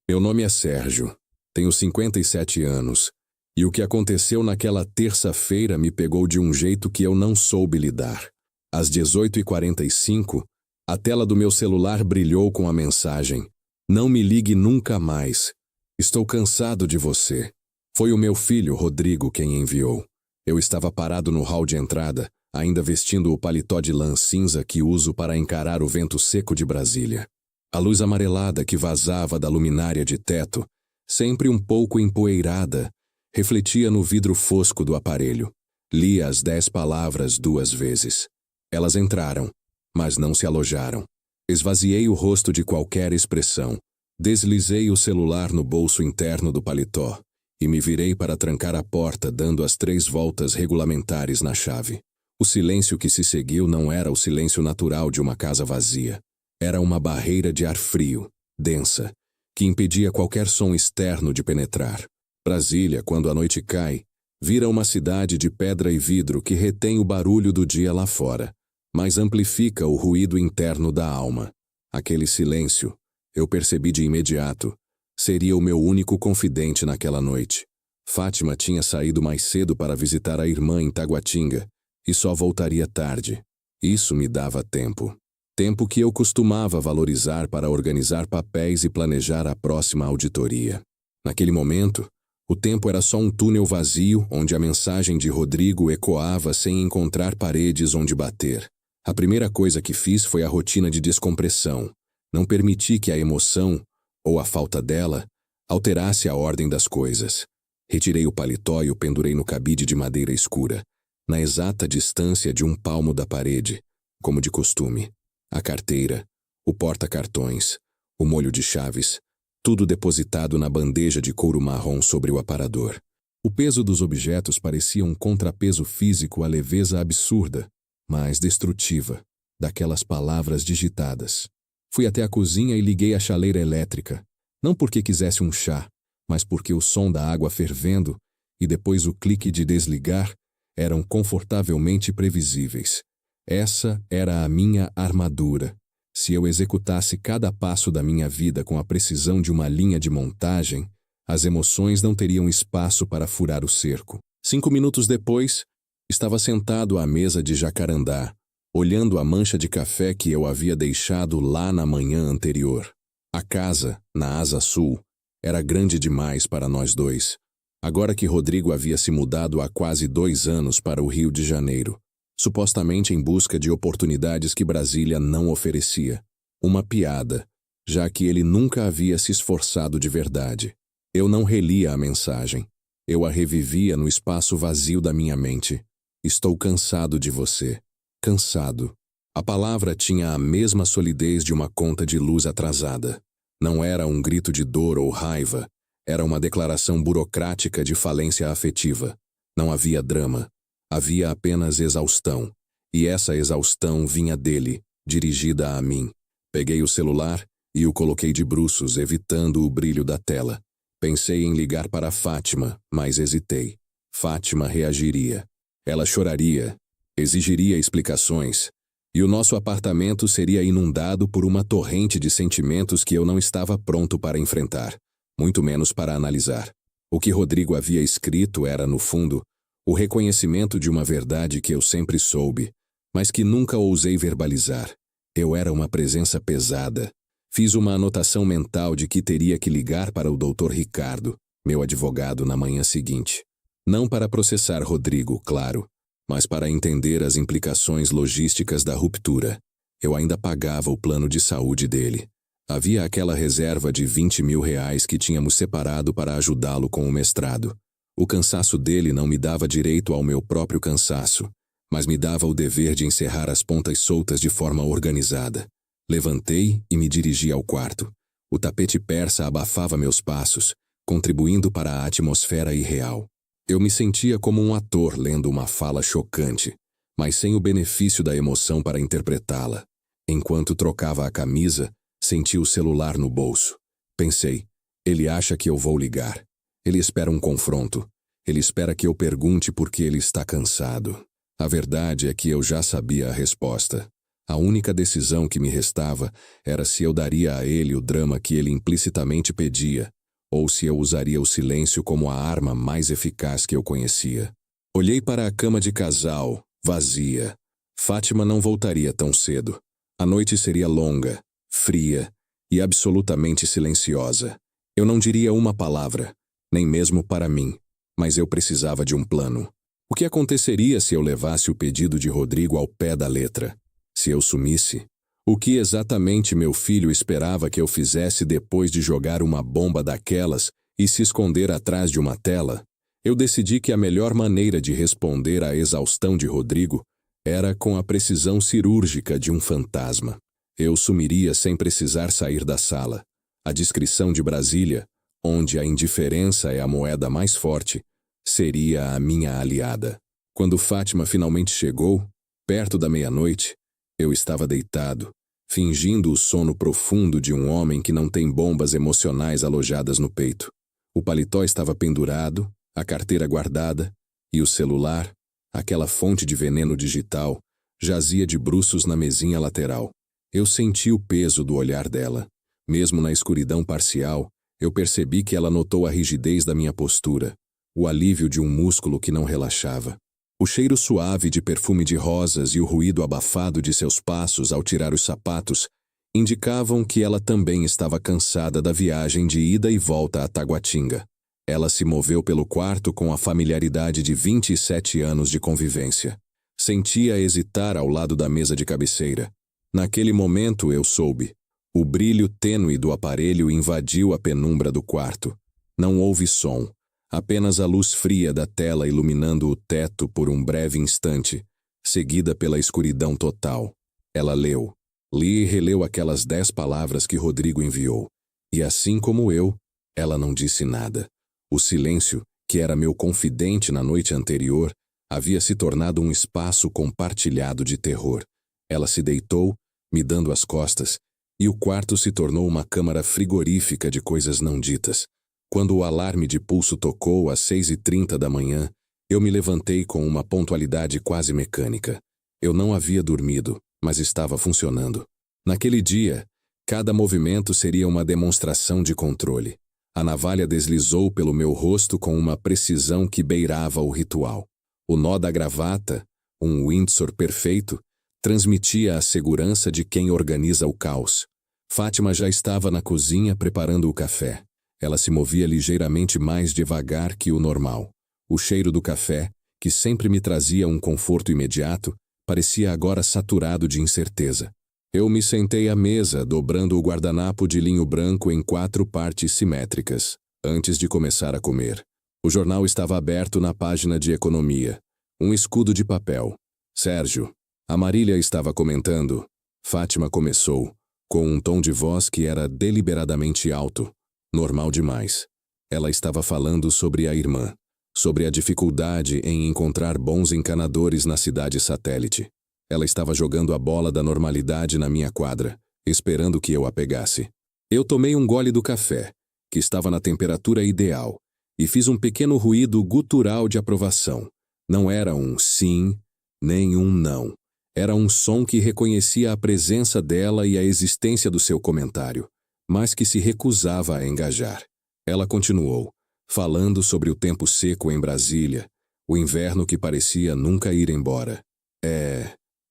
Meu nome é Sérgio, tenho 57 anos, e o que aconteceu naquela terça-feira me pegou de um jeito que eu não soube lidar. Às 18h45, a tela do meu celular brilhou com a mensagem: "Não me ligue nunca mais. Estou cansado de você." Foi o meu filho, Rodrigo, quem enviou. Eu estava parado no hall de entrada, ainda vestindo o paletó de lã cinza que uso para encarar o vento seco de Brasília. A luz amarelada que vazava da luminária de teto, sempre um pouco empoeirada, refletia no vidro fosco do aparelho. Li as 10 palavras 2 vezes. Elas entraram, mas não se alojaram. Esvaziei o rosto de qualquer expressão. Deslizei o celular no bolso interno do paletó e me virei para trancar a porta, dando as 3 voltas regulamentares na chave. O silêncio que se seguiu não era o silêncio natural de uma casa vazia. Era uma barreira de ar frio, densa, que impedia qualquer som externo de penetrar. Brasília, quando a noite cai, vira uma cidade de pedra e vidro que retém o barulho do dia lá fora, mas amplifica o ruído interno da alma. Aquele silêncio, eu percebi de imediato, seria o meu único confidente naquela noite. Fátima tinha saído mais cedo para visitar a irmã em Taguatinga e só voltaria tarde. Isso me dava tempo. Tempo que eu costumava valorizar para organizar papéis e planejar a próxima auditoria. Naquele momento, o tempo era só um túnel vazio onde a mensagem de Rodrigo ecoava sem encontrar paredes onde bater. A primeira coisa que fiz foi a rotina de descompressão. Não permiti que a emoção, ou a falta dela, alterasse a ordem das coisas. Retirei o paletó e o pendurei no cabide de madeira escura, na exata distância de um palmo da parede, como de costume. A carteira, o porta-cartões, o molho de chaves, tudo depositado na bandeja de couro marrom sobre o aparador. O peso dos objetos parecia um contrapeso físico à leveza absurda, mas destrutiva, daquelas palavras digitadas. Fui até a cozinha e liguei a chaleira elétrica, não porque quisesse um chá, mas porque o som da água fervendo e depois o clique de desligar eram confortavelmente previsíveis. Essa era a minha armadura. Se eu executasse cada passo da minha vida com a precisão de uma linha de montagem, as emoções não teriam espaço para furar o cerco. 5 minutos depois, estava sentado à mesa de jacarandá, olhando a mancha de café que eu havia deixado lá na manhã anterior. A casa, na Asa Sul, era grande demais para nós dois. Agora que Rodrigo havia se mudado há quase 2 anos para o Rio de Janeiro, supostamente em busca de oportunidades que Brasília não oferecia. Uma piada, já que ele nunca havia se esforçado de verdade. Eu não relia a mensagem. Eu a revivia no espaço vazio da minha mente. Estou cansado de você. Cansado. A palavra tinha a mesma solidez de uma conta de luz atrasada. Não era um grito de dor ou raiva. Era uma declaração burocrática de falência afetiva. Não havia drama. Havia apenas exaustão, e essa exaustão vinha dele, dirigida a mim. Peguei o celular e o coloquei de bruços, evitando o brilho da tela. Pensei em ligar para Fátima, mas hesitei. Fátima reagiria. Ela choraria, exigiria explicações, e o nosso apartamento seria inundado por uma torrente de sentimentos que eu não estava pronto para enfrentar, muito menos para analisar. O que Rodrigo havia escrito era, no fundo, o reconhecimento de uma verdade que eu sempre soube, mas que nunca ousei verbalizar. Eu era uma presença pesada. Fiz uma anotação mental de que teria que ligar para o Dr. Ricardo, meu advogado, na manhã seguinte. Não para processar Rodrigo, claro, mas para entender as implicações logísticas da ruptura. Eu ainda pagava o plano de saúde dele. Havia aquela reserva de R$20 mil que tínhamos separado para ajudá-lo com o mestrado. O cansaço dele não me dava direito ao meu próprio cansaço, mas me dava o dever de encerrar as pontas soltas de forma organizada. Levantei e me dirigi ao quarto. O tapete persa abafava meus passos, contribuindo para a atmosfera irreal. Eu me sentia como um ator lendo uma fala chocante, mas sem o benefício da emoção para interpretá-la. Enquanto trocava a camisa, senti o celular no bolso. Pensei, ele acha que eu vou ligar. Ele espera um confronto. Ele espera que eu pergunte por que ele está cansado. A verdade é que eu já sabia a resposta. A única decisão que me restava era se eu daria a ele o drama que ele implicitamente pedia, ou se eu usaria o silêncio como a arma mais eficaz que eu conhecia. Olhei para a cama de casal, vazia. Fátima não voltaria tão cedo. A noite seria longa, fria e absolutamente silenciosa. Eu não diria uma palavra, nem mesmo para mim, mas eu precisava de um plano. O que aconteceria se eu levasse o pedido de Rodrigo ao pé da letra? Se eu sumisse? O que exatamente meu filho esperava que eu fizesse depois de jogar uma bomba daquelas e se esconder atrás de uma tela? Eu decidi que a melhor maneira de responder à exaustão de Rodrigo era com a precisão cirúrgica de um fantasma. Eu sumiria sem precisar sair da sala. A descrição de Brasília, onde a indiferença é a moeda mais forte, seria a minha aliada. Quando Fátima finalmente chegou, perto da meia-noite, eu estava deitado, fingindo o sono profundo de um homem que não tem bombas emocionais alojadas no peito. O paletó estava pendurado, a carteira guardada, e o celular, aquela fonte de veneno digital, jazia de bruços na mesinha lateral. Eu senti o peso do olhar dela. Mesmo na escuridão parcial, eu percebi que ela notou a rigidez da minha postura, o alívio de um músculo que não relaxava. O cheiro suave de perfume de rosas e o ruído abafado de seus passos ao tirar os sapatos indicavam que ela também estava cansada da viagem de ida e volta a Taguatinga. Ela se moveu pelo quarto com a familiaridade de 27 anos de convivência. Sentia hesitar ao lado da mesa de cabeceira. Naquele momento eu soube. O brilho tênue do aparelho invadiu a penumbra do quarto. Não houve som, apenas a luz fria da tela iluminando o teto por um breve instante, seguida pela escuridão total. Ela leu. Li e releu aquelas 10 palavras que Rodrigo enviou. E assim como eu, ela não disse nada. O silêncio, que era meu confidente na noite anterior, havia se tornado um espaço compartilhado de terror. Ela se deitou, me dando as costas, e o quarto se tornou uma câmara frigorífica de coisas não ditas. Quando o alarme de pulso tocou às 6h30 da manhã, eu me levantei com uma pontualidade quase mecânica. Eu não havia dormido, mas estava funcionando. Naquele dia, cada movimento seria uma demonstração de controle. A navalha deslizou pelo meu rosto com uma precisão que beirava o ritual. O nó da gravata, um Windsor perfeito, transmitia a segurança de quem organiza o caos. Fátima já estava na cozinha preparando o café. Ela se movia ligeiramente mais devagar que o normal. O cheiro do café, que sempre me trazia um conforto imediato, parecia agora saturado de incerteza. Eu me sentei à mesa, dobrando o guardanapo de linho branco em 4 partes simétricas, antes de começar a comer. O jornal estava aberto na página de economia. Um escudo de papel. Sérgio. A Marília estava comentando. Fátima começou, com um tom de voz que era deliberadamente alto. Normal demais. Ela estava falando sobre a irmã, sobre a dificuldade em encontrar bons encanadores na cidade satélite. Ela estava jogando a bola da normalidade na minha quadra, esperando que eu a pegasse. Eu tomei um gole do café, que estava na temperatura ideal, e fiz um pequeno ruído gutural de aprovação. Não era um sim, nem um não. Era um som que reconhecia a presença dela e a existência do seu comentário, mas que se recusava a engajar. Ela continuou, falando sobre o tempo seco em Brasília, o inverno que parecia nunca ir embora.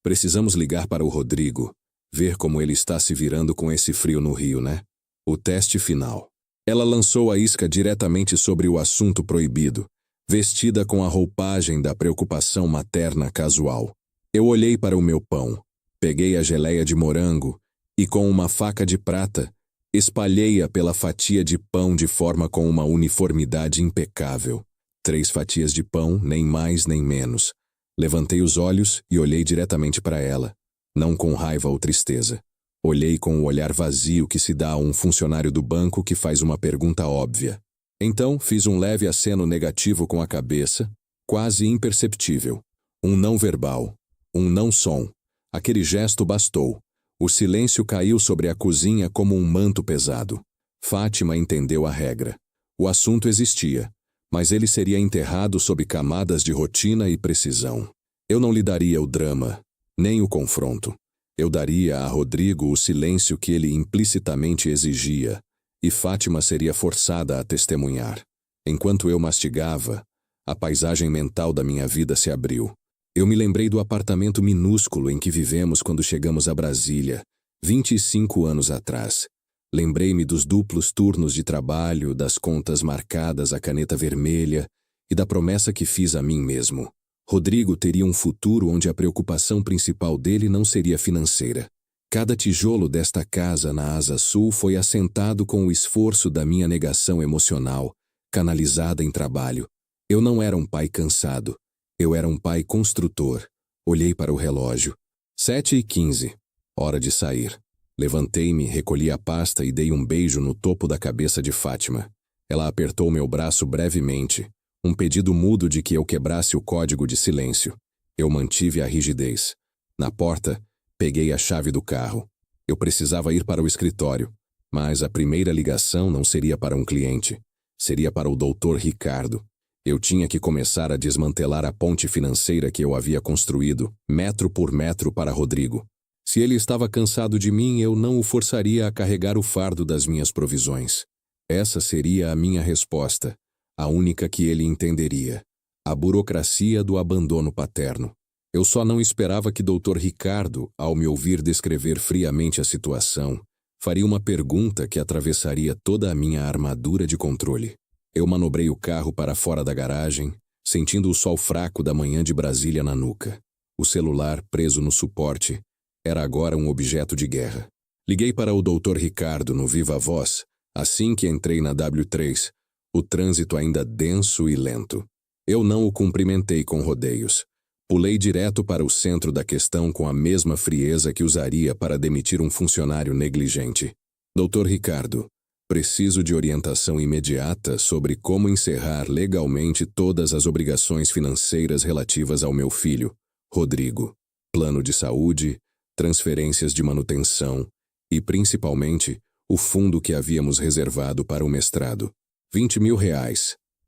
Precisamos ligar para o Rodrigo, ver como ele está se virando com esse frio no Rio, né? O teste final. Ela lançou a isca diretamente sobre o assunto proibido, vestida com a roupagem da preocupação materna casual. Eu olhei para o meu pão, peguei a geleia de morango e, com uma faca de prata, espalhei-a pela fatia de pão de forma com uma uniformidade impecável. 3 fatias de pão, nem mais nem menos. Levantei os olhos e olhei diretamente para ela, não com raiva ou tristeza. Olhei com o olhar vazio que se dá a um funcionário do banco que faz uma pergunta óbvia. Então, fiz um leve aceno negativo com a cabeça, quase imperceptível. Um não verbal, um não som. Aquele gesto bastou. O silêncio caiu sobre a cozinha como um manto pesado. Fátima entendeu a regra. O assunto existia, mas ele seria enterrado sob camadas de rotina e precisão. Eu não lhe daria o drama, nem o confronto. Eu daria a Rodrigo o silêncio que ele implicitamente exigia, e Fátima seria forçada a testemunhar. Enquanto eu mastigava, a paisagem mental da minha vida se abriu. Eu me lembrei do apartamento minúsculo em que vivemos quando chegamos a Brasília, 25 anos atrás. Lembrei-me dos duplos turnos de trabalho, das contas marcadas à caneta vermelha e da promessa que fiz a mim mesmo. Rodrigo teria um futuro onde a preocupação principal dele não seria financeira. Cada tijolo desta casa na Asa Sul foi assentado com o esforço da minha negação emocional, canalizada em trabalho. Eu não era um pai cansado. Eu era um pai construtor. Olhei para o relógio. 7h15. Hora de sair. Levantei-me, recolhi a pasta e dei um beijo no topo da cabeça de Fátima. Ela apertou meu braço brevemente, um pedido mudo de que eu quebrasse o código de silêncio. Eu mantive a rigidez. Na porta, peguei a chave do carro. Eu precisava ir para o escritório, mas a primeira ligação não seria para um cliente. Seria para o Dr. Ricardo. Eu tinha que começar a desmantelar a ponte financeira que eu havia construído, metro por metro, para Rodrigo. Se ele estava cansado de mim, eu não o forçaria a carregar o fardo das minhas provisões. Essa seria a minha resposta, a única que ele entenderia. A burocracia do abandono paterno. Eu só não esperava que Dr. Ricardo, ao me ouvir descrever friamente a situação, faria uma pergunta que atravessaria toda a minha armadura de controle. Eu manobrei o carro para fora da garagem, sentindo o sol fraco da manhã de Brasília na nuca. O celular, preso no suporte, era agora um objeto de guerra. Liguei para o Dr. Ricardo no Viva Voz, assim que entrei na W3, o trânsito ainda denso e lento. Eu não o cumprimentei com rodeios. Pulei direto para o centro da questão com a mesma frieza que usaria para demitir um funcionário negligente. Dr. Ricardo, preciso de orientação imediata sobre como encerrar legalmente todas as obrigações financeiras relativas ao meu filho, Rodrigo. Plano de saúde, transferências de manutenção e, principalmente, o fundo que havíamos reservado para o mestrado. R$20 mil.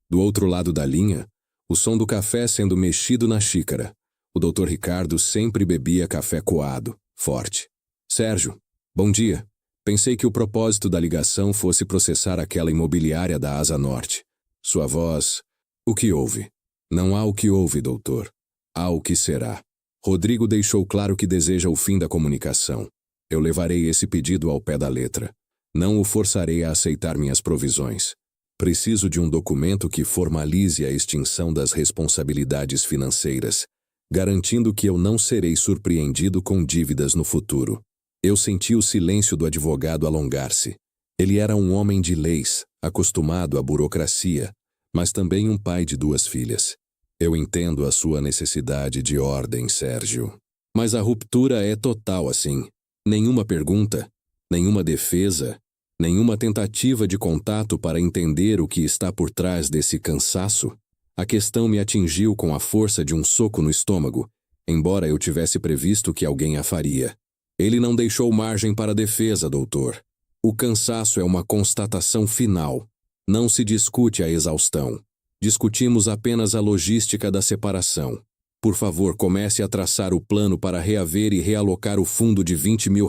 Do outro lado da linha, o som do café sendo mexido na xícara. O Dr. Ricardo sempre bebia café coado, forte. Sérgio, bom dia. Pensei que o propósito da ligação fosse processar aquela imobiliária da Asa Norte. Sua voz... O que houve? Não há o que houve, doutor. Há o que será. Rodrigo deixou claro que deseja o fim da comunicação. Eu levarei esse pedido ao pé da letra. Não o forçarei a aceitar minhas provisões. Preciso de um documento que formalize a extinção das responsabilidades financeiras, garantindo que eu não serei surpreendido com dívidas no futuro. Eu senti o silêncio do advogado alongar-se. Ele era um homem de leis, acostumado à burocracia, mas também um pai de 2 filhas. Eu entendo a sua necessidade de ordem, Sérgio. Mas a ruptura é total assim. Nenhuma pergunta, nenhuma defesa, nenhuma tentativa de contato para entender o que está por trás desse cansaço. A questão me atingiu com a força de um soco no estômago, embora eu tivesse previsto que alguém a faria. Ele não deixou margem para defesa, doutor. O cansaço é uma constatação final. Não se discute a exaustão. Discutimos apenas a logística da separação. Por favor, comece a traçar o plano para reaver e realocar o fundo de R$20 mil.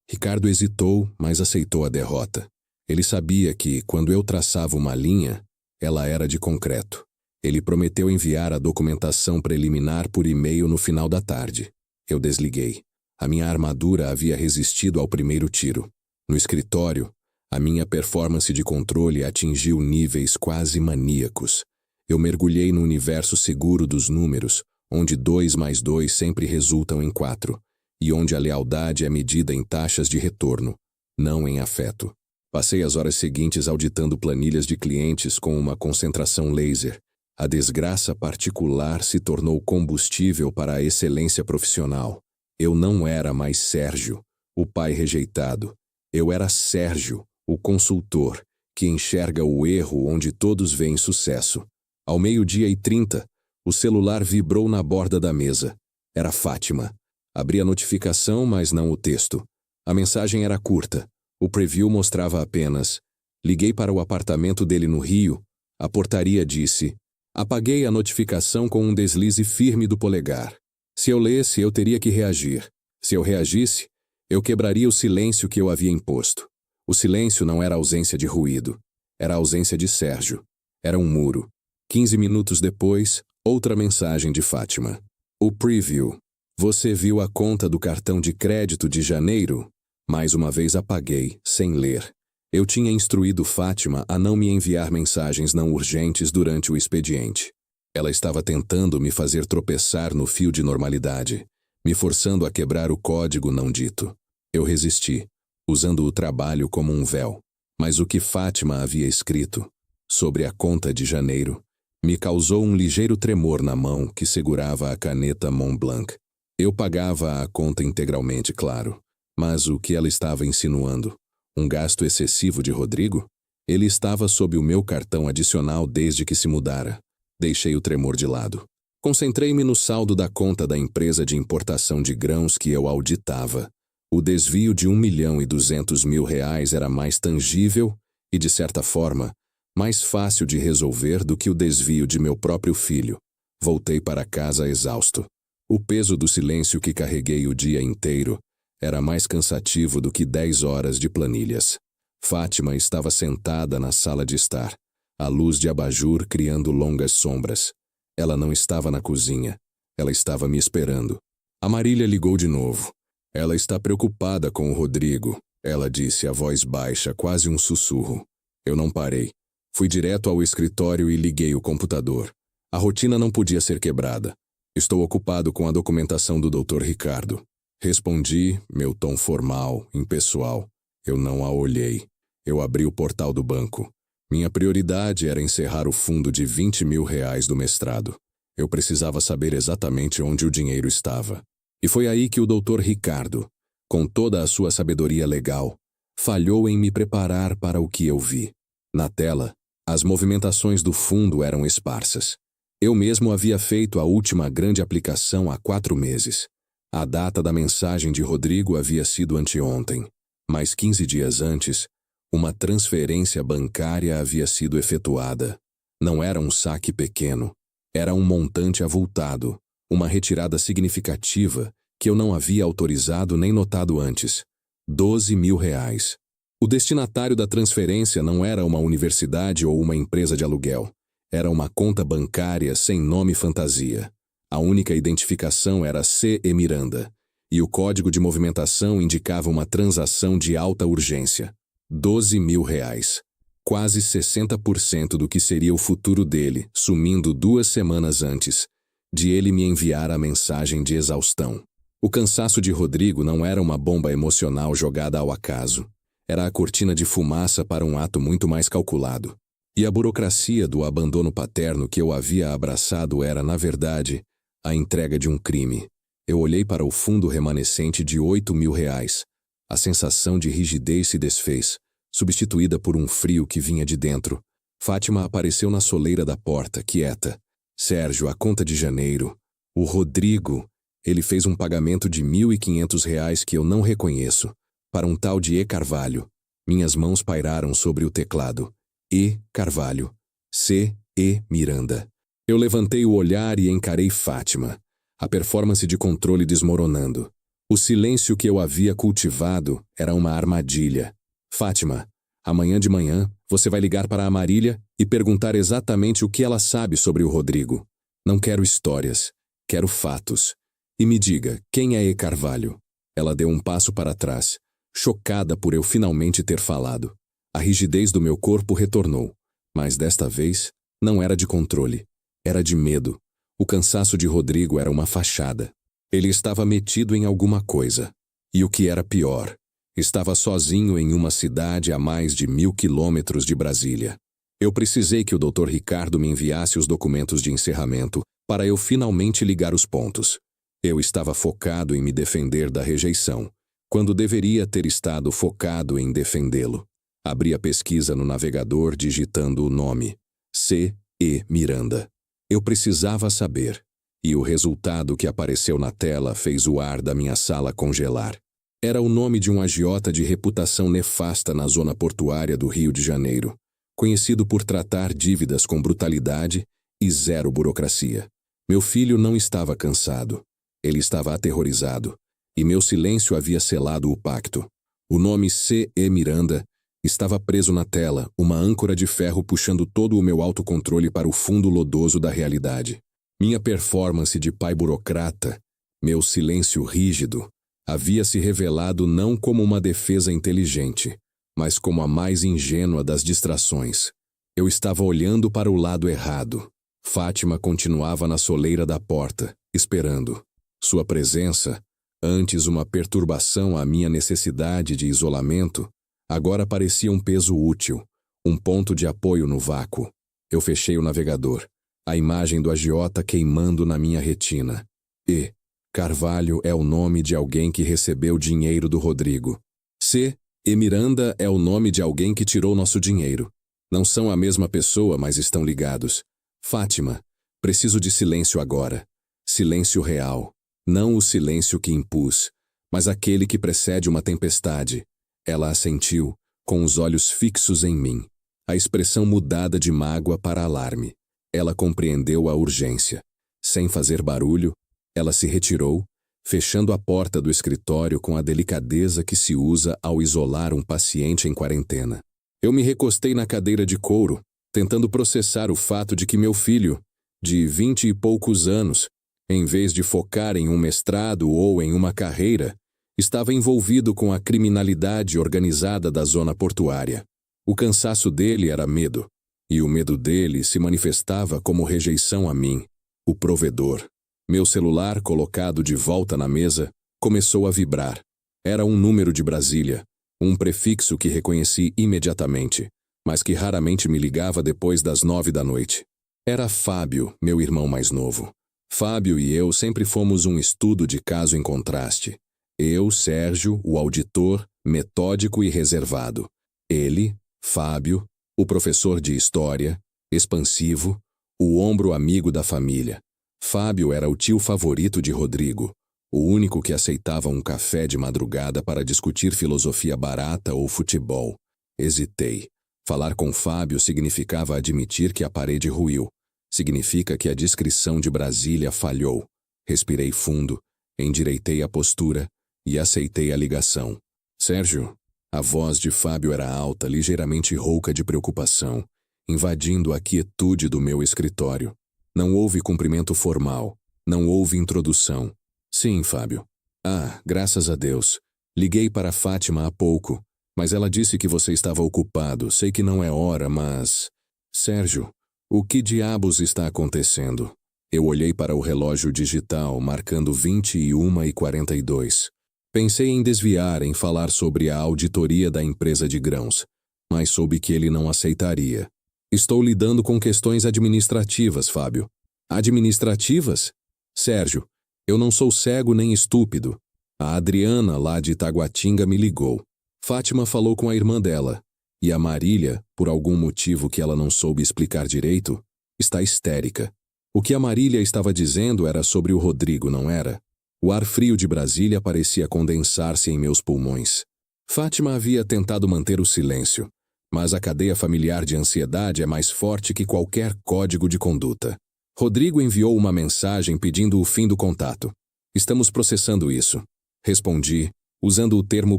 Ricardo hesitou, mas aceitou a derrota. Ele sabia que, quando eu traçava uma linha, ela era de concreto. Ele prometeu enviar a documentação preliminar por e-mail no final da tarde. Eu desliguei. A minha armadura havia resistido ao primeiro tiro. No escritório, a minha performance de controle atingiu níveis quase maníacos. Eu mergulhei no universo seguro dos números, onde 2 mais 2 sempre resultam em 4, e onde a lealdade é medida em taxas de retorno, não em afeto. Passei as horas seguintes auditando planilhas de clientes com uma concentração laser. A desgraça particular se tornou combustível para a excelência profissional. Eu não era mais Sérgio, o pai rejeitado. Eu era Sérgio, o consultor, que enxerga o erro onde todos veem sucesso. Ao 12h30, o celular vibrou na borda da mesa. Era Fátima. Abri a notificação, mas não o texto. A mensagem era curta. O preview mostrava apenas: liguei para o apartamento dele no Rio. A portaria disse: apaguei a notificação com um deslize firme do polegar. Se eu lesse, eu teria que reagir. Se eu reagisse, eu quebraria o silêncio que eu havia imposto. O silêncio não era ausência de ruído. Era a ausência de Sérgio. Era um muro. 15 minutos depois, outra mensagem de Fátima. O preview. Você viu a conta do cartão de crédito de janeiro? Mais uma vez apaguei, sem ler. Eu tinha instruído Fátima a não me enviar mensagens não urgentes durante o expediente. Ela estava tentando me fazer tropeçar no fio de normalidade, me forçando a quebrar o código não dito. Eu resisti, usando o trabalho como um véu. Mas o que Fátima havia escrito, sobre a conta de janeiro, me causou um ligeiro tremor na mão que segurava a caneta Montblanc. Eu pagava a conta integralmente, claro. Mas o que ela estava insinuando? Um gasto excessivo de Rodrigo? Ele estava sob o meu cartão adicional desde que se mudara. Deixei o tremor de lado. Concentrei-me no saldo da conta da empresa de importação de grãos que eu auditava. O desvio de R$ 1.200.000 era mais tangível e, de certa forma, mais fácil de resolver do que o desvio de meu próprio filho. Voltei para casa exausto. O peso do silêncio que carreguei o dia inteiro era mais cansativo do que 10 horas de planilhas. Fátima estava sentada na sala de estar, a luz de abajur criando longas sombras. Ela não estava na cozinha. Ela estava me esperando. A Marília ligou de novo. Ela está preocupada com o Rodrigo, ela disse a voz baixa, quase um sussurro. Eu não parei. Fui direto ao escritório e liguei o computador. A rotina não podia ser quebrada. Estou ocupado com a documentação do Dr. Ricardo. Respondi, meu tom formal, impessoal. Eu não a olhei. Eu abri o portal do banco. Minha prioridade era encerrar o fundo de R$ 20.000 do mestrado. Eu precisava saber exatamente onde o dinheiro estava. E foi aí que o Dr. Ricardo, com toda a sua sabedoria legal, falhou em me preparar para o que eu vi. Na tela, as movimentações do fundo eram esparsas. Eu mesmo havia feito a última grande aplicação há 4 meses. A data da mensagem de Rodrigo havia sido anteontem, mas 15 dias antes, uma transferência bancária havia sido efetuada. Não era um saque pequeno, era um montante avultado, uma retirada significativa que eu não havia autorizado nem notado antes. R$ 12.000. O destinatário da transferência não era uma universidade ou uma empresa de aluguel. Era uma conta bancária sem nome fantasia. A única identificação era C.E. Miranda, e o código de movimentação indicava uma transação de alta urgência. R$ 12.000. Quase 60% do que seria o futuro dele, sumindo 2 semanas antes de ele me enviar a mensagem de exaustão. O cansaço de Rodrigo não era uma bomba emocional jogada ao acaso. Era a cortina de fumaça para um ato muito mais calculado. E a burocracia do abandono paterno que eu havia abraçado era, na verdade, a entrega de um crime. Eu olhei para o fundo remanescente de R$ 8.000. A sensação de rigidez se desfez, substituída por um frio que vinha de dentro. Fátima apareceu na soleira da porta, quieta. Sérgio, a conta de janeiro. O Rodrigo. Ele fez um pagamento de R$ 1.500 que eu não reconheço, para um tal de E. Carvalho. Minhas mãos pairaram sobre o teclado. E. Carvalho. C. E. Miranda. Eu levantei o olhar e encarei Fátima, a performance de controle desmoronando. O silêncio que eu havia cultivado era uma armadilha. Fátima, amanhã de manhã, você vai ligar para a Marília e perguntar exatamente o que ela sabe sobre o Rodrigo. Não quero histórias, quero fatos. E me diga, quem é E. Carvalho? Ela deu um passo para trás, chocada por eu finalmente ter falado. A rigidez do meu corpo retornou, mas desta vez não era de controle, era de medo. O cansaço de Rodrigo era uma fachada. Ele estava metido em alguma coisa. E o que era pior, estava sozinho em uma cidade a mais de 1.000 quilômetros de Brasília. Eu precisei que o Dr. Ricardo me enviasse os documentos de encerramento para eu finalmente ligar os pontos. Eu estava focado em me defender da rejeição, quando deveria ter estado focado em defendê-lo. Abri a pesquisa no navegador digitando o nome. C. E. Miranda. Eu precisava saber. E o resultado que apareceu na tela fez o ar da minha sala congelar. Era o nome de um agiota de reputação nefasta na zona portuária do Rio de Janeiro, conhecido por tratar dívidas com brutalidade e zero burocracia. Meu filho não estava cansado. Ele estava aterrorizado. e meu silêncio havia selado o pacto. O nome C.E. Miranda estava preso na tela, uma âncora de ferro puxando todo o meu autocontrole para o fundo lodoso da realidade. Minha performance de pai burocrata, meu silêncio rígido, havia se revelado não como uma defesa inteligente, mas como a mais ingênua das distrações. Eu estava olhando para o lado errado. Fátima continuava na soleira da porta, esperando. Sua presença, antes uma perturbação à minha necessidade de isolamento, agora parecia um peso útil, um ponto de apoio no vácuo. Eu fechei o navegador, a imagem do agiota queimando na minha retina. E. Carvalho é o nome de alguém que recebeu dinheiro do Rodrigo. C.E. Miranda é o nome de alguém que tirou nosso dinheiro. Não são a mesma pessoa, mas estão ligados. Fátima, preciso de silêncio agora. Silêncio real. Não o silêncio que impus, mas aquele que precede uma tempestade. Ela assentiu, com os olhos fixos em mim. A expressão mudada de mágoa para alarme. Ela compreendeu a urgência. Sem fazer barulho, ela se retirou, fechando a porta do escritório com a delicadeza que se usa ao isolar um paciente em quarentena. Eu me recostei na cadeira de couro, tentando processar o fato de que meu filho, de 20 e poucos anos, em vez de focar em um mestrado ou em uma carreira, estava envolvido com a criminalidade organizada da zona portuária. O cansaço dele era medo, e o medo dele se manifestava como rejeição a mim, o provedor. Meu celular, colocado de volta na mesa, começou a vibrar. Era um número de Brasília, um prefixo que reconheci imediatamente, mas que raramente me ligava depois das 9 da noite. Era Fábio, meu irmão mais novo. Fábio e eu sempre fomos um estudo de caso em contraste. Eu, Sérgio, o auditor, metódico e reservado. Ele, Fábio, o professor de história, expansivo, o ombro amigo da família. Fábio era o tio favorito de Rodrigo, o único que aceitava um café de madrugada para discutir filosofia barata ou futebol. Hesitei. Falar com Fábio significava admitir que a parede ruiu. Significa que a descrição de Brasília falhou. Respirei fundo, endireitei a postura e aceitei a ligação. Sérgio, a voz de Fábio era alta, ligeiramente rouca de preocupação, invadindo a quietude do meu escritório. Não houve cumprimento formal, não houve introdução. Sim, Fábio. Ah, graças a Deus. Liguei para Fátima há pouco, mas ela disse que você estava ocupado. Sei que não é hora, mas... Sérgio, o que diabos está acontecendo? Eu olhei para o relógio digital, marcando 21h42. Pensei em desviar, em falar sobre a auditoria da empresa de grãos, mas soube que ele não aceitaria. Estou lidando com questões administrativas, Fábio. Administrativas? Sérgio, eu não sou cego nem estúpido. A Adriana, lá de Taguatinga, me ligou. Fátima falou com a irmã dela. E a Marília, por algum motivo que ela não soube explicar direito, está histérica. O que a Marília estava dizendo era sobre o Rodrigo, não era? O ar frio de Brasília parecia condensar-se em meus pulmões. Fátima havia tentado manter o silêncio, mas a cadeia familiar de ansiedade é mais forte que qualquer código de conduta. Rodrigo enviou uma mensagem pedindo o fim do contato. Estamos processando isso. Respondi, usando o termo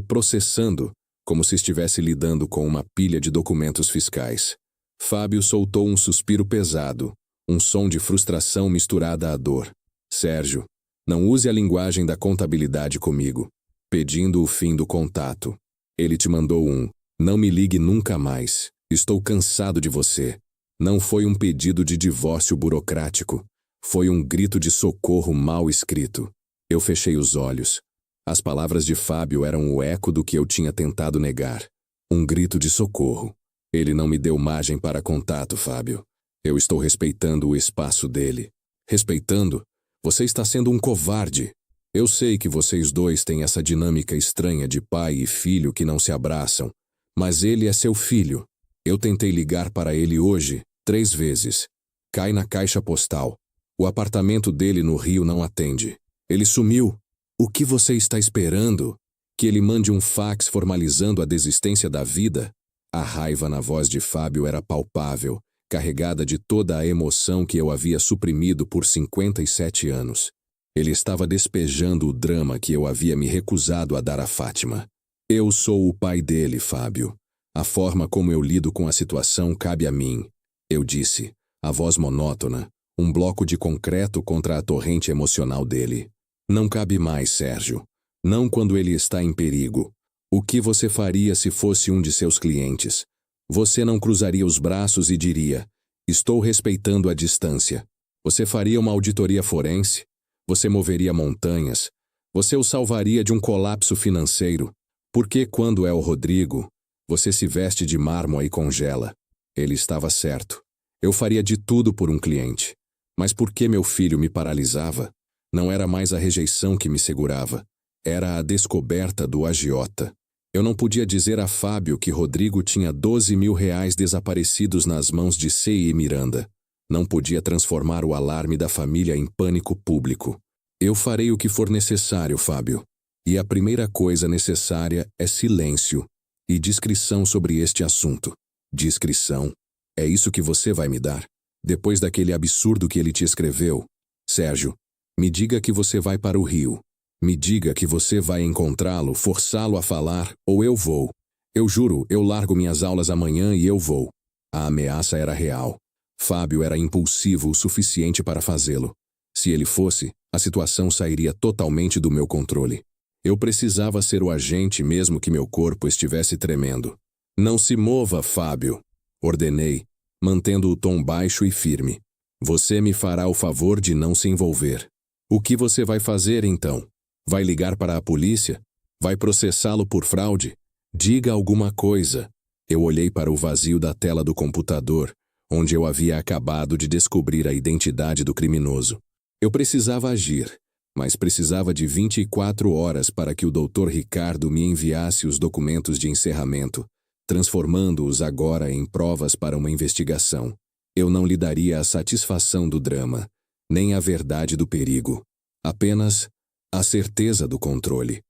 processando, como se estivesse lidando com uma pilha de documentos fiscais. Fábio soltou um suspiro pesado, um som de frustração misturada à dor. Sérgio, não use a linguagem da contabilidade comigo, pedindo o fim do contato. Ele te mandou um, não me ligue nunca mais, estou cansado de você. Não foi um pedido de divórcio burocrático, foi um grito de socorro mal escrito. Eu fechei os olhos. As palavras de Fábio eram o eco do que eu tinha tentado negar. Um grito de socorro. Ele não me deu margem para contato, Fábio. Eu estou respeitando o espaço dele. Respeitando? Você está sendo um covarde. Eu sei que vocês dois têm essa dinâmica estranha de pai e filho que não se abraçam, mas ele é seu filho. Eu tentei ligar para ele hoje, 3 vezes. Cai na caixa postal. O apartamento dele no Rio não atende. Ele sumiu. O que você está esperando? Que ele mande um fax formalizando a desistência da vida? A raiva na voz de Fábio era palpável, carregada de toda a emoção que eu havia suprimido por 57 anos. Ele estava despejando o drama que eu havia me recusado a dar a Fátima. Eu sou o pai dele, Fábio. A forma como eu lido com a situação cabe a mim, eu disse, a voz monótona, um bloco de concreto contra a torrente emocional dele. Não cabe mais, Sérgio. Não quando ele está em perigo. O que você faria se fosse um de seus clientes? Você não cruzaria os braços e diria: estou respeitando a distância. Você faria uma auditoria forense? Você moveria montanhas? Você o salvaria de um colapso financeiro? Porque quando é o Rodrigo, você se veste de mármore e congela. Ele estava certo. Eu faria de tudo por um cliente. Mas por que meu filho me paralisava? Não era mais a rejeição que me segurava. Era a descoberta do agiota. Eu não podia dizer a Fábio que Rodrigo tinha 12 mil reais desaparecidos nas mãos de Sei e Miranda. Não podia transformar o alarme da família em pânico público. Eu farei o que for necessário, Fábio. E a primeira coisa necessária é silêncio e discrição sobre este assunto. Discrição? É isso que você vai me dar? Depois daquele absurdo que ele te escreveu? Sérgio, me diga que você vai para o Rio. Me diga que você vai encontrá-lo, forçá-lo a falar, ou eu vou. Eu juro, eu largo minhas aulas amanhã e eu vou. A ameaça era real. Fábio era impulsivo o suficiente para fazê-lo. Se ele fosse, a situação sairia totalmente do meu controle. Eu precisava ser o agente mesmo que meu corpo estivesse tremendo. Não se mova, Fábio, ordenei, mantendo o tom baixo e firme. Você me fará o favor de não se envolver. O que você vai fazer, então? Vai ligar para a polícia? Vai processá-lo por fraude? Diga alguma coisa. Eu olhei para o vazio da tela do computador, onde eu havia acabado de descobrir a identidade do criminoso. Eu precisava agir, mas precisava de 24 horas para que o Dr. Ricardo me enviasse os documentos de encerramento, transformando-os agora em provas para uma investigação. Eu não lhe daria a satisfação do drama, nem a verdade do perigo. Apenas a certeza do controle.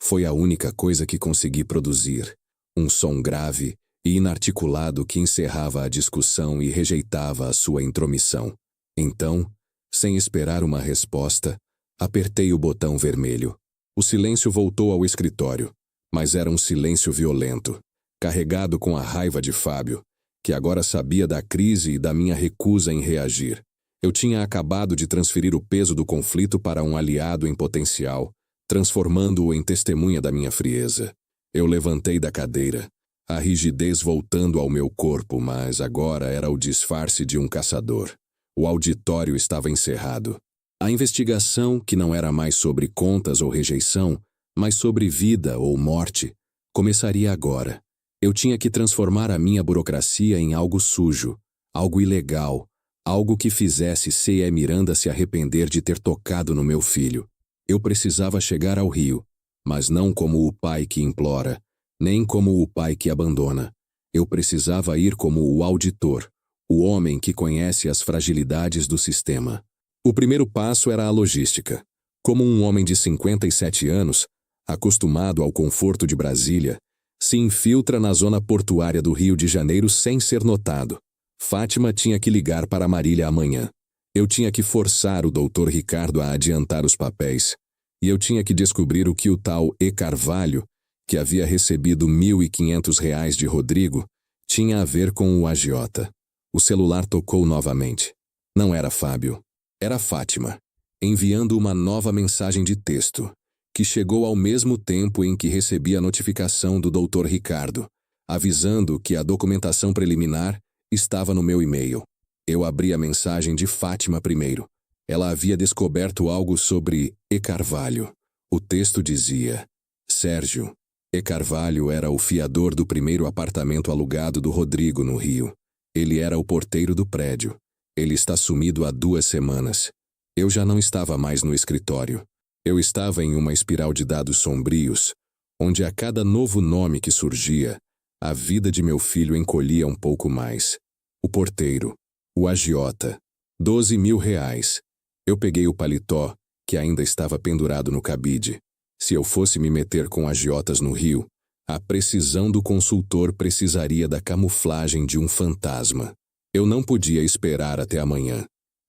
Foi a única coisa que consegui produzir. Um som grave e inarticulado que encerrava a discussão e rejeitava a sua intromissão. Então, sem esperar uma resposta, apertei o botão vermelho. O silêncio voltou ao escritório, mas era um silêncio violento, carregado com a raiva de Fábio, que agora sabia da crise e da minha recusa em reagir. Eu tinha acabado de transferir o peso do conflito para um aliado em potencial, transformando-o em testemunha da minha frieza. Eu levantei da cadeira, a rigidez voltando ao meu corpo, mas agora era o disfarce de um caçador. O auditório estava encerrado. A investigação, que não era mais sobre contas ou rejeição, mas sobre vida ou morte, começaria agora. Eu tinha que transformar a minha burocracia em algo sujo, algo ilegal, algo que fizesse C.E. Miranda se arrepender de ter tocado no meu filho. Eu precisava chegar ao Rio, mas não como o pai que implora, nem como o pai que abandona. Eu precisava ir como o auditor, o homem que conhece as fragilidades do sistema. O primeiro passo era a logística. Como um homem de 57 anos, acostumado ao conforto de Brasília, se infiltra na zona portuária do Rio de Janeiro sem ser notado. Fátima tinha que ligar para Marília amanhã. Eu tinha que forçar o Dr. Ricardo a adiantar os papéis. E eu tinha que descobrir o que o tal E. Carvalho, que havia recebido R$ 1.500 de Rodrigo, tinha a ver com o agiota. O celular tocou novamente. Não era Fábio. Era Fátima, enviando uma nova mensagem de texto, que chegou ao mesmo tempo em que recebi a notificação do Dr. Ricardo, avisando que a documentação preliminar estava no meu e-mail. Eu abri a mensagem de Fátima primeiro. Ela havia descoberto algo sobre E. Carvalho. O texto dizia: Sérgio, E. Carvalho era o fiador do primeiro apartamento alugado do Rodrigo no Rio. Ele era o porteiro do prédio. Ele está sumido há 2 semanas. Eu já não estava mais no escritório. Eu estava em uma espiral de dados sombrios, onde a cada novo nome que surgia, a vida de meu filho encolhia um pouco mais. O porteiro, o agiota, R$ 12.000. Eu peguei o paletó, que ainda estava pendurado no cabide. Se eu fosse me meter com agiotas no Rio, a precisão do consultor precisaria da camuflagem de um fantasma. Eu não podia esperar até amanhã.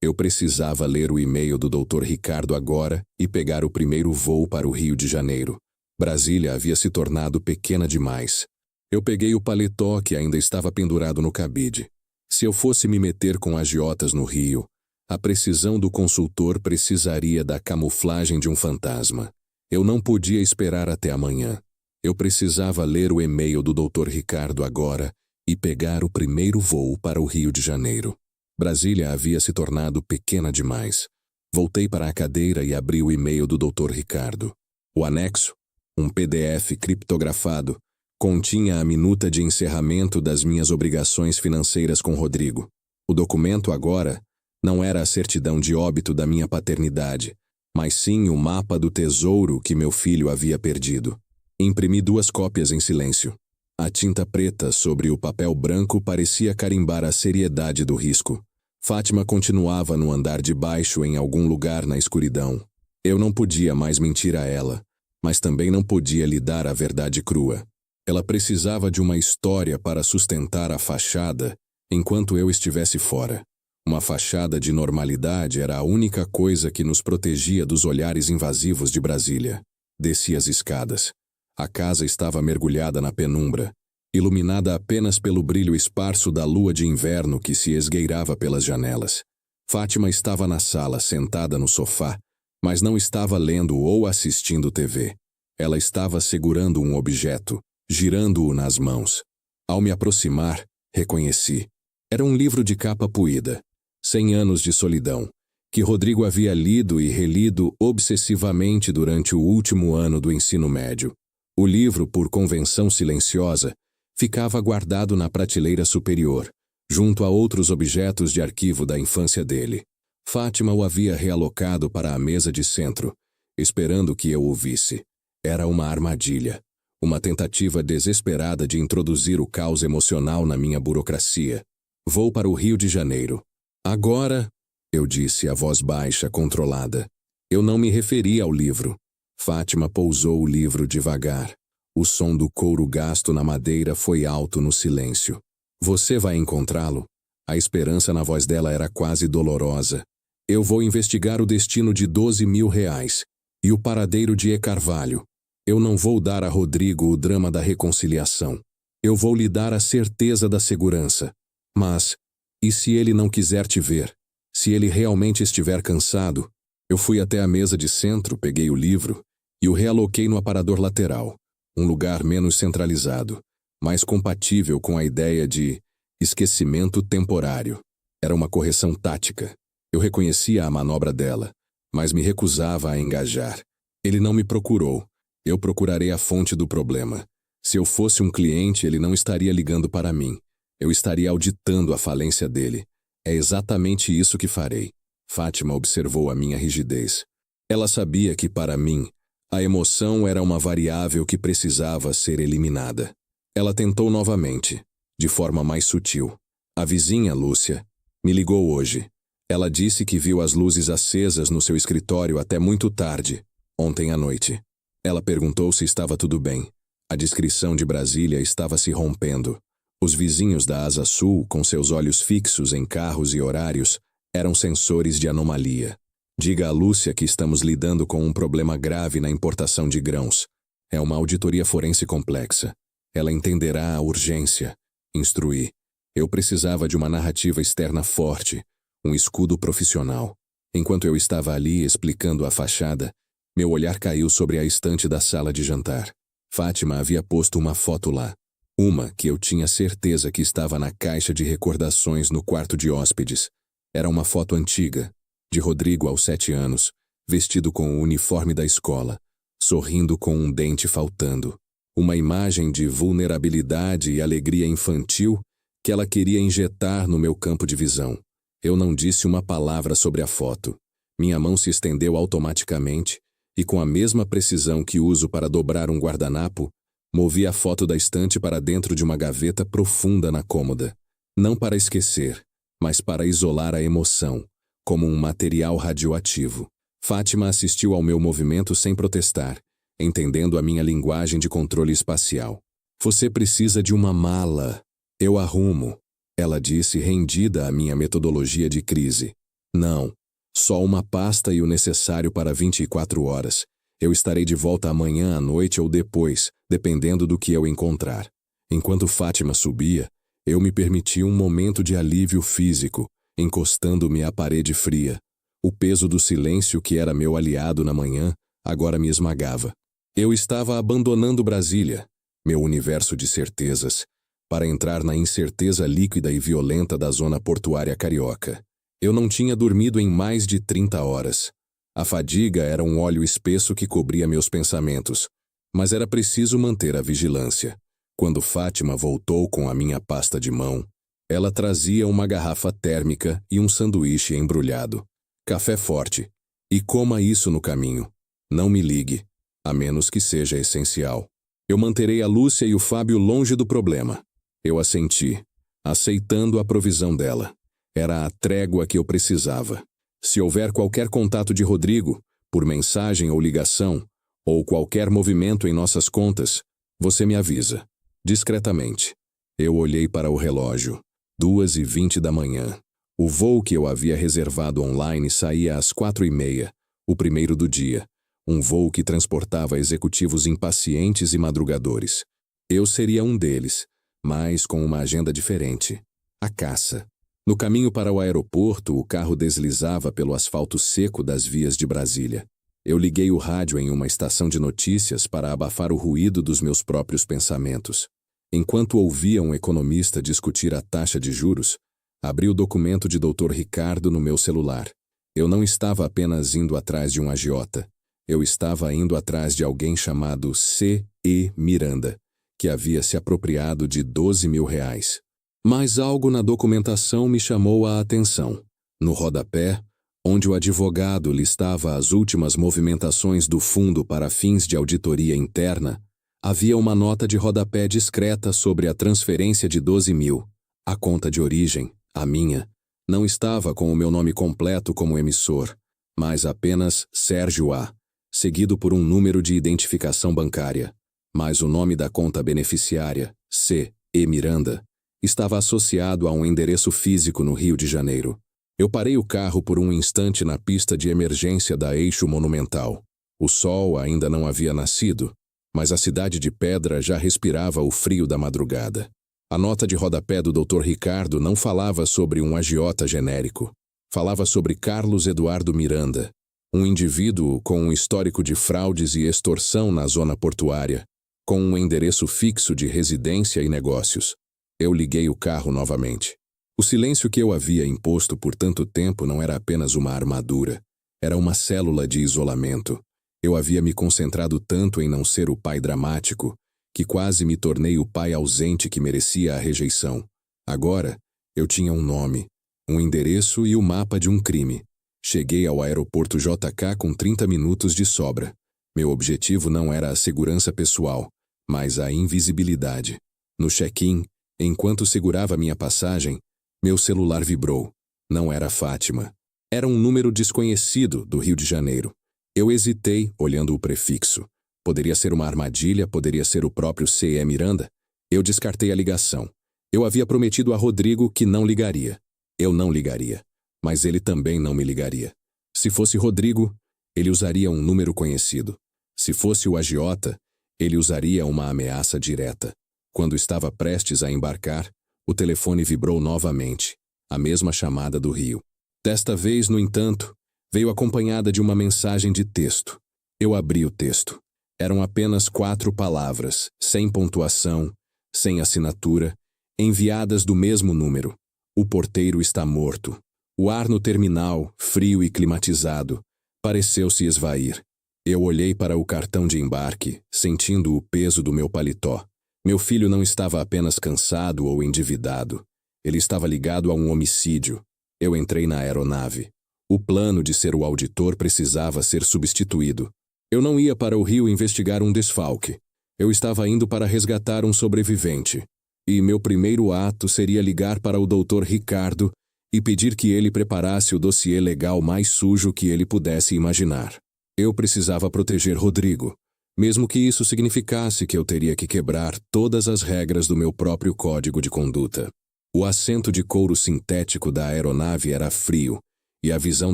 Eu precisava ler o e-mail do Dr. Ricardo agora e pegar o primeiro voo para o Rio de Janeiro. Brasília havia se tornado pequena demais. Eu peguei o paletó que ainda estava pendurado no cabide. Se eu fosse me meter com agiotas no Rio, a precisão do consultor precisaria da camuflagem de um fantasma. Eu não podia esperar até amanhã. Eu precisava ler o e-mail do Dr. Ricardo agora e pegar o primeiro voo para o Rio de Janeiro. Brasília havia se tornado pequena demais. Voltei para a cadeira e abri o e-mail do Dr. Ricardo. O anexo, um PDF criptografado, continha a minuta de encerramento das minhas obrigações financeiras com Rodrigo. O documento agora não era a certidão de óbito da minha paternidade, mas sim o mapa do tesouro que meu filho havia perdido. Imprimi 2 cópias em silêncio. A tinta preta sobre o papel branco parecia carimbar a seriedade do risco. Fátima continuava no andar de baixo em algum lugar na escuridão. Eu não podia mais mentir a ela, mas também não podia lhe dar a verdade crua. Ela precisava de uma história para sustentar a fachada enquanto eu estivesse fora. Uma fachada de normalidade era a única coisa que nos protegia dos olhares invasivos de Brasília. Desci as escadas. A casa estava mergulhada na penumbra, iluminada apenas pelo brilho esparso da lua de inverno que se esgueirava pelas janelas. Fátima estava na sala, sentada no sofá, mas não estava lendo ou assistindo TV. Ela estava segurando um objeto, girando-o nas mãos. Ao me aproximar, reconheci. Era um livro de capa puída, 100 anos de solidão, que Rodrigo havia lido e relido obsessivamente durante o último ano do ensino médio. O livro, por convenção silenciosa, ficava guardado na prateleira superior, junto a outros objetos de arquivo da infância dele. Fátima o havia realocado para a mesa de centro, esperando que eu o visse. Era uma armadilha, uma tentativa desesperada de introduzir o caos emocional na minha burocracia. Vou para o Rio de Janeiro. Agora, eu disse a voz baixa, controlada. Eu não me referi ao livro. Fátima pousou o livro devagar. O som do couro gasto na madeira foi alto no silêncio. Você vai encontrá-lo? A esperança na voz dela era quase dolorosa. Eu vou investigar o destino de 12 mil reais e o paradeiro de E. Carvalho. Eu não vou dar a Rodrigo o drama da reconciliação. Eu vou lhe dar a certeza da segurança. Mas, e se ele não quiser te ver? Se ele realmente estiver cansado? Eu fui até a mesa de centro, peguei o livro e o realoquei no aparador lateral, um lugar menos centralizado, mais compatível com a ideia de esquecimento temporário. Era uma correção tática. Eu reconhecia a manobra dela, mas me recusava a engajar. Ele não me procurou. Eu procurarei a fonte do problema. Se eu fosse um cliente, ele não estaria ligando para mim. Eu estaria auditando a falência dele. É exatamente isso que farei. Fátima observou a minha rigidez. Ela sabia que, para mim, a emoção era uma variável que precisava ser eliminada. Ela tentou novamente, de forma mais sutil. A vizinha, Lúcia, me ligou hoje. Ela disse que viu as luzes acesas no seu escritório até muito tarde, ontem à noite. Ela perguntou se estava tudo bem. A descrição de Brasília estava se rompendo. Os vizinhos da Asa Sul, com seus olhos fixos em carros e horários, eram sensores de anomalia. Diga a Lúcia que estamos lidando com um problema grave na importação de grãos. É uma auditoria forense complexa. Ela entenderá a urgência. Instruí. Eu precisava de uma narrativa externa forte, um escudo profissional. Enquanto eu estava ali explicando a fachada, meu olhar caiu sobre a estante da sala de jantar. Fátima havia posto uma foto lá. Uma que eu tinha certeza que estava na caixa de recordações no quarto de hóspedes. Era uma foto antiga, de Rodrigo aos 7 anos, vestido com o uniforme da escola, sorrindo com um dente faltando. Uma imagem de vulnerabilidade e alegria infantil que ela queria injetar no meu campo de visão. Eu não disse uma palavra sobre a foto. Minha mão se estendeu automaticamente e, com a mesma precisão que uso para dobrar um guardanapo, movi a foto da estante para dentro de uma gaveta profunda na cômoda. Não para esquecer, mas para isolar a emoção, como um material radioativo. Fátima assistiu ao meu movimento sem protestar, entendendo a minha linguagem de controle espacial. Você precisa de uma mala. Eu arrumo, ela disse, rendida à minha metodologia de crise. Não. Só uma pasta e o necessário para 24 horas. Eu estarei de volta amanhã à noite ou depois, dependendo do que eu encontrar. Enquanto Fátima subia, eu me permiti um momento de alívio físico, encostando-me à parede fria. O peso do silêncio que era meu aliado na manhã, agora me esmagava. Eu estava abandonando Brasília, meu universo de certezas, para entrar na incerteza líquida e violenta da zona portuária carioca. Eu não tinha dormido em mais de 30 horas. A fadiga era um óleo espesso que cobria meus pensamentos, mas era preciso manter a vigilância. Quando Fátima voltou com a minha pasta de mão, ela trazia uma garrafa térmica e um sanduíche embrulhado. Café forte. E coma isso no caminho. Não me ligue, a menos que seja essencial. Eu manterei a Lúcia e o Fábio longe do problema. Eu assenti, aceitando a provisão dela. Era a trégua que eu precisava. Se houver qualquer contato de Rodrigo, por mensagem ou ligação, ou qualquer movimento em nossas contas, você me avisa. Discretamente. Eu olhei para o relógio. 2h20 da manhã. O voo que eu havia reservado online saía às 4h30, o primeiro do dia. Um voo que transportava executivos impacientes e madrugadores. Eu seria um deles, mas com uma agenda diferente. A caça. No caminho para o aeroporto, o carro deslizava pelo asfalto seco das vias de Brasília. Eu liguei o rádio em uma estação de notícias para abafar o ruído dos meus próprios pensamentos. Enquanto ouvia um economista discutir a taxa de juros, abri o documento de Dr. Ricardo no meu celular. Eu não estava apenas indo atrás de um agiota. Eu estava indo atrás de alguém chamado C.E. Miranda, que havia se apropriado de R$12.000. Mas algo na documentação me chamou a atenção. No rodapé, onde o advogado listava as últimas movimentações do fundo para fins de auditoria interna, havia uma nota de rodapé discreta sobre a transferência de 12.000. A conta de origem, a minha, não estava com o meu nome completo como emissor, mas apenas Sérgio A., seguido por um número de identificação bancária. Mas o nome da conta beneficiária, C.E. Miranda, estava associado a um endereço físico no Rio de Janeiro. Eu parei o carro por um instante na pista de emergência da Eixo Monumental. O sol ainda não havia nascido, mas a cidade de Pedra já respirava o frio da madrugada. A nota de rodapé do Dr. Ricardo não falava sobre um agiota genérico. Falava sobre Carlos Eduardo Miranda, um indivíduo com um histórico de fraudes e extorsão na zona portuária, com um endereço fixo de residência e negócios. Eu liguei o carro novamente. O silêncio que eu havia imposto por tanto tempo não era apenas uma armadura. Era uma célula de isolamento. Eu havia me concentrado tanto em não ser o pai dramático, que quase me tornei o pai ausente que merecia a rejeição. Agora, eu tinha um nome, um endereço e o mapa de um crime. Cheguei ao aeroporto JK com 30 minutos de sobra. Meu objetivo não era a segurança pessoal, mas a invisibilidade. No check-in, enquanto segurava minha passagem, meu celular vibrou. Não era Fátima. Era um número desconhecido do Rio de Janeiro. Eu hesitei, olhando o prefixo. Poderia ser uma armadilha, poderia ser o próprio C.E. Miranda. Eu descartei a ligação. Eu havia prometido a Rodrigo que não ligaria. Eu não ligaria. Mas ele também não me ligaria. Se fosse Rodrigo, ele usaria um número conhecido. Se fosse o agiota, ele usaria uma ameaça direta. Quando estava prestes a embarcar, o telefone vibrou novamente, a mesma chamada do Rio. Desta vez, no entanto, veio acompanhada de uma mensagem de texto. Eu abri o texto. Eram apenas 4 palavras, sem pontuação, sem assinatura, enviadas do mesmo número. O porteiro está morto. O ar no terminal, frio e climatizado, pareceu se esvair. Eu olhei para o cartão de embarque, sentindo o peso do meu paletó. Meu filho não estava apenas cansado ou endividado. Ele estava ligado a um homicídio. Eu entrei na aeronave. O plano de ser o auditor precisava ser substituído. Eu não ia para o Rio investigar um desfalque. Eu estava indo para resgatar um sobrevivente. E meu primeiro ato seria ligar para o Dr. Ricardo e pedir que ele preparasse o dossiê legal mais sujo que ele pudesse imaginar. Eu precisava proteger Rodrigo, mesmo que isso significasse que eu teria que quebrar todas as regras do meu próprio código de conduta. O assento de couro sintético da aeronave era frio, e a visão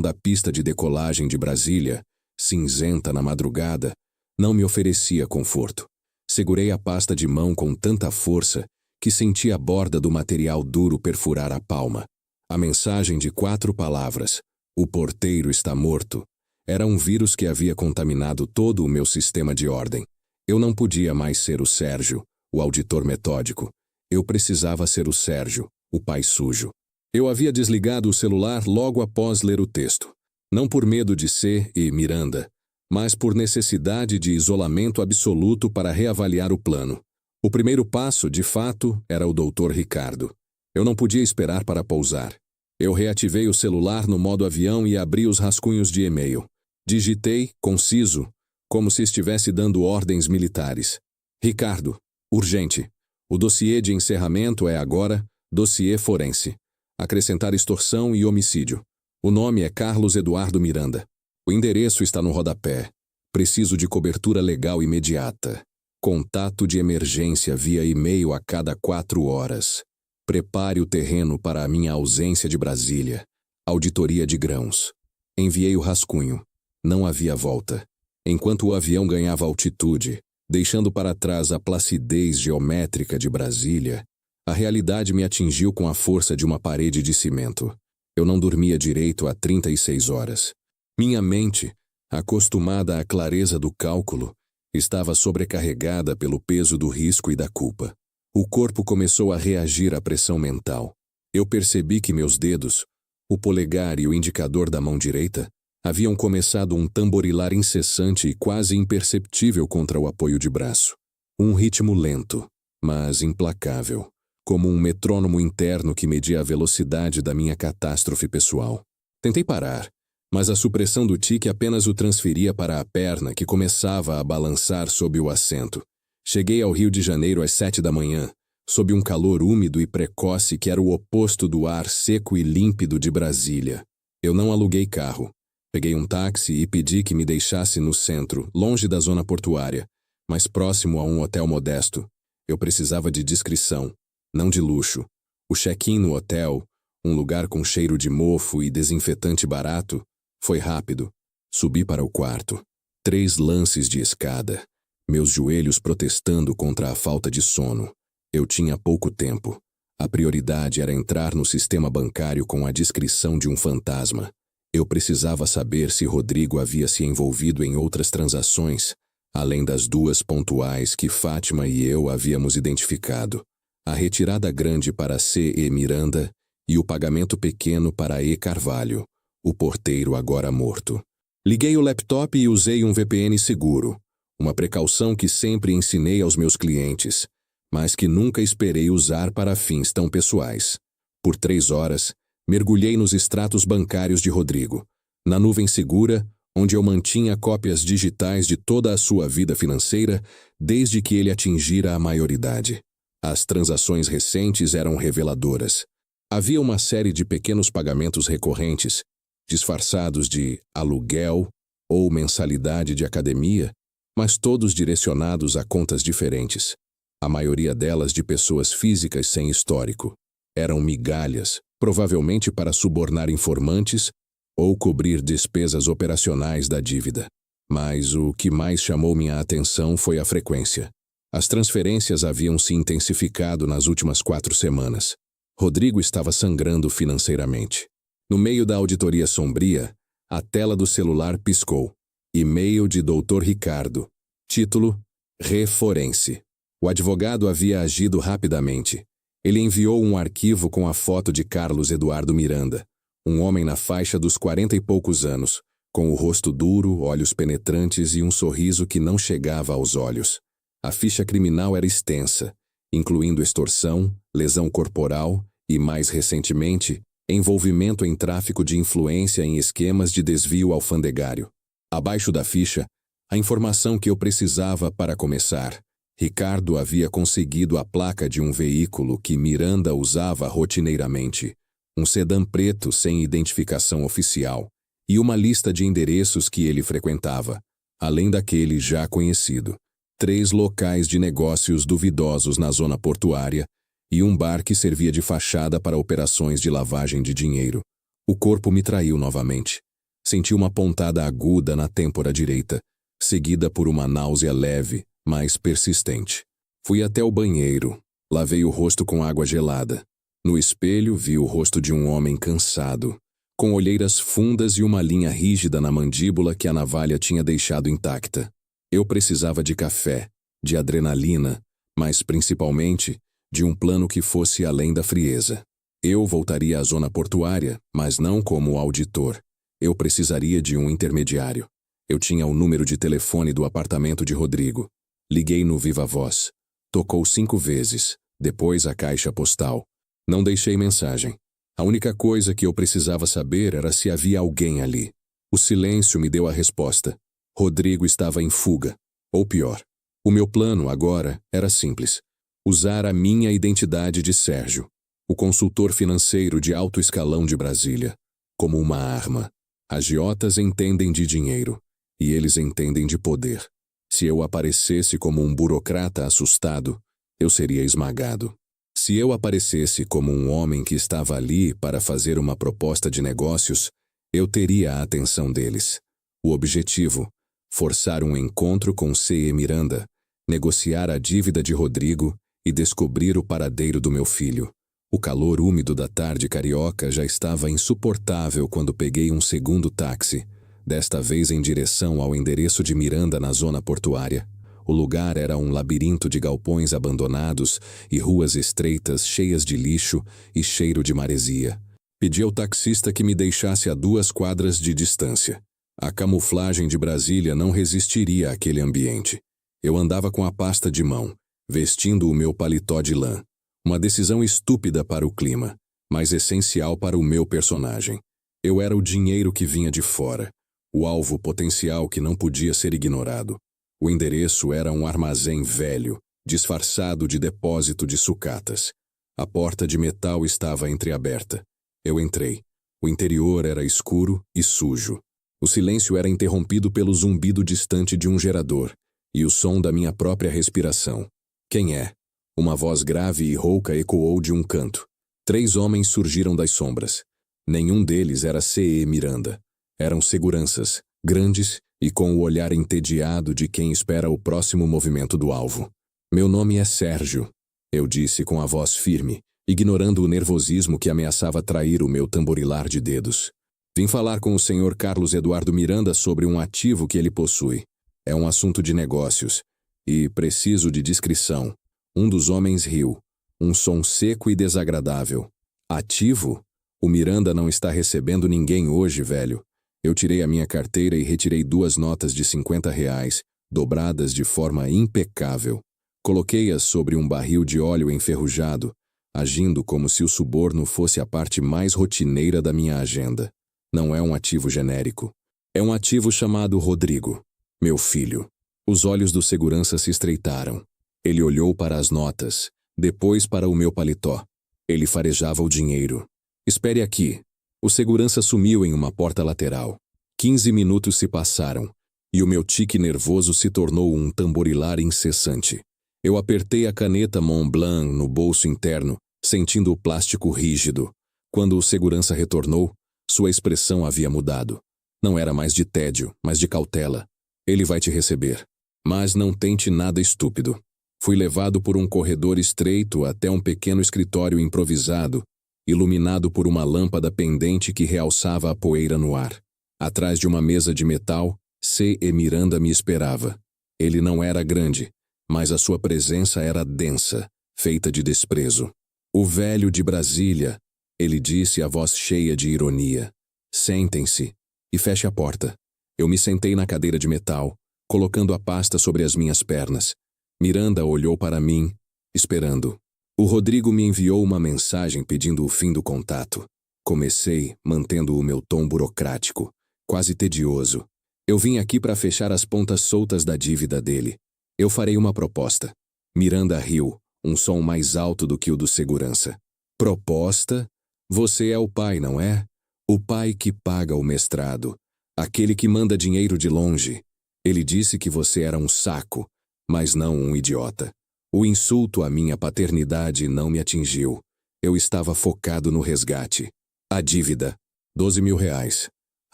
da pista de decolagem de Brasília, cinzenta na madrugada, não me oferecia conforto. Segurei a pasta de mão com tanta força que senti a borda do material duro perfurar a palma. A mensagem de 4 palavras, "O porteiro está morto", era um vírus que havia contaminado todo o meu sistema de ordem. Eu não podia mais ser o Sérgio, o auditor metódico. Eu precisava ser o Sérgio, o pai sujo. Eu havia desligado o celular logo após ler o texto. Não por medo de C e Miranda, mas por necessidade de isolamento absoluto para reavaliar o plano. O primeiro passo, de fato, era o Dr. Ricardo. Eu não podia esperar para pousar. Eu reativei o celular no modo avião e abri os rascunhos de e-mail. Digitei, conciso, como se estivesse dando ordens militares. Ricardo, urgente. O dossiê de encerramento é agora dossiê forense. Acrescentar extorsão e homicídio. O nome é Carlos Eduardo Miranda. O endereço está no rodapé. Preciso de cobertura legal imediata. Contato de emergência via e-mail a cada 4 horas. Prepare o terreno para a minha ausência de Brasília. Auditoria de grãos. Enviei o rascunho. Não havia volta. Enquanto o avião ganhava altitude, deixando para trás a placidez geométrica de Brasília, a realidade me atingiu com a força de uma parede de cimento. Eu não dormia direito há 36 horas. Minha mente, acostumada à clareza do cálculo, estava sobrecarregada pelo peso do risco e da culpa. O corpo começou a reagir à pressão mental. Eu percebi que meus dedos, o polegar e o indicador da mão direita, haviam começado um tamborilar incessante e quase imperceptível contra o apoio de braço. Um ritmo lento, mas implacável, como um metrônomo interno que media a velocidade da minha catástrofe pessoal. Tentei parar, mas a supressão do tique apenas o transferia para a perna que começava a balançar sob o assento. Cheguei ao Rio de Janeiro às 7 da manhã, sob um calor úmido e precoce que era o oposto do ar seco e límpido de Brasília. Eu não aluguei carro. Peguei um táxi e pedi que me deixasse no centro, longe da zona portuária, mas próximo a um hotel modesto. Eu precisava de discrição, não de luxo. O check-in no hotel, um lugar com cheiro de mofo e desinfetante barato, foi rápido. Subi para o quarto. 3 lances de escada, meus joelhos protestando contra a falta de sono. Eu tinha pouco tempo. A prioridade era entrar no sistema bancário com a discrição de um fantasma. Eu precisava saber se Rodrigo havia se envolvido em outras transações, além das 2 pontuais que Fátima e eu havíamos identificado. A retirada grande para C. E. Miranda e o pagamento pequeno para E. Carvalho, o porteiro agora morto. Liguei o laptop e usei um VPN seguro, uma precaução que sempre ensinei aos meus clientes, mas que nunca esperei usar para fins tão pessoais. Por 3 horas, mergulhei nos extratos bancários de Rodrigo, na nuvem segura, onde eu mantinha cópias digitais de toda a sua vida financeira desde que ele atingira a maioridade. As transações recentes eram reveladoras. Havia uma série de pequenos pagamentos recorrentes, disfarçados de aluguel ou mensalidade de academia, mas todos direcionados a contas diferentes. A maioria delas de pessoas físicas sem histórico. Eram migalhas, provavelmente para subornar informantes ou cobrir despesas operacionais da dívida. Mas o que mais chamou minha atenção foi a frequência. As transferências haviam se intensificado nas últimas 4 semanas. Rodrigo estava sangrando financeiramente. No meio da auditoria sombria, a tela do celular piscou. E-mail de Dr. Ricardo. Título: Reforense. O advogado havia agido rapidamente. Ele enviou um arquivo com a foto de Carlos Eduardo Miranda, um homem na faixa dos 40 e poucos anos, com o rosto duro, olhos penetrantes e um sorriso que não chegava aos olhos. A ficha criminal era extensa, incluindo extorsão, lesão corporal e, mais recentemente, envolvimento em tráfico de influência em esquemas de desvio alfandegário. Abaixo da ficha, a informação que eu precisava para começar. Ricardo havia conseguido a placa de um veículo que Miranda usava rotineiramente, um sedã preto sem identificação oficial, e uma lista de endereços que ele frequentava, além daquele já conhecido. 3 locais de negócios duvidosos na zona portuária e um bar que servia de fachada para operações de lavagem de dinheiro. O corpo me traiu novamente. Senti uma pontada aguda na têmpora direita, seguida por uma náusea leve, mas persistente. Fui até o banheiro. Lavei o rosto com água gelada. No espelho, vi o rosto de um homem cansado, com olheiras fundas e uma linha rígida na mandíbula que a navalha tinha deixado intacta. Eu precisava de café, de adrenalina, mas principalmente de um plano que fosse além da frieza. Eu voltaria à zona portuária, mas não como auditor. Eu precisaria de um intermediário. Eu tinha o número de telefone do apartamento de Rodrigo. Liguei no Viva Voz. Tocou 5 vezes, depois a caixa postal. Não deixei mensagem. A única coisa que eu precisava saber era se havia alguém ali. O silêncio me deu a resposta. Rodrigo estava em fuga. Ou pior. O meu plano, agora, era simples. Usar a minha identidade de Sérgio, o consultor financeiro de alto escalão de Brasília, como uma arma. Agiotas entendem de dinheiro, e eles entendem de poder. Se eu aparecesse como um burocrata assustado, eu seria esmagado. Se eu aparecesse como um homem que estava ali para fazer uma proposta de negócios, eu teria a atenção deles. O objetivo: forçar um encontro com C.E. Miranda, negociar a dívida de Rodrigo e descobrir o paradeiro do meu filho. O calor úmido da tarde carioca já estava insuportável quando peguei um segundo táxi, desta vez em direção ao endereço de Miranda na zona portuária. O lugar era um labirinto de galpões abandonados e ruas estreitas cheias de lixo e cheiro de maresia. Pedi ao taxista que me deixasse a 2 quadras de distância. A camuflagem de Brasília não resistiria àquele ambiente. Eu andava com a pasta de mão, vestindo o meu paletó de lã. Uma decisão estúpida para o clima, mas essencial para o meu personagem. Eu era o dinheiro que vinha de fora, o alvo potencial que não podia ser ignorado. O endereço era um armazém velho, disfarçado de depósito de sucatas. A porta de metal estava entreaberta. Eu entrei. O interior era escuro e sujo. O silêncio era interrompido pelo zumbido distante de um gerador e o som da minha própria respiração. Quem é? Uma voz grave e rouca ecoou de um canto. 3 homens surgiram das sombras. Nenhum deles era C.E. Miranda. Eram seguranças, grandes e com o olhar entediado de quem espera o próximo movimento do alvo. Meu nome é Sérgio, eu disse com a voz firme, ignorando o nervosismo que ameaçava trair o meu tamborilar de dedos. Vim falar com o Sr. Carlos Eduardo Miranda sobre um ativo que ele possui. É um assunto de negócios. E preciso de discrição. Um dos homens riu. Um som seco e desagradável. Ativo? O Miranda não está recebendo ninguém hoje, velho. Eu tirei a minha carteira e retirei 2 notas de R$50, dobradas de forma impecável. Coloquei-as sobre um barril de óleo enferrujado, agindo como se o suborno fosse a parte mais rotineira da minha agenda. Não é um ativo genérico. É um ativo chamado Rodrigo, meu filho. Os olhos do segurança se estreitaram. Ele olhou para as notas, depois para o meu paletó. Ele farejava o dinheiro. Espere aqui. O segurança sumiu em uma porta lateral. 15 minutos se passaram, e o meu tique nervoso se tornou um tamborilar incessante. Eu apertei a caneta Montblanc no bolso interno, sentindo o plástico rígido. Quando o segurança retornou, sua expressão havia mudado. Não era mais de tédio, mas de cautela. Ele vai te receber. Mas não tente nada estúpido. Fui levado por um corredor estreito até um pequeno escritório improvisado, iluminado por uma lâmpada pendente que realçava a poeira no ar. Atrás de uma mesa de metal, C.E. Miranda me esperava. Ele não era grande, mas a sua presença era densa, feita de desprezo. O velho de Brasília, ele disse a voz cheia de ironia. Sentem-se e feche a porta. Eu me sentei na cadeira de metal, colocando a pasta sobre as minhas pernas. Miranda olhou para mim, esperando. O Rodrigo me enviou uma mensagem pedindo o fim do contato. Comecei, mantendo o meu tom burocrático, quase tedioso. Eu vim aqui para fechar as pontas soltas da dívida dele. Eu farei uma proposta. Miranda riu, um som mais alto do que o do segurança. Proposta? Você é o pai, não é? O pai que paga o mestrado. Aquele que manda dinheiro de longe. Ele disse que você era um saco, mas não um idiota. O insulto à minha paternidade não me atingiu. Eu estava focado no resgate. A dívida. R$ 12.000.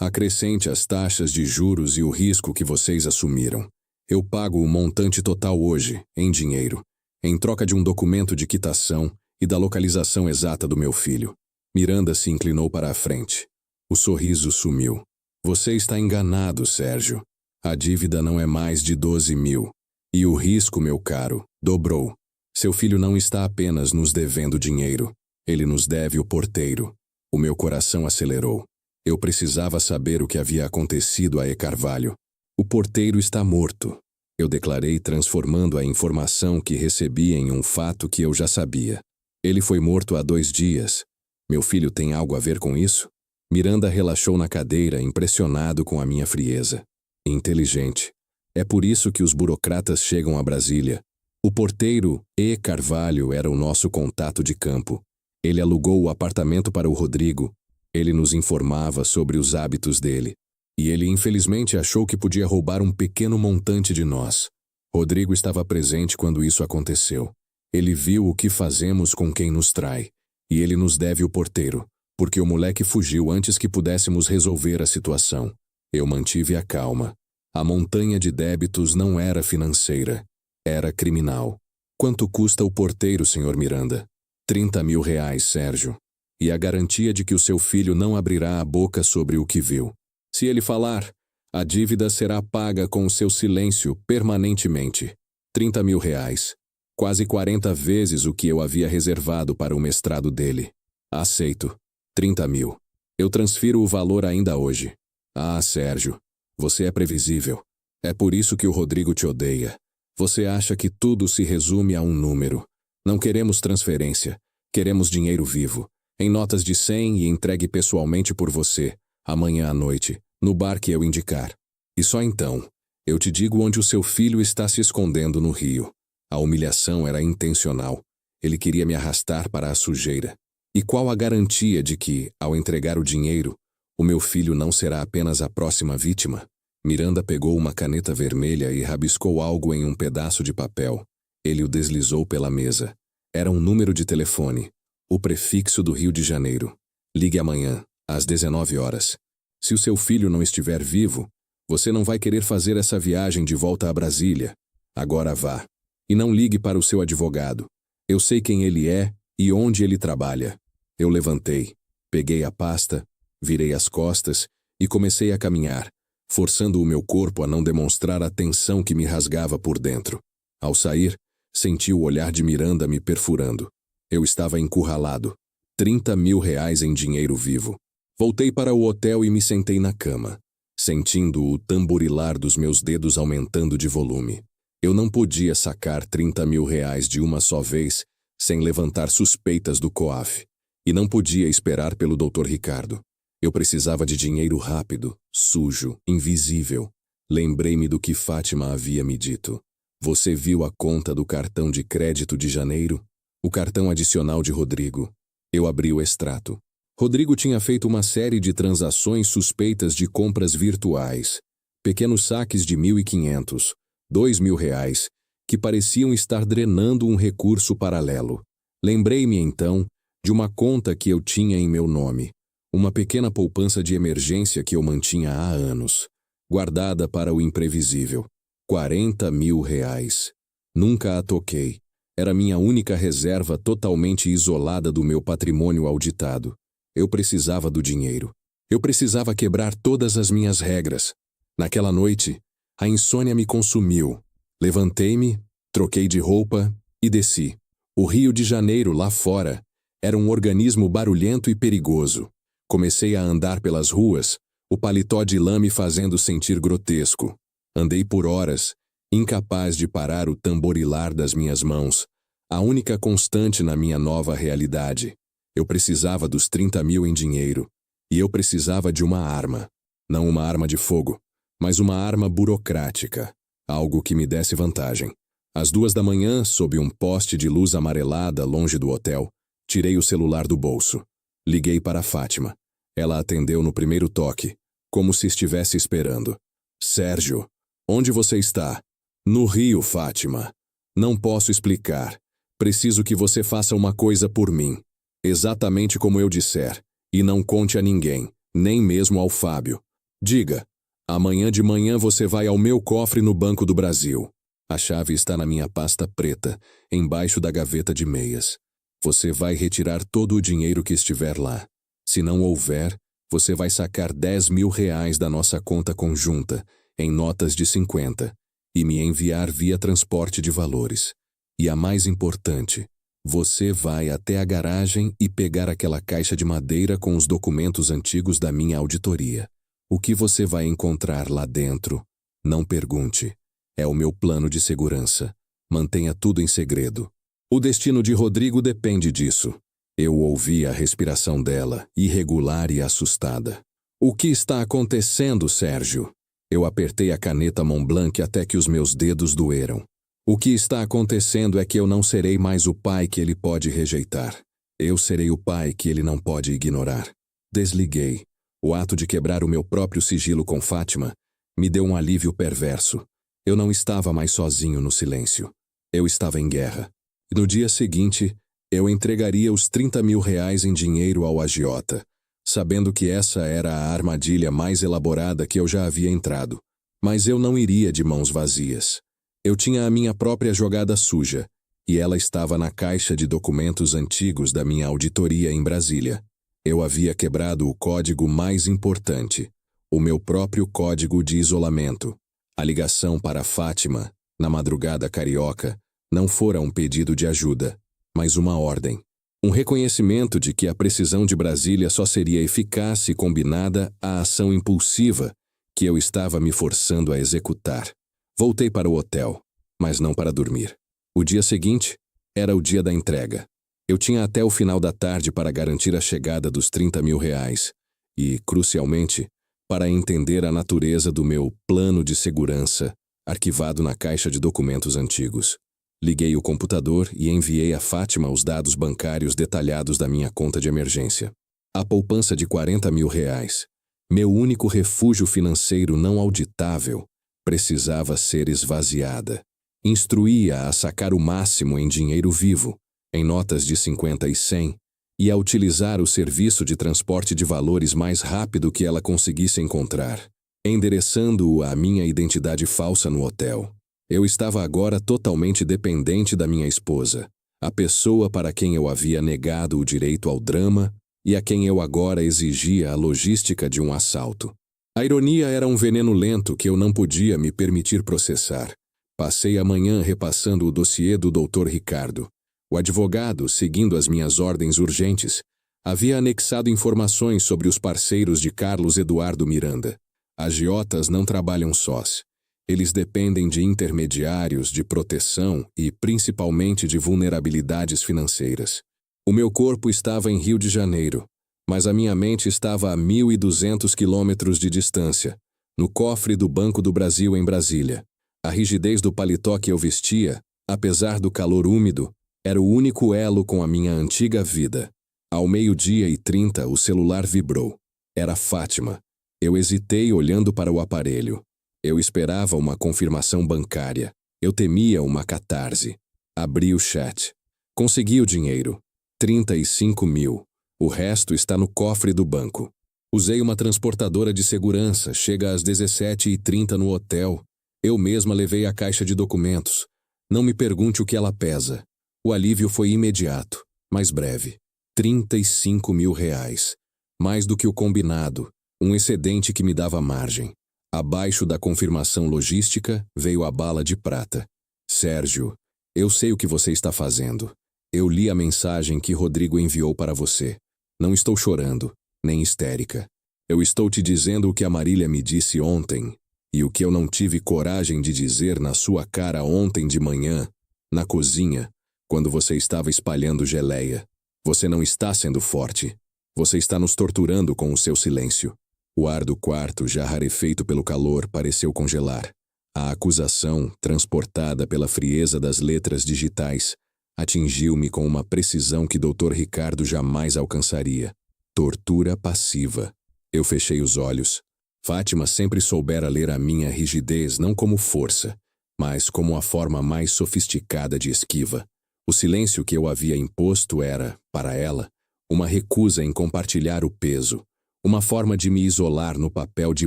Acrescente as taxas de juros e o risco que vocês assumiram. Eu pago o montante total hoje, em dinheiro, em troca de um documento de quitação e da localização exata do meu filho. Miranda se inclinou para a frente. O sorriso sumiu. Você está enganado, Sérgio. A dívida não é mais de 12.000. E o risco, meu caro, dobrou. Seu filho não está apenas nos devendo dinheiro. Ele nos deve o porteiro. O meu coração acelerou. Eu precisava saber o que havia acontecido a E. Carvalho. O porteiro está morto. Eu declarei, transformando a informação que recebi em um fato que eu já sabia. Ele foi morto há 2 dias. Meu filho tem algo a ver com isso? Miranda relaxou na cadeira, impressionado com a minha frieza. Inteligente. É por isso que os burocratas chegam a Brasília. O porteiro E. Carvalho era o nosso contato de campo. Ele alugou o apartamento para o Rodrigo. Ele nos informava sobre os hábitos dele. E ele infelizmente achou que podia roubar um pequeno montante de nós. Rodrigo estava presente quando isso aconteceu. Ele viu o que fazemos com quem nos trai. E ele nos deve o porteiro, porque o moleque fugiu antes que pudéssemos resolver a situação. Eu mantive a calma. A montanha de débitos não era financeira. Era criminal. Quanto custa o porteiro, Sr. Miranda? R$ 30.000, Sérgio. E a garantia de que o seu filho não abrirá a boca sobre o que viu. Se ele falar, a dívida será paga com o seu silêncio permanentemente. R$ 30.000. Quase 40 vezes o que eu havia reservado para o mestrado dele. Aceito. 30.000. Eu transfiro o valor ainda hoje. Ah, Sérgio, você é previsível. É por isso que o Rodrigo te odeia. Você acha que tudo se resume a um número. Não queremos transferência. Queremos dinheiro vivo. Em notas de 100 e entregue pessoalmente por você, amanhã à noite, no bar que eu indicar. E só então, eu te digo onde o seu filho está se escondendo no rio. A humilhação era intencional. Ele queria me arrastar para a sujeira. E qual a garantia de que, ao entregar o dinheiro, o meu filho não será apenas a próxima vítima? Miranda pegou uma caneta vermelha e rabiscou algo em um pedaço de papel. Ele o deslizou pela mesa. Era um número de telefone. O prefixo do Rio de Janeiro. Ligue amanhã, às 19 horas. Se o seu filho não estiver vivo, você não vai querer fazer essa viagem de volta a Brasília. Agora vá. E não ligue para o seu advogado. Eu sei quem ele é e onde ele trabalha. Eu levantei, peguei a pasta, virei as costas e comecei a caminhar, forçando o meu corpo a não demonstrar a tensão que me rasgava por dentro. Ao sair, senti o olhar de Miranda me perfurando. Eu estava encurralado. R$ 30.000 em dinheiro vivo. Voltei para o hotel e me sentei na cama, sentindo o tamborilar dos meus dedos aumentando de volume. Eu não podia sacar R$ 30.000 de uma só vez sem levantar suspeitas do COAF. E não podia esperar pelo Dr. Ricardo. Eu precisava de dinheiro rápido, sujo, invisível. Lembrei-me do que Fátima havia me dito. Você viu a conta do cartão de crédito de janeiro? O cartão adicional de Rodrigo. Eu abri o extrato. Rodrigo tinha feito uma série de transações suspeitas de compras virtuais. Pequenos saques de R$ 1.500, R$ 2.000, que pareciam estar drenando um recurso paralelo. Lembrei-me, então, de uma conta que eu tinha em meu nome. Uma pequena poupança de emergência que eu mantinha há anos. Guardada para o imprevisível. R$ 40.000. Nunca a toquei. Era minha única reserva totalmente isolada do meu patrimônio auditado. Eu precisava do dinheiro. Eu precisava quebrar todas as minhas regras. Naquela noite, a insônia me consumiu. Levantei-me, troquei de roupa e desci. O Rio de Janeiro, lá fora, era um organismo barulhento e perigoso. Comecei a andar pelas ruas, o paletó de lã me fazendo sentir grotesco. Andei por horas, incapaz de parar o tamborilar das minhas mãos, a única constante na minha nova realidade. Eu precisava dos 30.000 em dinheiro, e eu precisava de uma arma. Não uma arma de fogo, mas uma arma burocrática, algo que me desse vantagem. Às 2 da manhã, sob um poste de luz amarelada longe do hotel, tirei o celular do bolso. Liguei para Fátima. Ela atendeu no primeiro toque, como se estivesse esperando. Sérgio, onde você está? No Rio, Fátima. Não posso explicar. Preciso que você faça uma coisa por mim. Exatamente como eu disser. E não conte a ninguém. nem mesmo ao Fábio. Diga, amanhã de manhã você vai ao meu cofre no Banco do Brasil. A chave está na minha pasta preta, embaixo da gaveta de meias. Você vai retirar todo o dinheiro que estiver lá. Se não houver, você vai sacar R$ 10.000 da nossa conta conjunta, em notas de 50, e me enviar via transporte de valores. E a mais importante, você vai até a garagem e pegar aquela caixa de madeira com os documentos antigos da minha auditoria. O que você vai encontrar lá dentro? Não pergunte. É o meu plano de segurança. Mantenha tudo em segredo. O destino de Rodrigo depende disso. Eu ouvi a respiração dela, irregular e assustada. O que está acontecendo, Sérgio? Eu apertei a caneta Montblanc até que os meus dedos doeram. O que está acontecendo é que eu não serei mais o pai que ele pode rejeitar. Eu serei o pai que ele não pode ignorar. Desliguei. O ato de quebrar o meu próprio sigilo com Fátima me deu um alívio perverso. Eu não estava mais sozinho no silêncio. Eu estava em guerra. E no dia seguinte, eu entregaria os R$ 30.000 em dinheiro ao agiota, sabendo que essa era a armadilha mais elaborada que eu já havia entrado. Mas eu não iria de mãos vazias. Eu tinha a minha própria jogada suja, e ela estava na caixa de documentos antigos da minha auditoria em Brasília. Eu havia quebrado o código mais importante, o meu próprio código de isolamento. A ligação para Fátima, na madrugada carioca, não fora um pedido de ajuda, mas uma ordem. Um reconhecimento de que a precisão de Brasília só seria eficaz e combinada à ação impulsiva que eu estava me forçando a executar. Voltei para o hotel, mas não para dormir. O dia seguinte era o dia da entrega. Eu tinha até o final da tarde para garantir a chegada dos R$ 30.000 e, crucialmente, para entender a natureza do meu plano de segurança, arquivado na caixa de documentos antigos. Liguei o computador e enviei a Fátima os dados bancários detalhados da minha conta de emergência. A poupança de R$ 40.000, meu único refúgio financeiro não auditável, precisava ser esvaziada. Instruía-a a sacar o máximo em dinheiro vivo, em notas de 50 e 100, e a utilizar o serviço de transporte de valores mais rápido que ela conseguisse encontrar, endereçando-o à minha identidade falsa no hotel. Eu estava agora totalmente dependente da minha esposa, a pessoa para quem eu havia negado o direito ao drama e a quem eu agora exigia a logística de um assalto. A ironia era um veneno lento que eu não podia me permitir processar. Passei a manhã repassando o dossiê do Dr. Ricardo. O advogado, seguindo as minhas ordens urgentes, havia anexado informações sobre os parceiros de Carlos Eduardo Miranda. Agiotas não trabalham sós. Eles dependem de intermediários, de proteção e, principalmente, de vulnerabilidades financeiras. O meu corpo estava em Rio de Janeiro, mas a minha mente estava a 1.200 quilômetros de distância, no cofre do Banco do Brasil em Brasília. A rigidez do paletó que eu vestia, apesar do calor úmido, era o único elo com a minha antiga vida. Ao 12h30, o celular vibrou. Era Fátima. Eu hesitei olhando para o aparelho. Eu esperava uma confirmação bancária. Eu temia uma catarse. Abri o chat. Consegui o dinheiro. 35.000. O resto está no cofre do banco. Usei uma transportadora de segurança. Chega às 17h30 no hotel. Eu mesma levei a caixa de documentos. Não me pergunte o que ela pesa. O alívio foi imediato, mas breve. R$ 35.000. Mais do que o combinado. Um excedente que me dava margem. Abaixo da confirmação logística veio a bala de prata. Sérgio, eu sei o que você está fazendo. Eu li a mensagem que Rodrigo enviou para você. Não estou chorando, nem histérica. Eu estou te dizendo o que a Marília me disse ontem, e o que eu não tive coragem de dizer na sua cara ontem de manhã, na cozinha, quando você estava espalhando geleia. Você não está sendo forte. Você está nos torturando com o seu silêncio. O ar do quarto, já rarefeito pelo calor, pareceu congelar. A acusação, transportada pela frieza das letras digitais, atingiu-me com uma precisão que Dr. Ricardo jamais alcançaria. Tortura passiva. Eu fechei os olhos. Fátima sempre soubera ler a minha rigidez não como força, mas como a forma mais sofisticada de esquiva. O silêncio que eu havia imposto era, para ela, uma recusa em compartilhar o peso, Uma forma de me isolar no papel de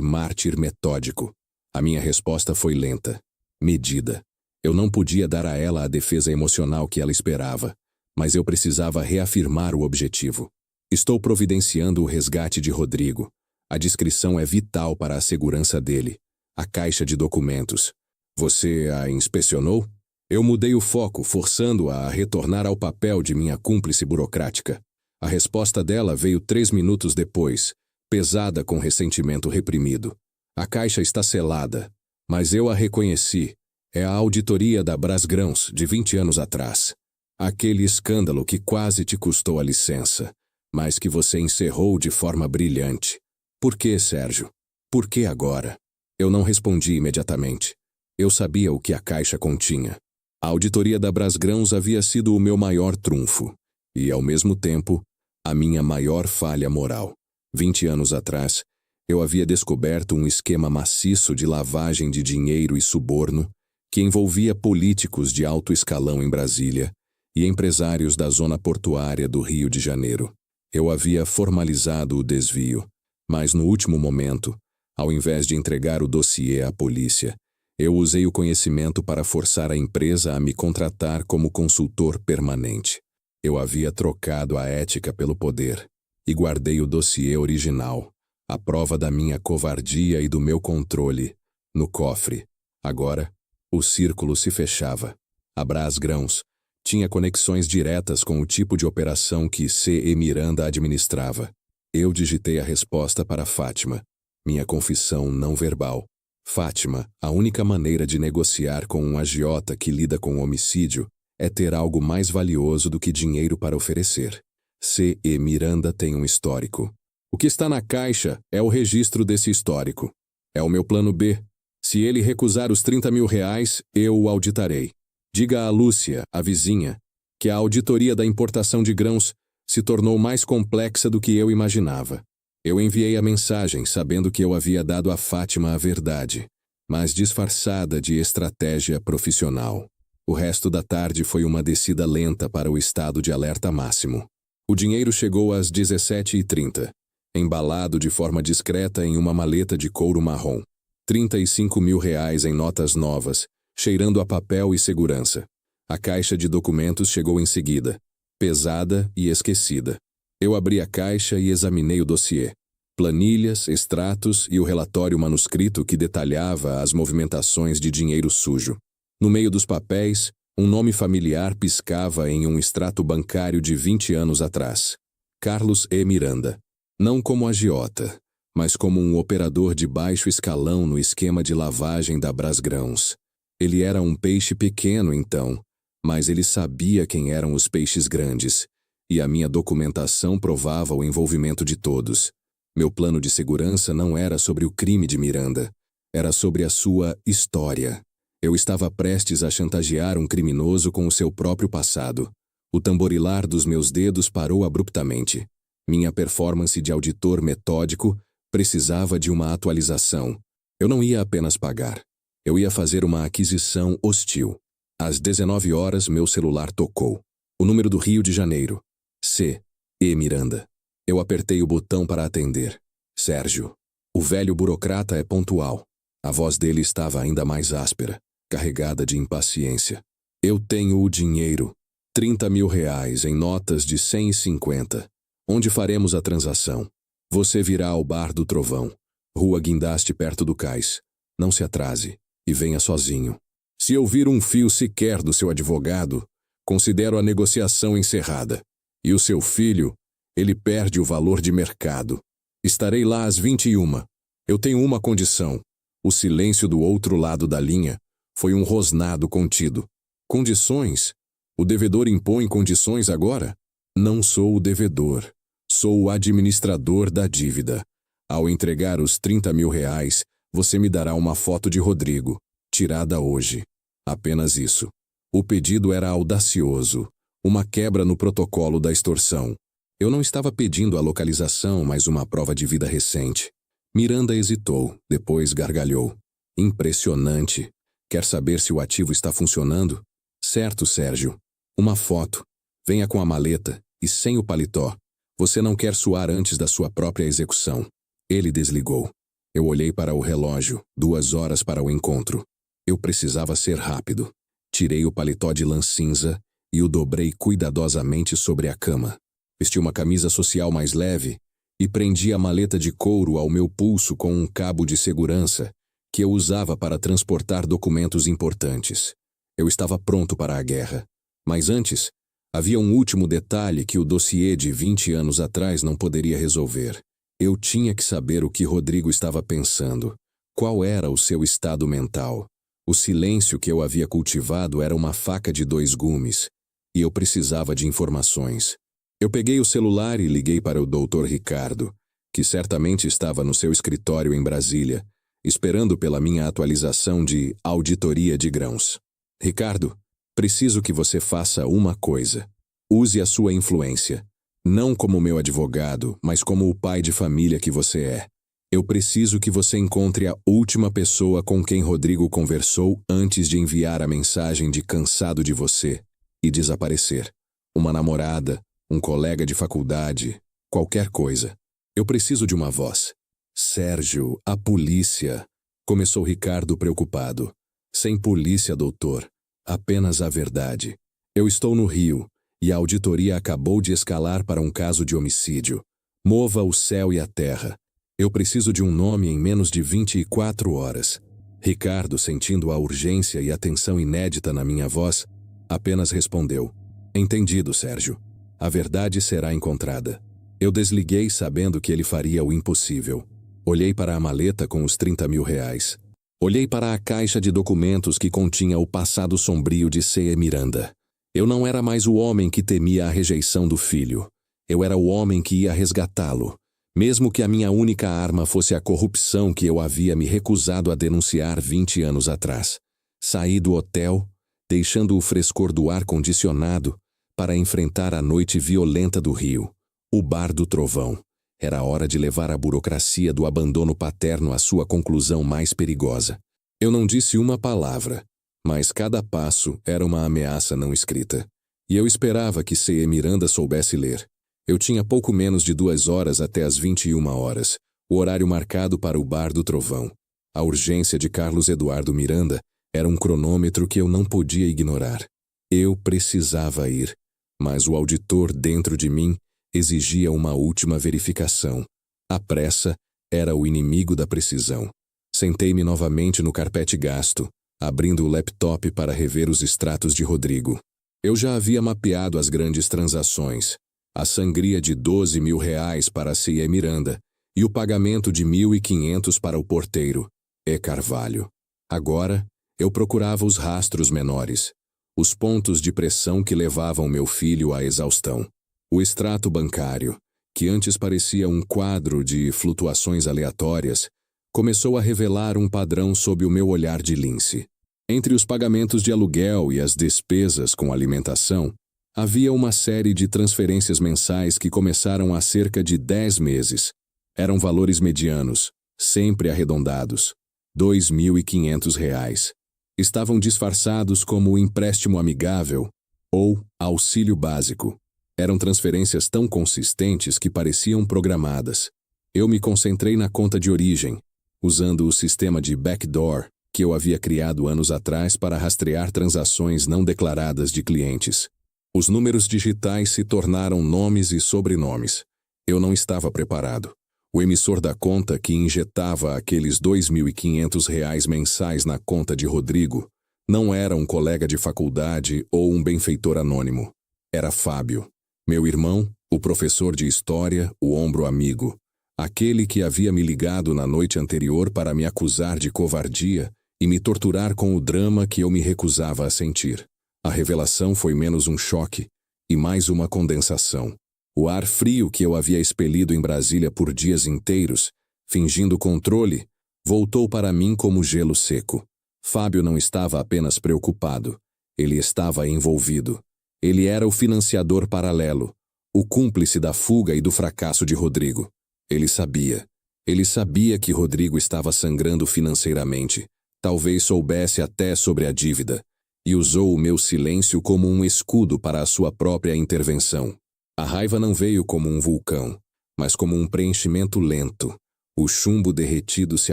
mártir metódico. A minha resposta foi lenta, medida. Eu não podia dar a ela a defesa emocional que ela esperava, mas eu precisava reafirmar o objetivo. Estou providenciando o resgate de Rodrigo. A descrição é vital para a segurança dele. A caixa de documentos. Você a inspecionou? Eu mudei o foco, forçando-a a retornar ao papel de minha cúmplice burocrática. A resposta dela veio 3 minutos depois, pesada com ressentimento reprimido. A caixa está selada, mas eu a reconheci. É a auditoria da Brasgrãos, de 20 anos atrás. Aquele escândalo que quase te custou a licença, mas que você encerrou de forma brilhante. Por que, Sérgio? Por que agora? Eu não respondi imediatamente. Eu sabia o que a caixa continha. A auditoria da Brasgrãos havia sido o meu maior trunfo e, ao mesmo tempo, a minha maior falha moral. 20 anos atrás, eu havia descoberto um esquema maciço de lavagem de dinheiro e suborno que envolvia políticos de alto escalão em Brasília e empresários da zona portuária do Rio de Janeiro. Eu havia formalizado o desvio, mas no último momento, ao invés de entregar o dossiê à polícia, eu usei o conhecimento para forçar a empresa a me contratar como consultor permanente. Eu havia trocado a ética pelo poder e guardei o dossiê original, a prova da minha covardia e do meu controle, no cofre. Agora, o círculo se fechava. A Brasgrãos tinha conexões diretas com o tipo de operação que C.E. Miranda administrava. Eu digitei a resposta para Fátima, minha confissão não verbal. Fátima, a única maneira de negociar com um agiota que lida com homicídio é ter algo mais valioso do que dinheiro para oferecer. C.E. Miranda tem um histórico. O que está na caixa é o registro desse histórico. É o meu plano B. Se ele recusar os 30 mil reais, eu o auditarei. Diga a Lúcia, a vizinha, que a auditoria da importação de grãos se tornou mais complexa do que eu imaginava. Eu enviei a mensagem sabendo que eu havia dado a Fátima a verdade, mas disfarçada de estratégia profissional. O resto da tarde foi uma descida lenta para o estado de alerta máximo. O dinheiro chegou às 17h30, embalado de forma discreta em uma maleta de couro marrom. 35 mil reais em notas novas, cheirando a papel e segurança. A caixa de documentos chegou em seguida, pesada e esquecida. Eu abri a caixa e examinei o dossiê. Planilhas, extratos e o relatório manuscrito que detalhava as movimentações de dinheiro sujo. No meio dos papéis, um nome familiar piscava em um extrato bancário de 20 anos atrás. Carlos E. Miranda. Não como agiota, mas como um operador de baixo escalão no esquema de lavagem da Brasgrãos. Ele era um peixe pequeno, então, mas ele sabia quem eram os peixes grandes, e a minha documentação provava o envolvimento de todos. Meu plano de segurança não era sobre o crime de Miranda, era sobre a sua história. Eu estava prestes a chantagear um criminoso com o seu próprio passado. O tamborilar dos meus dedos parou abruptamente. Minha performance de auditor metódico precisava de uma atualização. Eu não ia apenas pagar. Eu ia fazer uma aquisição hostil. Às 19 horas, meu celular tocou. O número do Rio de Janeiro. C.E. Miranda. Eu apertei o botão para atender. Sérgio. O velho burocrata é pontual. A voz dele estava ainda mais áspera, carregada de impaciência. Eu tenho o dinheiro. 30 mil reais em notas de 150. Onde faremos a transação? Você virá ao Bar do Trovão. Rua Guindaste, perto do cais. Não se atrase. E venha sozinho. Se eu vir um fio sequer do seu advogado, considero a negociação encerrada. E o seu filho, ele perde o valor de mercado. Estarei lá às 21h. Eu tenho uma condição. O silêncio do outro lado da linha foi um rosnado contido. Condições? O devedor impõe condições agora? Não sou o devedor. Sou o administrador da dívida. Ao entregar os 30 mil reais, você me dará uma foto de Rodrigo, tirada hoje. Apenas isso. O pedido era audacioso, uma quebra no protocolo da extorsão. Eu não estava pedindo a localização, mas uma prova de vida recente. Miranda hesitou, depois gargalhou. Impressionante. Quer saber se o ativo está funcionando? Certo, Sérgio. Uma foto. Venha com a maleta e sem o paletó. Você não quer suar antes da sua própria execução. Ele desligou. Eu olhei para o relógio, 2 horas para o encontro. Eu precisava ser rápido. Tirei o paletó de lã cinza e o dobrei cuidadosamente sobre a cama. Vesti uma camisa social mais leve e prendi a maleta de couro ao meu pulso com um cabo de segurança que eu usava para transportar documentos importantes. Eu estava pronto para a guerra. Mas antes, havia um último detalhe que o dossiê de 20 anos atrás não poderia resolver. Eu tinha que saber o que Rodrigo estava pensando. Qual era o seu estado mental? O silêncio que eu havia cultivado era uma faca de 2 gumes, e eu precisava de informações. Eu peguei o celular e liguei para o Dr. Ricardo, que certamente estava no seu escritório em Brasília, esperando pela minha atualização de auditoria de grãos. Ricardo, preciso que você faça uma coisa. Use a sua influência. Não como meu advogado, mas como o pai de família que você é. Eu preciso que você encontre a última pessoa com quem Rodrigo conversou antes de enviar a mensagem de cansado de você e desaparecer. Uma namorada, um colega de faculdade, qualquer coisa. Eu preciso de uma voz. Sérgio, a polícia. Começou Ricardo preocupado. Sem polícia, doutor. Apenas a verdade. Eu estou no Rio e a auditoria acabou de escalar para um caso de homicídio. Mova o céu e a terra. Eu preciso de um nome em menos de 24 horas. Ricardo, sentindo a urgência e a tensão inédita na minha voz, apenas respondeu: Entendido, Sérgio. A verdade será encontrada. Eu desliguei sabendo que ele faria o impossível. Olhei para a maleta com os 30 mil reais. Olhei para a caixa de documentos que continha o passado sombrio de C.E. Miranda. Eu não era mais o homem que temia a rejeição do filho. Eu era o homem que ia resgatá-lo. Mesmo que a minha única arma fosse a corrupção que eu havia me recusado a denunciar 20 anos atrás. Saí do hotel, deixando o frescor do ar-condicionado, para enfrentar a noite violenta do Rio, o bar do trovão. Era hora de levar a burocracia do abandono paterno à sua conclusão mais perigosa. Eu não disse uma palavra, mas cada passo era uma ameaça não escrita. E eu esperava que C.E. Miranda soubesse ler. Eu tinha pouco menos de 2 horas até as 21 horas, o horário marcado para o bar do trovão. A urgência de Carlos Eduardo Miranda era um cronômetro que eu não podia ignorar. Eu precisava ir, mas o auditor dentro de mim exigia uma última verificação. A pressa era o inimigo da precisão. Sentei-me novamente no carpete gasto, abrindo o laptop para rever os extratos de Rodrigo. Eu já havia mapeado as grandes transações, a sangria de 12 mil reais para C.E. Miranda e o pagamento de 1.500 para o porteiro, E. Carvalho. Agora, eu procurava os rastros menores, os pontos de pressão que levavam meu filho à exaustão. O extrato bancário, que antes parecia um quadro de flutuações aleatórias, começou a revelar um padrão sob o meu olhar de lince. Entre os pagamentos de aluguel e as despesas com alimentação, havia uma série de transferências mensais que começaram há cerca de 10 meses. Eram valores medianos, sempre arredondados, R$ 2.500. Estavam disfarçados como empréstimo amigável ou auxílio básico. Eram transferências tão consistentes que pareciam programadas. Eu me concentrei na conta de origem, usando o sistema de backdoor que eu havia criado anos atrás para rastrear transações não declaradas de clientes. Os números digitais se tornaram nomes e sobrenomes. Eu não estava preparado. O emissor da conta que injetava aqueles R$ 2.500 mensais na conta de Rodrigo não era um colega de faculdade ou um benfeitor anônimo. Era Fábio, meu irmão, o professor de história, o ombro amigo. Aquele que havia me ligado na noite anterior para me acusar de covardia e me torturar com o drama que eu me recusava a sentir. A revelação foi menos um choque e mais uma condensação. O ar frio que eu havia expelido em Brasília por dias inteiros, fingindo controle, voltou para mim como gelo seco. Fábio não estava apenas preocupado, ele estava envolvido. Ele era o financiador paralelo, o cúmplice da fuga e do fracasso de Rodrigo. Ele sabia que Rodrigo estava sangrando financeiramente, talvez soubesse até sobre a dívida, e usou o meu silêncio como um escudo para a sua própria intervenção. A raiva não veio como um vulcão, mas como um preenchimento lento, o chumbo derretido se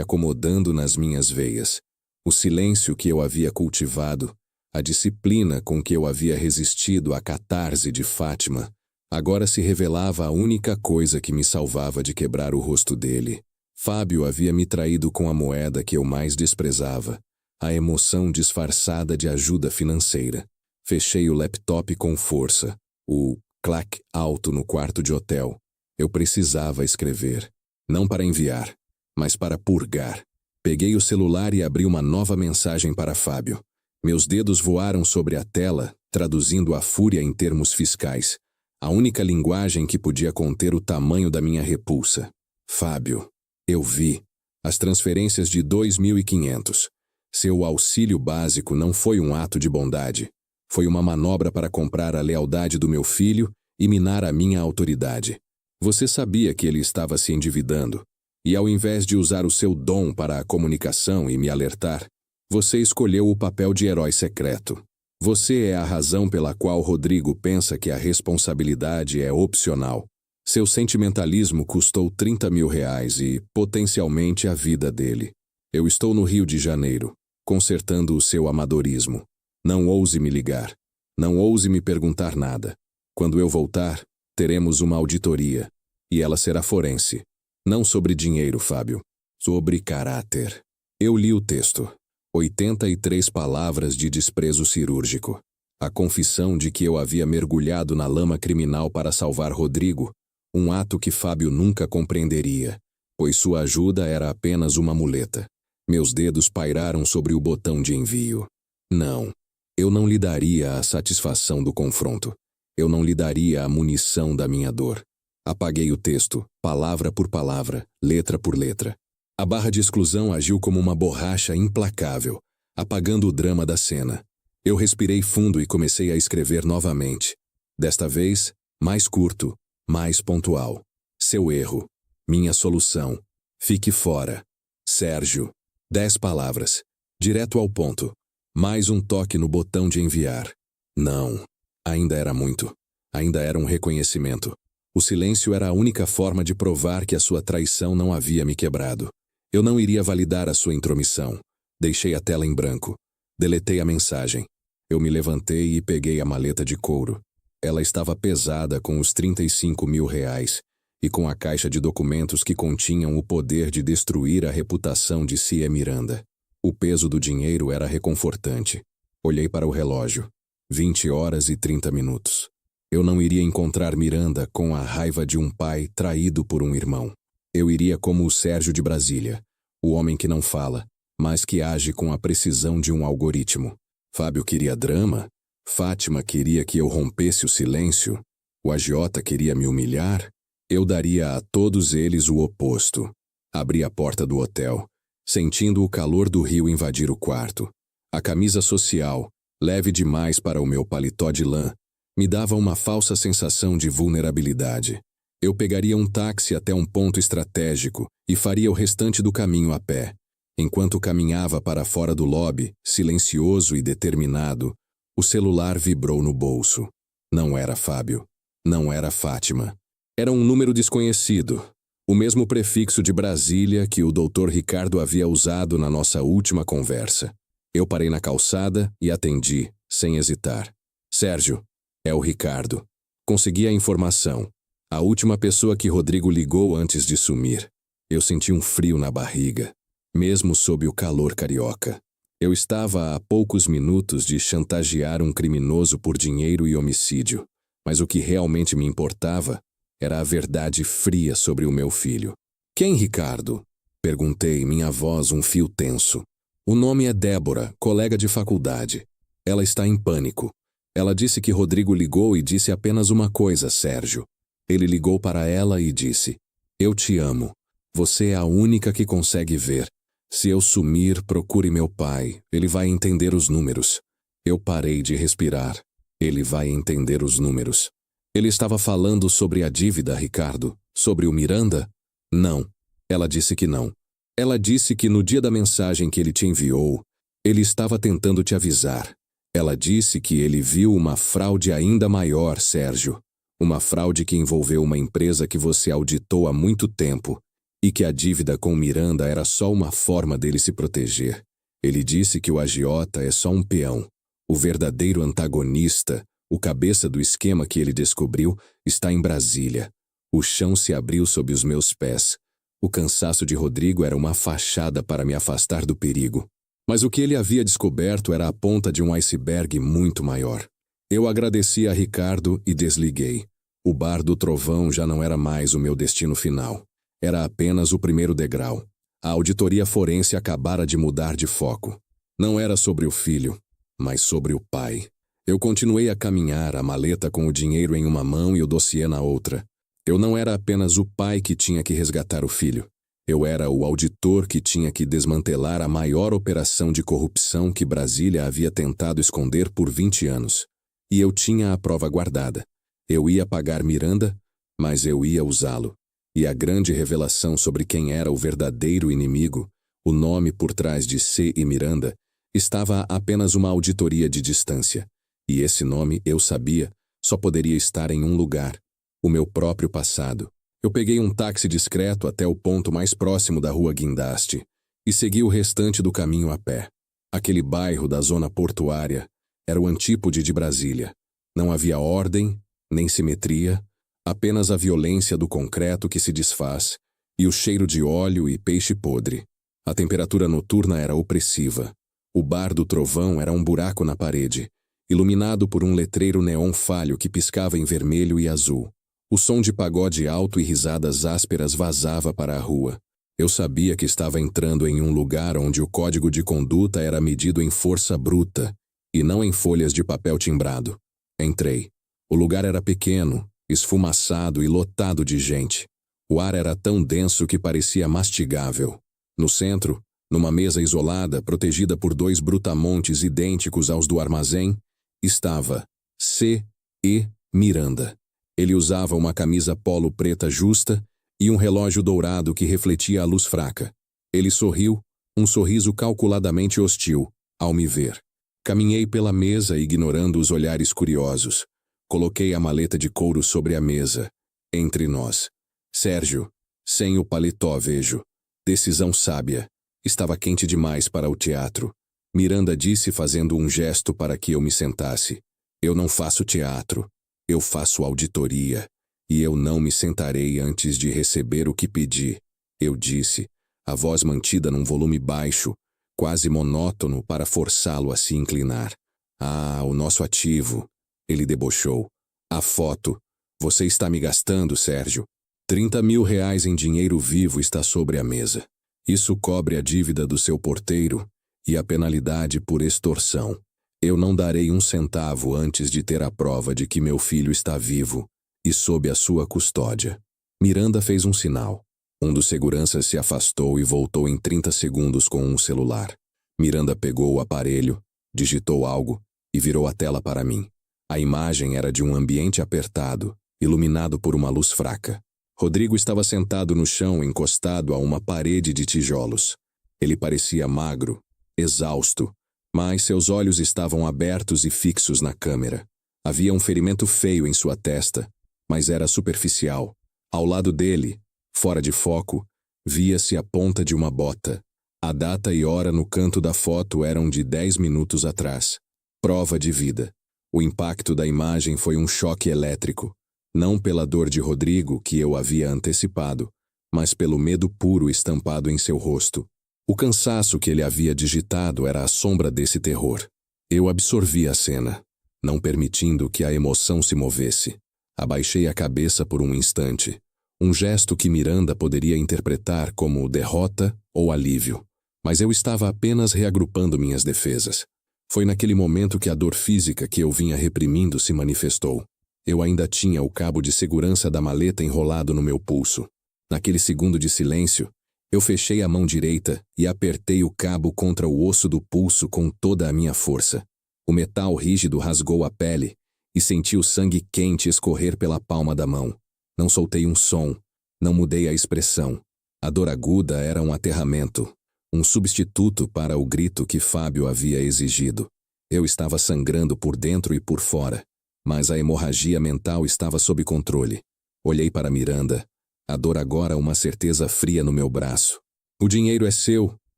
acomodando nas minhas veias. O silêncio que eu havia cultivado, a disciplina com que eu havia resistido à catarse de Fátima, agora se revelava a única coisa que me salvava de quebrar o rosto dele. Fábio havia me traído com a moeda que eu mais desprezava, a emoção disfarçada de ajuda financeira. Fechei o laptop com força, o clac alto no quarto de hotel. Eu precisava escrever, não para enviar, mas para purgar. Peguei o celular e abri uma nova mensagem para Fábio. Meus dedos voaram sobre a tela, traduzindo a fúria em termos fiscais, a única linguagem que podia conter o tamanho da minha repulsa. Fábio, eu vi. As transferências de 2.500. Seu auxílio básico não foi um ato de bondade. Foi uma manobra para comprar a lealdade do meu filho e minar a minha autoridade. Você sabia que ele estava se endividando, e ao invés de usar o seu dom para a comunicação e me alertar, você escolheu o papel de herói secreto. Você é a razão pela qual Rodrigo pensa que a responsabilidade é opcional. Seu sentimentalismo custou R$ 30.000 e, potencialmente, a vida dele. Eu estou no Rio de Janeiro, consertando o seu amadorismo. Não ouse me ligar. Não ouse me perguntar nada. Quando eu voltar, teremos uma auditoria. E ela será forense. Não sobre dinheiro, Fábio. Sobre caráter. Eu li o texto. 83 palavras de desprezo cirúrgico. A confissão de que eu havia mergulhado na lama criminal para salvar Rodrigo, um ato que Fábio nunca compreenderia, pois sua ajuda era apenas uma muleta. Meus dedos pairaram sobre o botão de envio. Não. Eu não lhe daria a satisfação do confronto. Eu não lhe daria a munição da minha dor. Apaguei o texto, palavra por palavra, letra por letra. A barra de exclusão agiu como uma borracha implacável, apagando o drama da cena. Eu respirei fundo e comecei a escrever novamente. Desta vez, mais curto, mais pontual. Seu erro. Minha solução. Fique fora. Sérgio. 10 palavras. Direto ao ponto. Mais um toque no botão de enviar. Não. Ainda era muito. Ainda era um reconhecimento. O silêncio era a única forma de provar que a sua traição não havia me quebrado. Eu não iria validar a sua intromissão. Deixei a tela em branco. Deletei a mensagem. Eu me levantei e peguei a maleta de couro. Ela estava pesada com os R$ 35.000 e com a caixa de documentos que continham o poder de destruir a reputação de Cia Miranda. O peso do dinheiro era reconfortante. Olhei para o relógio. 20h30. Eu não iria encontrar Miranda com a raiva de um pai traído por um irmão. Eu iria como o Sérgio de Brasília, o homem que não fala, mas que age com a precisão de um algoritmo. Fábio queria drama, Fátima queria que eu rompesse o silêncio, o agiota queria me humilhar, eu daria a todos eles o oposto. Abri a porta do hotel, sentindo o calor do rio invadir o quarto. A camisa social, leve demais para o meu paletó de lã, me dava uma falsa sensação de vulnerabilidade. Eu pegaria um táxi até um ponto estratégico e faria o restante do caminho a pé. Enquanto caminhava para fora do lobby, silencioso e determinado, o celular vibrou no bolso. Não era Fábio. Não era Fátima. Era um número desconhecido. O mesmo prefixo de Brasília que o Dr. Ricardo havia usado na nossa última conversa. Eu parei na calçada e atendi, sem hesitar. Sérgio, é o Ricardo. Consegui a informação. A última pessoa que Rodrigo ligou antes de sumir. Eu senti um frio na barriga, mesmo sob o calor carioca. Eu estava a poucos minutos de chantagear um criminoso por dinheiro e homicídio, mas o que realmente me importava era a verdade fria sobre o meu filho. Quem, Ricardo? Perguntei, minha voz um fio tenso. O nome é Débora, colega de faculdade. Ela está em pânico. Ela disse que Rodrigo ligou e disse apenas uma coisa, Sérgio. Ele ligou para ela e disse: Eu te amo. Você é a única que consegue ver. Se eu sumir, procure meu pai. Ele vai entender os números. Eu parei de respirar. Ele vai entender os números. Ele estava falando sobre a dívida, Ricardo? Sobre o Miranda? Não. Ela disse que não. Ela disse que no dia da mensagem que ele te enviou, ele estava tentando te avisar. Ela disse que ele viu uma fraude ainda maior, Sérgio. Uma fraude que envolveu uma empresa que você auditou há muito tempo e que a dívida com Miranda era só uma forma dele se proteger. Ele disse que o agiota é só um peão. O verdadeiro antagonista, o cabeça do esquema que ele descobriu, está em Brasília. O chão se abriu sob os meus pés. O cansaço de Rodrigo era uma fachada para me afastar do perigo. Mas o que ele havia descoberto era a ponta de um iceberg muito maior. Eu agradeci a Ricardo e desliguei. O bar do Trovão já não era mais o meu destino final. Era apenas o primeiro degrau. A auditoria forense acabara de mudar de foco. Não era sobre o filho, mas sobre o pai. Eu continuei a caminhar, a maleta com o dinheiro em uma mão e o dossiê na outra. Eu não era apenas o pai que tinha que resgatar o filho. Eu era o auditor que tinha que desmantelar a maior operação de corrupção que Brasília havia tentado esconder por 20 anos. E eu tinha a prova guardada. Eu ia pagar Miranda, mas eu ia usá-lo. E a grande revelação sobre quem era o verdadeiro inimigo, o nome por trás de C e Miranda, estava a apenas uma auditoria de distância. E esse nome, eu sabia, só poderia estar em um lugar: o meu próprio passado. Eu peguei um táxi discreto até o ponto mais próximo da rua Guindaste e segui o restante do caminho a pé. Aquele bairro da zona portuária era o antípode de Brasília. Não havia ordem, nem simetria, apenas a violência do concreto que se desfaz e o cheiro de óleo e peixe podre. A temperatura noturna era opressiva. O bar do Trovão era um buraco na parede, iluminado por um letreiro neon falho que piscava em vermelho e azul. O som de pagode alto e risadas ásperas vazava para a rua. Eu sabia que estava entrando em um lugar onde o código de conduta era medido em força bruta e não em folhas de papel timbrado. Entrei. O lugar era pequeno, esfumaçado e lotado de gente. O ar era tão denso que parecia mastigável. No centro, numa mesa isolada, protegida por 2 brutamontes idênticos aos do armazém, estava C. E. Miranda. Ele usava uma camisa polo preta justa e um relógio dourado que refletia a luz fraca. Ele sorriu, um sorriso calculadamente hostil, ao me ver. Caminhei pela mesa ignorando os olhares curiosos. Coloquei a maleta de couro sobre a mesa. Entre nós. Sérgio, sem o paletó, vejo. Decisão sábia. Estava quente demais para o teatro. Miranda disse fazendo um gesto para que eu me sentasse. Eu não faço teatro. Eu faço auditoria. E eu não me sentarei antes de receber o que pedi. Eu disse, a voz mantida num volume baixo, quase monótono para forçá-lo a se inclinar. Ah, o nosso ativo. Ele debochou. A foto. Você está me gastando, Sérgio. 30 mil reais em dinheiro vivo está sobre a mesa. Isso cobre a dívida do seu porteiro e a penalidade por extorsão. Eu não darei um centavo antes de ter a prova de que meu filho está vivo e sob a sua custódia. Miranda fez um sinal. Um dos seguranças se afastou e voltou em 30 segundos com um celular. Miranda pegou o aparelho, digitou algo e virou a tela para mim. A imagem era de um ambiente apertado, iluminado por uma luz fraca. Rodrigo estava sentado no chão, encostado a uma parede de tijolos. Ele parecia magro, exausto, mas seus olhos estavam abertos e fixos na câmera. Havia um ferimento feio em sua testa, mas era superficial. Ao lado dele, fora de foco, via-se a ponta de uma bota. A data e hora no canto da foto eram de 10 minutos atrás. Prova de vida. O impacto da imagem foi um choque elétrico. Não pela dor de Rodrigo, que eu havia antecipado, mas pelo medo puro estampado em seu rosto. O cansaço que ele havia digitado era a sombra desse terror. Eu absorvi a cena, não permitindo que a emoção se movesse. Abaixei a cabeça por um instante, um gesto que Miranda poderia interpretar como derrota ou alívio. Mas eu estava apenas reagrupando minhas defesas. Foi naquele momento que a dor física que eu vinha reprimindo se manifestou. Eu ainda tinha o cabo de segurança da maleta enrolado no meu pulso. Naquele segundo de silêncio, eu fechei a mão direita e apertei o cabo contra o osso do pulso com toda a minha força. O metal rígido rasgou a pele e senti o sangue quente escorrer pela palma da mão. Não soltei um som, não mudei a expressão. A dor aguda era um aterramento, um substituto para o grito que Fábio havia exigido. Eu estava sangrando por dentro e por fora. Mas a hemorragia mental estava sob controle. Olhei para Miranda. A dor agora uma certeza fria no meu braço. O dinheiro é seu,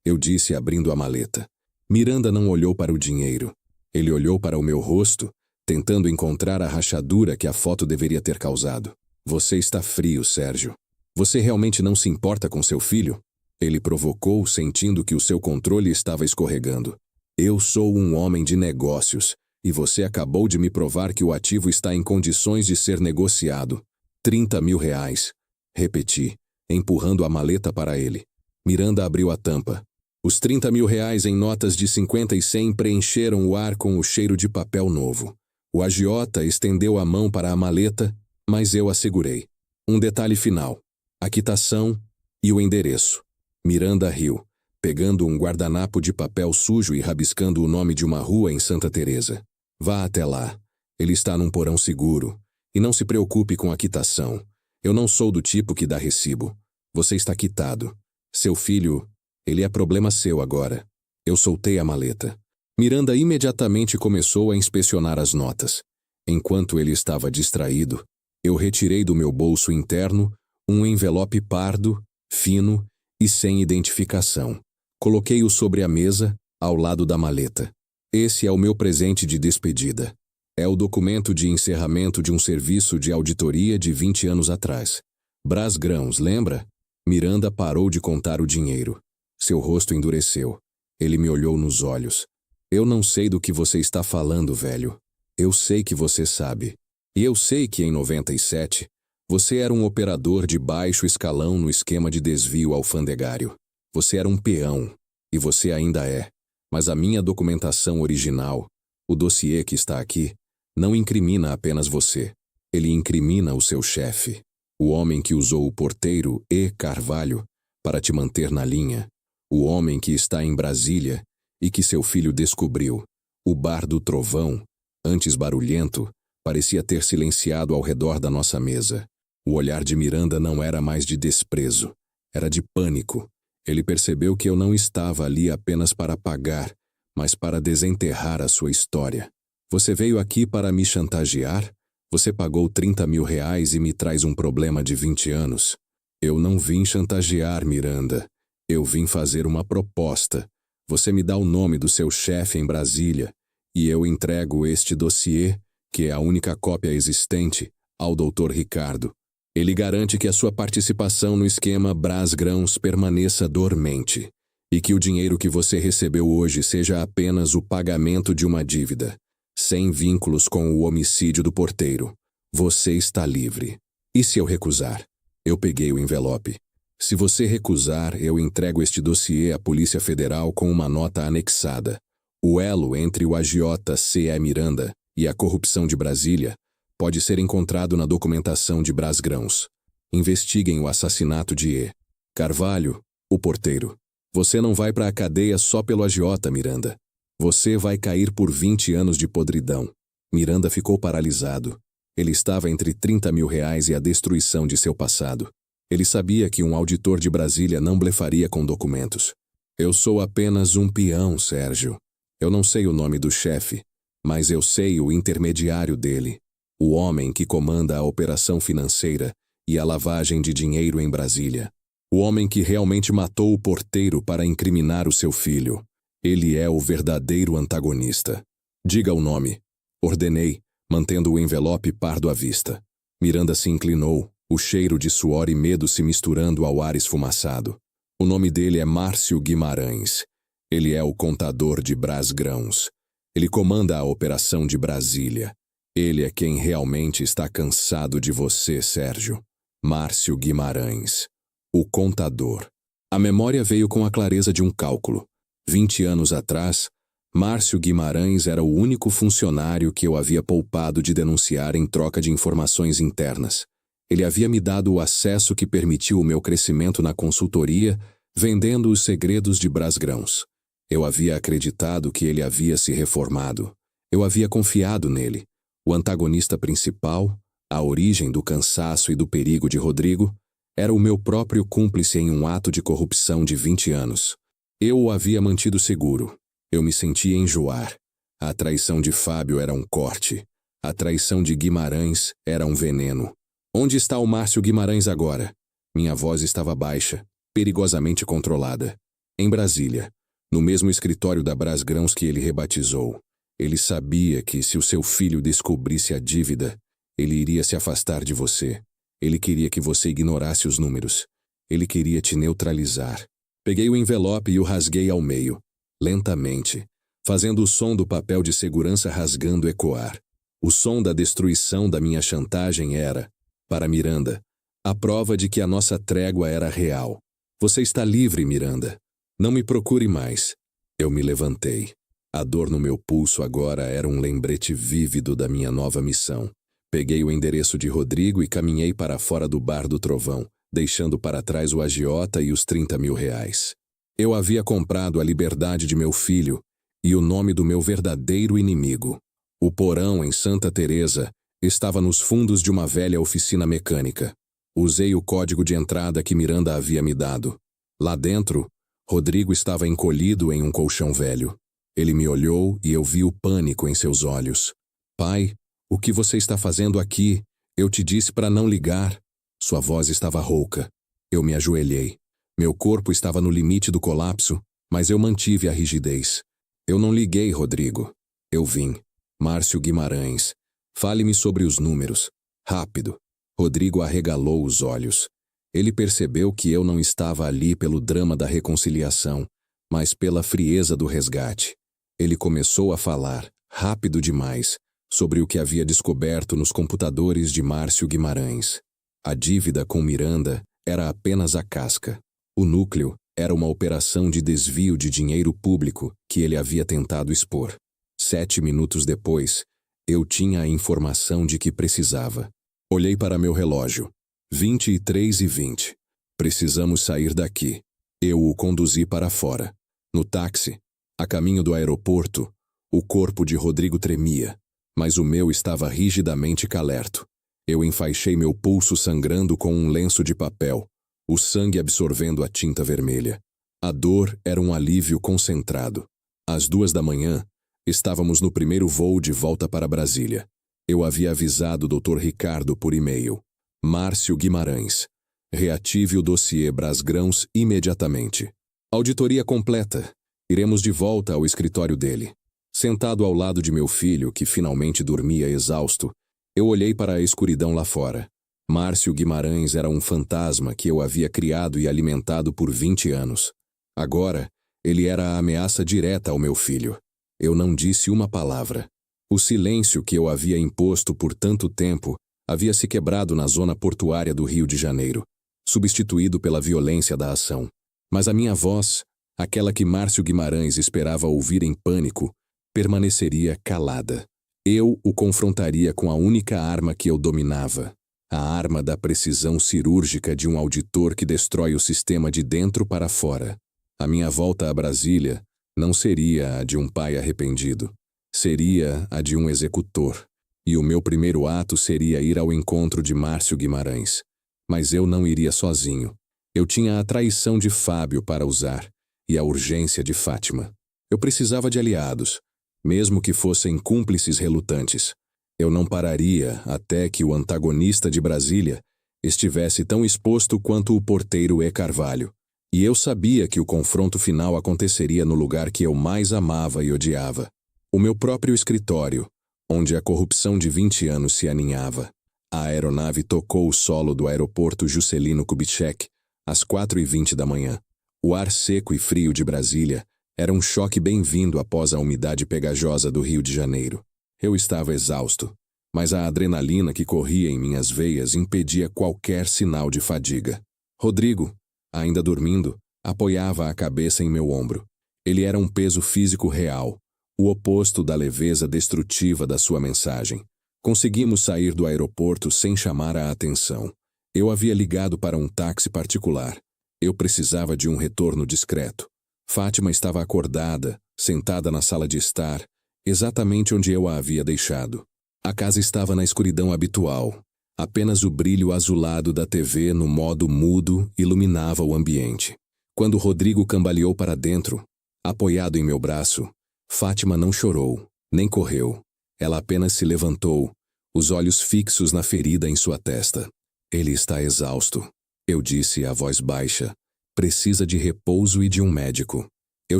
eu disse abrindo a maleta. Miranda não olhou para o dinheiro. Ele olhou para o meu rosto, tentando encontrar a rachadura que a foto deveria ter causado. Você está frio, Sérgio. Você realmente não se importa com seu filho? Ele provocou, sentindo que o seu controle estava escorregando. Eu sou um homem de negócios, e você acabou de me provar que o ativo está em condições de ser negociado. 30 mil reais. Repeti, empurrando a maleta para ele. Miranda abriu a tampa. Os 30 mil reais em notas de 50 e 100 preencheram o ar com o cheiro de papel novo. O agiota estendeu a mão para a maleta, mas eu a segurei. Um detalhe final. A quitação e o endereço. Miranda riu, pegando um guardanapo de papel sujo e rabiscando o nome de uma rua em Santa Teresa. Vá até lá. Ele está num porão seguro. E não se preocupe com a quitação. Eu não sou do tipo que dá recibo. Você está quitado. Seu filho, ele é problema seu agora. Eu soltei a maleta. Miranda imediatamente começou a inspecionar as notas. Enquanto ele estava distraído, eu retirei do meu bolso interno um envelope pardo, fino e sem identificação. Coloquei-o sobre a mesa, ao lado da maleta. Esse é o meu presente de despedida. É o documento de encerramento de um serviço de auditoria de 20 anos atrás. Brás Grãos, lembra? Miranda parou de contar o dinheiro. Seu rosto endureceu. Ele me olhou nos olhos. Eu não sei do que você está falando, velho. Eu sei que você sabe. E eu sei que em 97, você era um operador de baixo escalão no esquema de desvio alfandegário. Você era um peão. E você ainda é. Mas a minha documentação original, o dossiê que está aqui, não incrimina apenas você. Ele incrimina o seu chefe. O homem que usou o porteiro E. Carvalho para te manter na linha. O homem que está em Brasília e que seu filho descobriu. O bar do Trovão, antes barulhento, parecia ter silenciado ao redor da nossa mesa. O olhar de Miranda não era mais de desprezo, era de pânico. Ele percebeu que eu não estava ali apenas para pagar, mas para desenterrar a sua história. Você veio aqui para me chantagear? Você pagou 30 mil reais e me traz um problema de 20 anos. Eu não vim chantagear, Miranda. Eu vim fazer uma proposta. Você me dá o nome do seu chefe em Brasília e eu entrego este dossiê, que é a única cópia existente, ao Dr. Ricardo. Ele garante que a sua participação no esquema Brás Grãos permaneça dormente e que o dinheiro que você recebeu hoje seja apenas o pagamento de uma dívida, sem vínculos com o homicídio do porteiro. Você está livre. E se eu recusar? Eu peguei o envelope. Se você recusar, eu entrego este dossiê à Polícia Federal com uma nota anexada. O elo entre o agiota C.E. Miranda e a corrupção de Brasília pode ser encontrado na documentação de Brás Grãos. Investiguem o assassinato de E. Carvalho, o porteiro. Você não vai para a cadeia só pelo agiota, Miranda. Você vai cair por 20 anos de podridão. Miranda ficou paralisado. Ele estava entre 30 mil reais e a destruição de seu passado. Ele sabia que um auditor de Brasília não blefaria com documentos. Eu sou apenas um peão, Sérgio. Eu não sei o nome do chefe, mas eu sei o intermediário dele. O homem que comanda a operação financeira e a lavagem de dinheiro em Brasília. O homem que realmente matou o porteiro para incriminar o seu filho. Ele é o verdadeiro antagonista. Diga o nome. Ordenei, mantendo o envelope pardo à vista. Miranda se inclinou, o cheiro de suor e medo se misturando ao ar esfumaçado. O nome dele é Márcio Guimarães. Ele é o contador de Brás Grãos. Ele comanda a operação de Brasília. Ele é quem realmente está cansado de você, Sérgio. Márcio Guimarães. O contador. A memória veio com a clareza de um cálculo. 20 anos atrás, Márcio Guimarães era o único funcionário que eu havia poupado de denunciar em troca de informações internas. Ele havia me dado o acesso que permitiu o meu crescimento na consultoria, vendendo os segredos de Brás Grãos. Eu havia acreditado que ele havia se reformado. Eu havia confiado nele. O antagonista principal, a origem do cansaço e do perigo de Rodrigo, era o meu próprio cúmplice em um ato de corrupção de 20 anos. Eu o havia mantido seguro. Eu me sentia enjoar. A traição de Fábio era um corte. A traição de Guimarães era um veneno. Onde está o Márcio Guimarães agora? Minha voz estava baixa, perigosamente controlada. Em Brasília, no mesmo escritório da Brasgrãos que ele rebatizou. Ele sabia que, se o seu filho descobrisse a dívida, ele iria se afastar de você. Ele queria que você ignorasse os números. Ele queria te neutralizar. Peguei o envelope e o rasguei ao meio, lentamente, fazendo o som do papel de segurança rasgando ecoar. O som da destruição da minha chantagem era, para Miranda, a prova de que a nossa trégua era real. Você está livre, Miranda. Não me procure mais. Eu me levantei. A dor no meu pulso agora era um lembrete vívido da minha nova missão. Peguei o endereço de Rodrigo e caminhei para fora do Bar do Trovão, deixando para trás o agiota e os 30 mil reais. Eu havia comprado a liberdade de meu filho e o nome do meu verdadeiro inimigo. O porão em Santa Teresa estava nos fundos de uma velha oficina mecânica. Usei o código de entrada que Miranda havia me dado. Lá dentro, Rodrigo estava encolhido em um colchão velho. Ele me olhou e eu vi o pânico em seus olhos. Pai, o que você está fazendo aqui? Eu te disse para não ligar. Sua voz estava rouca. Eu me ajoelhei. Meu corpo estava no limite do colapso, mas eu mantive a rigidez. Eu não liguei, Rodrigo. Eu vim. Márcio Guimarães. Fale-me sobre os números. Rápido. Rodrigo arregalou os olhos. Ele percebeu que eu não estava ali pelo drama da reconciliação, mas pela frieza do resgate. Ele começou a falar, rápido demais, sobre o que havia descoberto nos computadores de Márcio Guimarães. A dívida com Miranda era apenas a casca. O núcleo era uma operação de desvio de dinheiro público que ele havia tentado expor. 7 minutos depois, eu tinha a informação de que precisava. Olhei para meu relógio. 23h20. Precisamos sair daqui. Eu o conduzi para fora. No táxi, a caminho do aeroporto, o corpo de Rodrigo tremia, mas o meu estava rigidamente calerto. Eu enfaixei meu pulso sangrando com um lenço de papel, o sangue absorvendo a tinta vermelha. A dor era um alívio concentrado. Às 2h, estávamos no primeiro voo de volta para Brasília. Eu havia avisado o Dr. Ricardo por e-mail. Márcio Guimarães. Reative o dossiê Brasgrãos imediatamente. Auditoria completa. Iremos de volta ao escritório dele. Sentado ao lado de meu filho, que finalmente dormia exausto, eu olhei para a escuridão lá fora. Márcio Guimarães era um fantasma que eu havia criado e alimentado por 20 anos. Agora, ele era a ameaça direta ao meu filho. Eu não disse uma palavra. O silêncio que eu havia imposto por tanto tempo havia se quebrado na zona portuária do Rio de Janeiro, substituído pela violência da ação. Mas a minha voz, aquela que Márcio Guimarães esperava ouvir em pânico, permaneceria calada. Eu o confrontaria com a única arma que eu dominava, a arma da precisão cirúrgica de um auditor que destrói o sistema de dentro para fora. A minha volta a Brasília não seria a de um pai arrependido, seria a de um executor. E o meu primeiro ato seria ir ao encontro de Márcio Guimarães. Mas eu não iria sozinho. Eu tinha a traição de Fábio para usar e a urgência de Fátima. Eu precisava de aliados, mesmo que fossem cúmplices relutantes. Eu não pararia até que o antagonista de Brasília estivesse tão exposto quanto o porteiro E. Carvalho. E eu sabia que o confronto final aconteceria no lugar que eu mais amava e odiava. O meu próprio escritório, onde a corrupção de 20 anos se aninhava. A aeronave tocou o solo do aeroporto Juscelino Kubitschek às 4h20 da manhã. O ar seco e frio de Brasília era um choque bem-vindo após a umidade pegajosa do Rio de Janeiro. Eu estava exausto, mas a adrenalina que corria em minhas veias impedia qualquer sinal de fadiga. Rodrigo, ainda dormindo, apoiava a cabeça em meu ombro. Ele era um peso físico real, o oposto da leveza destrutiva da sua mensagem. Conseguimos sair do aeroporto sem chamar a atenção. Eu havia ligado para um táxi particular. Eu precisava de um retorno discreto. Fátima estava acordada, sentada na sala de estar, exatamente onde eu a havia deixado. A casa estava na escuridão habitual. Apenas o brilho azulado da TV no modo mudo iluminava o ambiente. Quando Rodrigo cambaleou para dentro, apoiado em meu braço, Fátima não chorou, nem correu. Ela apenas se levantou, os olhos fixos na ferida em sua testa. Ele está exausto, eu disse a voz baixa. Precisa de repouso e de um médico. Eu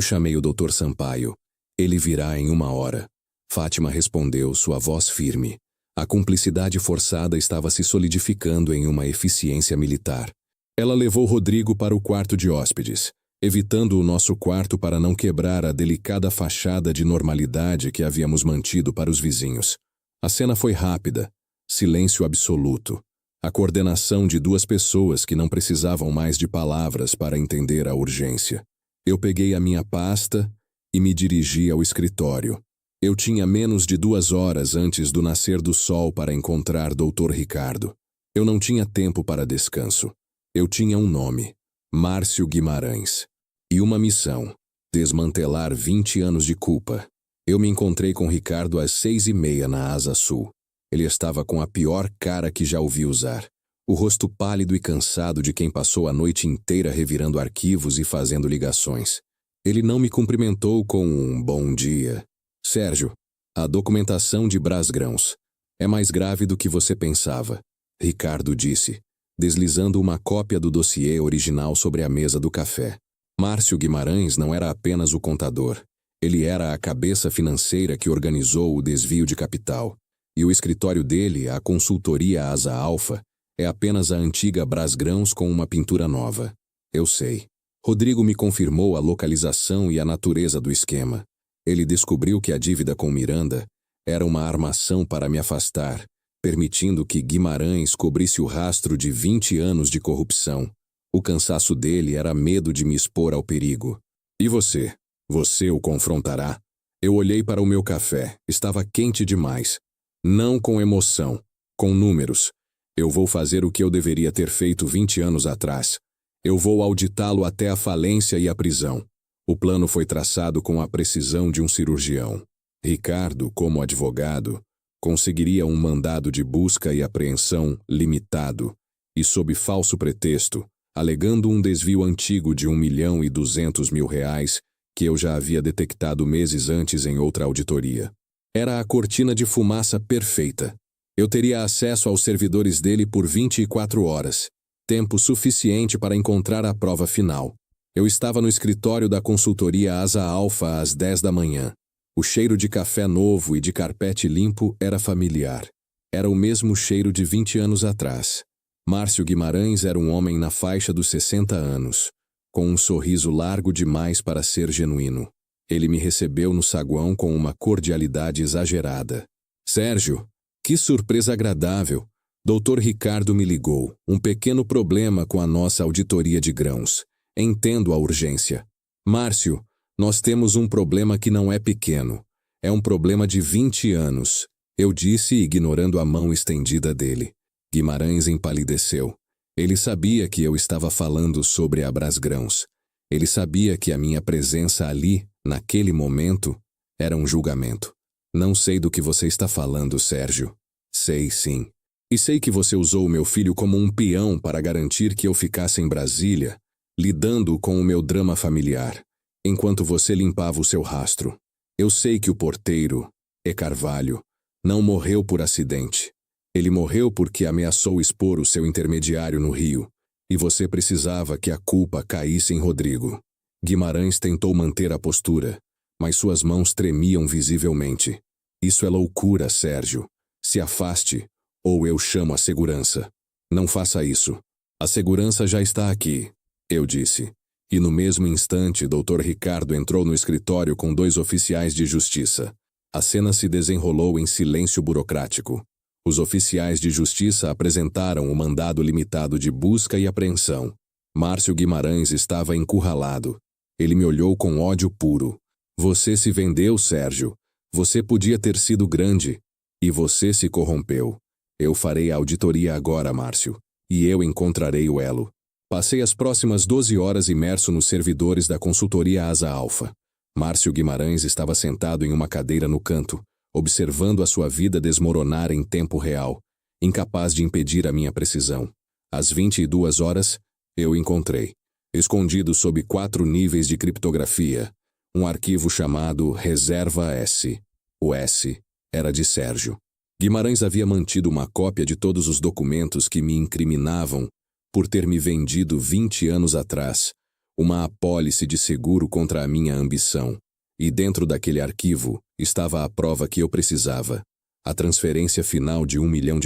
chamei o Dr. Sampaio. Ele virá em 1 hora. Fátima respondeu, sua voz firme. A cumplicidade forçada estava se solidificando em uma eficiência militar. Ela levou Rodrigo para o quarto de hóspedes, evitando o nosso quarto para não quebrar a delicada fachada de normalidade que havíamos mantido para os vizinhos. A cena foi rápida, silêncio absoluto. A coordenação de 2 pessoas que não precisavam mais de palavras para entender a urgência. Eu peguei a minha pasta e me dirigi ao escritório. Eu tinha menos de 2 horas antes do nascer do sol para encontrar Dr. Ricardo. Eu não tinha tempo para descanso. Eu tinha um nome, Márcio Guimarães. E uma missão, desmantelar 20 anos de culpa. Eu me encontrei com Ricardo às 6h30 na Asa Sul. Ele estava com a pior cara que já ouvi usar. O rosto pálido e cansado de quem passou a noite inteira revirando arquivos e fazendo ligações. Ele não me cumprimentou com um bom dia. Sérgio, a documentação de Brasgrãos é mais grave do que você pensava, Ricardo disse, deslizando uma cópia do dossiê original sobre a mesa do café. Márcio Guimarães não era apenas o contador. Ele era a cabeça financeira que organizou o desvio de capital. E o escritório dele, a consultoria Asa Alfa, é apenas a antiga Brasgrãos com uma pintura nova. Eu sei. Rodrigo me confirmou a localização e a natureza do esquema. Ele descobriu que a dívida com Miranda era uma armação para me afastar, permitindo que Guimarães cobrisse o rastro de 20 anos de corrupção. O cansaço dele era medo de me expor ao perigo. E você? Você o confrontará? Eu olhei para o meu café. Estava quente demais. Não com emoção, com números. Eu vou fazer o que eu deveria ter feito 20 anos atrás. Eu vou auditá-lo até a falência e a prisão. O plano foi traçado com a precisão de um cirurgião. Ricardo, como advogado, conseguiria um mandado de busca e apreensão limitado e sob falso pretexto, alegando um desvio antigo de R$1.200.000 que eu já havia detectado meses antes em outra auditoria. Era a cortina de fumaça perfeita. Eu teria acesso aos servidores dele por 24 horas, tempo suficiente para encontrar a prova final. Eu estava no escritório da consultoria Asa Alfa às 10 da manhã. O cheiro de café novo e de carpete limpo era familiar. Era o mesmo cheiro de 20 anos atrás. Márcio Guimarães era um homem na faixa dos 60 anos, com um sorriso largo demais para ser genuíno. Ele me recebeu no saguão com uma cordialidade exagerada. Sérgio, que surpresa agradável! Dr. Ricardo me ligou. Um pequeno problema com a nossa auditoria de grãos. Entendo a urgência. Márcio, nós temos um problema que não é pequeno. É um problema de 20 anos. Eu disse, ignorando a mão estendida dele. Guimarães empalideceu. Ele sabia que eu estava falando sobre a Brasgrãos. Ele sabia que a minha presença ali, naquele momento, era um julgamento. Não sei do que você está falando, Sérgio. Sei sim. E sei que você usou o meu filho como um peão para garantir que eu ficasse em Brasília, lidando com o meu drama familiar, enquanto você limpava o seu rastro. Eu sei que o porteiro, E. Carvalho, não morreu por acidente. Ele morreu porque ameaçou expor o seu intermediário no Rio, e você precisava que a culpa caísse em Rodrigo. Guimarães tentou manter a postura, mas suas mãos tremiam visivelmente. Isso é loucura, Sérgio. Se afaste, ou eu chamo a segurança. Não faça isso. A segurança já está aqui, eu disse. E no mesmo instante, Dr. Ricardo entrou no escritório com 2 oficiais de justiça. A cena se desenrolou em silêncio burocrático. Os oficiais de justiça apresentaram o mandado limitado de busca e apreensão. Márcio Guimarães estava encurralado. Ele me olhou com ódio puro. Você se vendeu, Sérgio. Você podia ter sido grande. E você se corrompeu. Eu farei a auditoria agora, Márcio. E eu encontrarei o elo. Passei as próximas 12 horas imerso nos servidores da consultoria Asa Alfa. Márcio Guimarães estava sentado em uma cadeira no canto, observando a sua vida desmoronar em tempo real, incapaz de impedir a minha precisão. Às 22 horas, eu o encontrei, escondido sob 4 níveis de criptografia, um arquivo chamado Reserva S. O S Era de Sérgio. Guimarães havia mantido uma cópia de todos os documentos que me incriminavam por ter me vendido 20 anos atrás uma apólice de seguro contra a minha ambição. E dentro daquele arquivo estava a prova que eu precisava, a transferência final de R$1 milhão,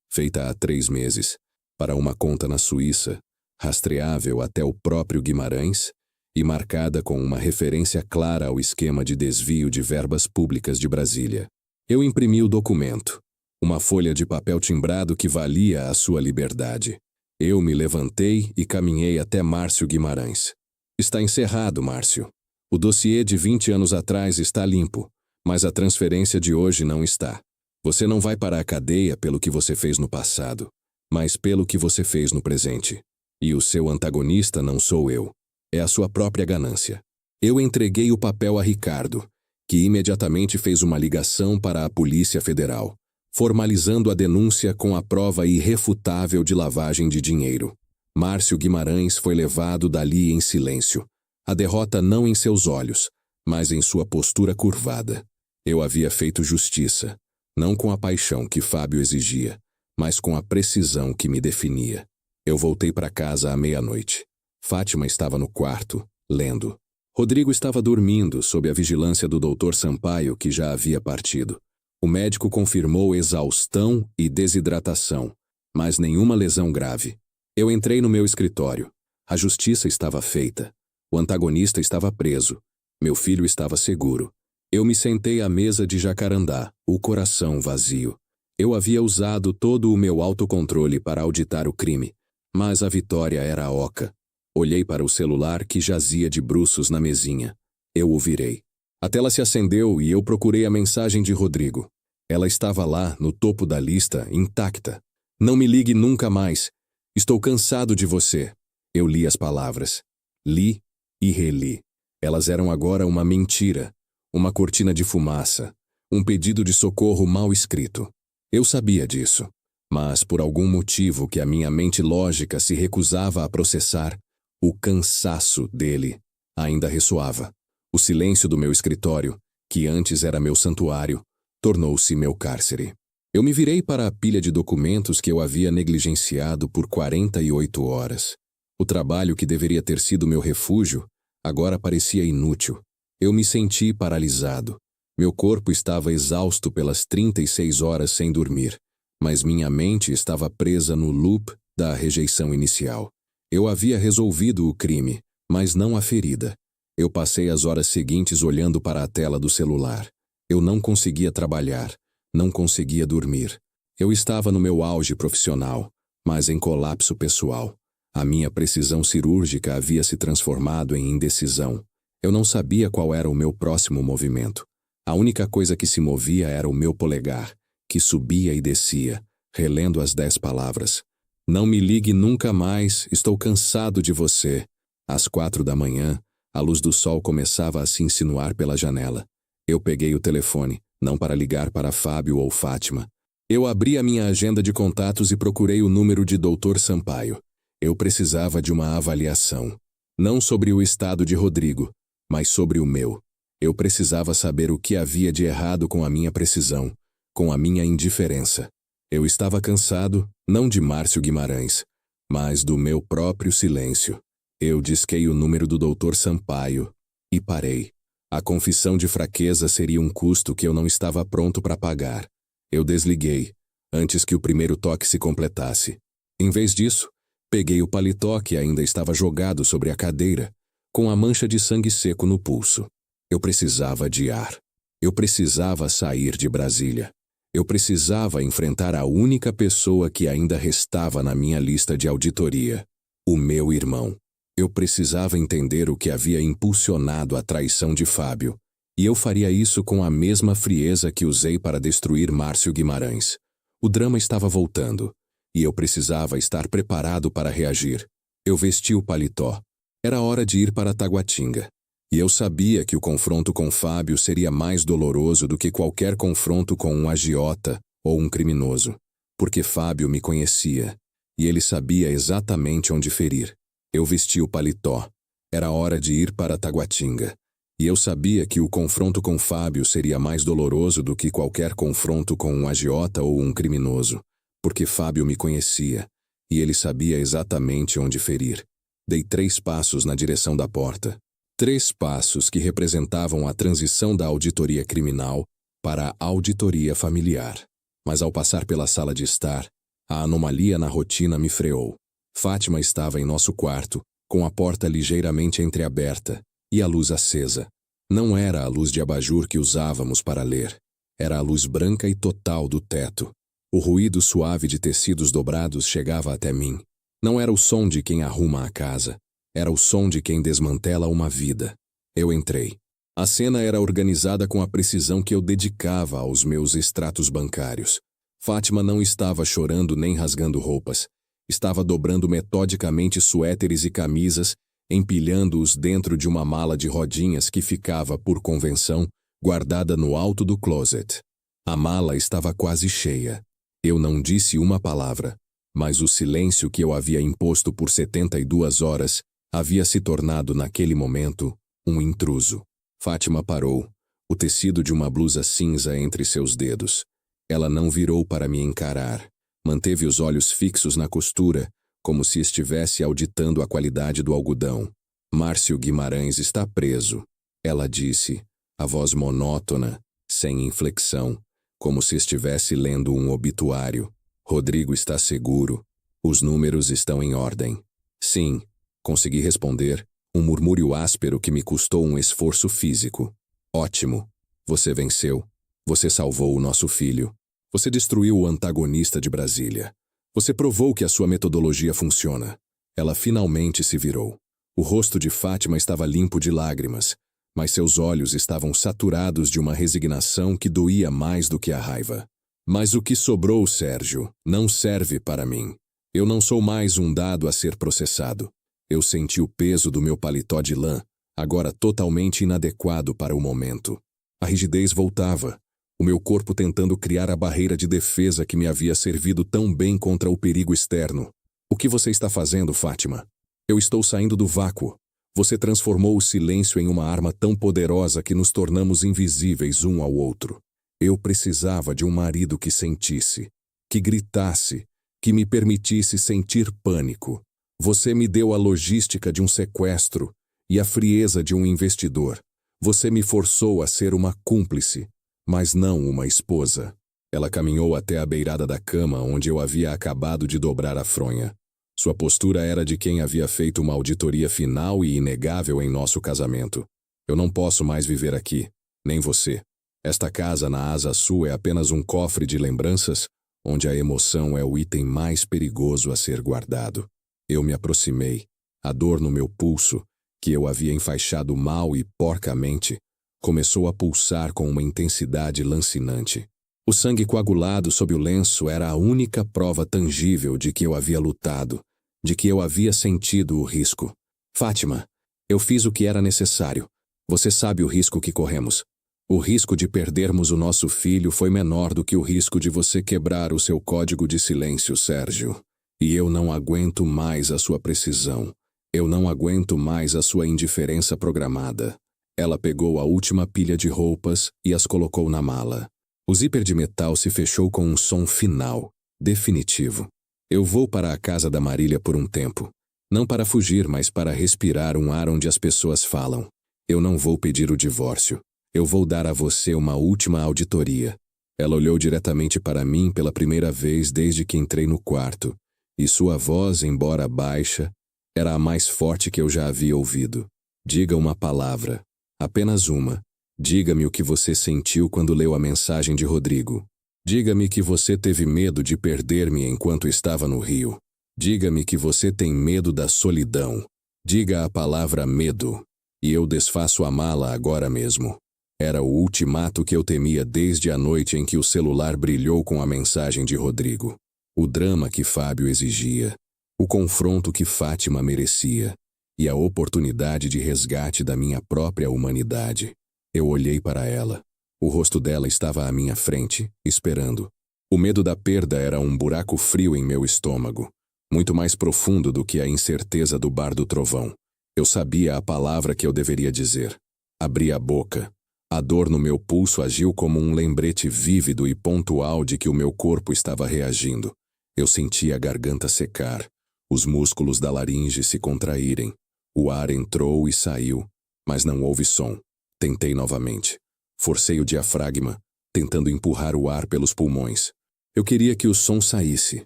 feita há 3 meses, para uma conta na Suíça, rastreável até o próprio Guimarães e marcada com uma referência clara ao esquema de desvio de verbas públicas de Brasília. Eu imprimi o documento, uma folha de papel timbrado que valia a sua liberdade. Eu me levantei e caminhei até Márcio Guimarães. Está encerrado, Márcio. O dossiê de 20 anos atrás está limpo, mas a transferência de hoje não está. Você não vai para a cadeia pelo que você fez no passado, mas pelo que você fez no presente. E o seu antagonista não sou eu. É a sua própria ganância. Eu entreguei o papel a Ricardo, que imediatamente fez uma ligação para a Polícia Federal, formalizando a denúncia com a prova irrefutável de lavagem de dinheiro. Márcio Guimarães foi levado dali em silêncio. A derrota não em seus olhos, mas em sua postura curvada. Eu havia feito justiça, não com a paixão que Fábio exigia, mas com a precisão que me definia. Eu voltei para casa à meia-noite. Fátima estava no quarto, lendo. Rodrigo estava dormindo sob a vigilância do Dr. Sampaio, que já havia partido. O médico confirmou exaustão e desidratação, mas nenhuma lesão grave. Eu entrei no meu escritório. A justiça estava feita. O antagonista estava preso. Meu filho estava seguro. Eu me sentei à mesa de Jacarandá, o coração vazio. Eu havia usado todo o meu autocontrole para auditar o crime, mas a vitória era oca. Olhei para o celular que jazia de bruços na mesinha. Eu o virei. A tela se acendeu e eu procurei a mensagem de Rodrigo. Ela estava lá, no topo da lista, intacta. Não me ligue nunca mais. Estou cansado de você. Eu li as palavras. Li e reli. Elas eram agora uma mentira, uma cortina de fumaça, um pedido de socorro mal escrito. Eu sabia disso, mas por algum motivo que a minha mente lógica se recusava a processar, o cansaço dele ainda ressoava. O silêncio do meu escritório, que antes era meu santuário, tornou-se meu cárcere. Eu me virei para a pilha de documentos que eu havia negligenciado por 48 horas. O trabalho que deveria ter sido meu refúgio agora parecia inútil. Eu me senti paralisado. Meu corpo estava exausto pelas 36 horas sem dormir, mas minha mente estava presa no loop da rejeição inicial. Eu havia resolvido o crime, mas não a ferida. Eu passei as horas seguintes olhando para a tela do celular. Eu não conseguia trabalhar, não conseguia dormir. Eu estava no meu auge profissional, mas em colapso pessoal. A minha precisão cirúrgica havia se transformado em indecisão. Eu não sabia qual era o meu próximo movimento. A única coisa que se movia era o meu polegar, que subia e descia, relendo as 10 palavras. Não me ligue nunca mais, estou cansado de você. Às 4 da manhã, a luz do sol começava a se insinuar pela janela. Eu peguei o telefone, não para ligar para Fábio ou Fátima. Eu abri a minha agenda de contatos e procurei o número de Dr. Sampaio. Eu precisava de uma avaliação. Não sobre o estado de Rodrigo, mas sobre o meu. Eu precisava saber o que havia de errado com a minha precisão, com a minha indiferença. Eu estava cansado, não de Márcio Guimarães, mas do meu próprio silêncio. Eu disquei o número do Dr. Sampaio e parei. A confissão de fraqueza seria um custo que eu não estava pronto para pagar. Eu desliguei, antes que o primeiro toque se completasse. Em vez disso, peguei o paletó que ainda estava jogado sobre a cadeira, com a mancha de sangue seco no pulso. Eu precisava de ar. Eu precisava sair de Brasília. Eu precisava enfrentar a única pessoa que ainda restava na minha lista de auditoria, o meu irmão. Eu precisava entender o que havia impulsionado a traição de Fábio, e eu faria isso com a mesma frieza que usei para destruir Márcio Guimarães. O drama estava voltando, e eu precisava estar preparado para reagir. Eu vesti o paletó. Era hora de ir para Taguatinga. E eu sabia que o confronto com Fábio seria mais doloroso do que qualquer confronto com um agiota ou um criminoso, porque Fábio me conhecia, e ele sabia exatamente onde ferir. Eu vesti o paletó. Era hora de ir para Taguatinga. E eu sabia que o confronto com Fábio seria mais doloroso do que qualquer confronto com um agiota ou um criminoso, porque Fábio me conhecia, e ele sabia exatamente onde ferir. Dei 3 passos na direção da porta. 3 passos que representavam a transição da auditoria criminal para a auditoria familiar. Mas ao passar pela sala de estar, a anomalia na rotina me freou. Fátima estava em nosso quarto, com a porta ligeiramente entreaberta e a luz acesa. Não era a luz de abajur que usávamos para ler. Era a luz branca e total do teto. O ruído suave de tecidos dobrados chegava até mim. Não era o som de quem arruma a casa. Era o som de quem desmantela uma vida. Eu entrei. A cena era organizada com a precisão que eu dedicava aos meus extratos bancários. Fátima não estava chorando nem rasgando roupas. Estava dobrando metodicamente suéteres e camisas, empilhando-os dentro de uma mala de rodinhas que ficava, por convenção, guardada no alto do closet. A mala estava quase cheia. Eu não disse uma palavra, mas o silêncio que eu havia imposto por 72 horas havia se tornado, naquele momento, um intruso. Fátima parou, o tecido de uma blusa cinza entre seus dedos. Ela não virou para me encarar. Manteve os olhos fixos na costura, como se estivesse auditando a qualidade do algodão. Márcio Guimarães está preso, ela disse, a voz monótona, sem inflexão, como se estivesse lendo um obituário. Rodrigo está seguro. Os números estão em ordem. Sim, consegui responder, um murmúrio áspero que me custou um esforço físico. Ótimo. Você venceu. Você salvou o nosso filho. Você destruiu o antagonista de Brasília. Você provou que a sua metodologia funciona. Ela finalmente se virou. O rosto de Fátima estava limpo de lágrimas, mas seus olhos estavam saturados de uma resignação que doía mais do que a raiva. Mas o que sobrou, Sérgio, não serve para mim. Eu não sou mais um dado a ser processado. Eu senti o peso do meu paletó de lã, agora totalmente inadequado para o momento. A rigidez voltava, o meu corpo tentando criar a barreira de defesa que me havia servido tão bem contra o perigo externo. O que você está fazendo, Fátima? Eu estou saindo do vácuo. Você transformou o silêncio em uma arma tão poderosa que nos tornamos invisíveis um ao outro. Eu precisava de um marido que sentisse, que gritasse, que me permitisse sentir pânico. Você me deu a logística de um sequestro e a frieza de um investidor. Você me forçou a ser uma cúmplice, mas não uma esposa. Ela caminhou até a beirada da cama onde eu havia acabado de dobrar a fronha. Sua postura era de quem havia feito uma auditoria final e inegável em nosso casamento. Eu não posso mais viver aqui, nem você. Esta casa na asa sul é apenas um cofre de lembranças, onde a emoção é o item mais perigoso a ser guardado. Eu me aproximei. A dor no meu pulso, que eu havia enfaixado mal e porcamente, começou a pulsar com uma intensidade lancinante. O sangue coagulado sob o lenço era a única prova tangível de que eu havia lutado, de que eu havia sentido o risco. Fátima, eu fiz o que era necessário. Você sabe o risco que corremos. O risco de perdermos o nosso filho foi menor do que o risco de você quebrar o seu código de silêncio, Sérgio. E eu não aguento mais a sua precisão. Eu não aguento mais a sua indiferença programada. Ela pegou a última pilha de roupas e as colocou na mala. O zíper de metal se fechou com um som final, definitivo. Eu vou para a casa da Marília por um tempo. Não para fugir, mas para respirar um ar onde as pessoas falam. Eu não vou pedir o divórcio. Eu vou dar a você uma última auditoria. Ela olhou diretamente para mim pela primeira vez desde que entrei no quarto, e sua voz, embora baixa, era a mais forte que eu já havia ouvido. Diga uma palavra. Apenas uma. Diga-me o que você sentiu quando leu a mensagem de Rodrigo. Diga-me que você teve medo de perder-me enquanto estava no Rio. Diga-me que você tem medo da solidão. Diga a palavra medo. E eu desfaço a mala agora mesmo. Era o ultimato que eu temia desde a noite em que o celular brilhou com a mensagem de Rodrigo. O drama que Fábio exigia. O confronto que Fátima merecia. E a oportunidade de resgate da minha própria humanidade. Eu olhei para ela. O rosto dela estava à minha frente, esperando. O medo da perda era um buraco frio em meu estômago, muito mais profundo do que a incerteza do bar do trovão. Eu sabia a palavra que eu deveria dizer. Abri a boca. A dor no meu pulso agiu como um lembrete vívido e pontual de que o meu corpo estava reagindo. Eu senti a garganta secar, os músculos da laringe se contraírem. O ar entrou e saiu, mas não houve som. Tentei novamente. Forcei o diafragma, tentando empurrar o ar pelos pulmões. Eu queria que o som saísse,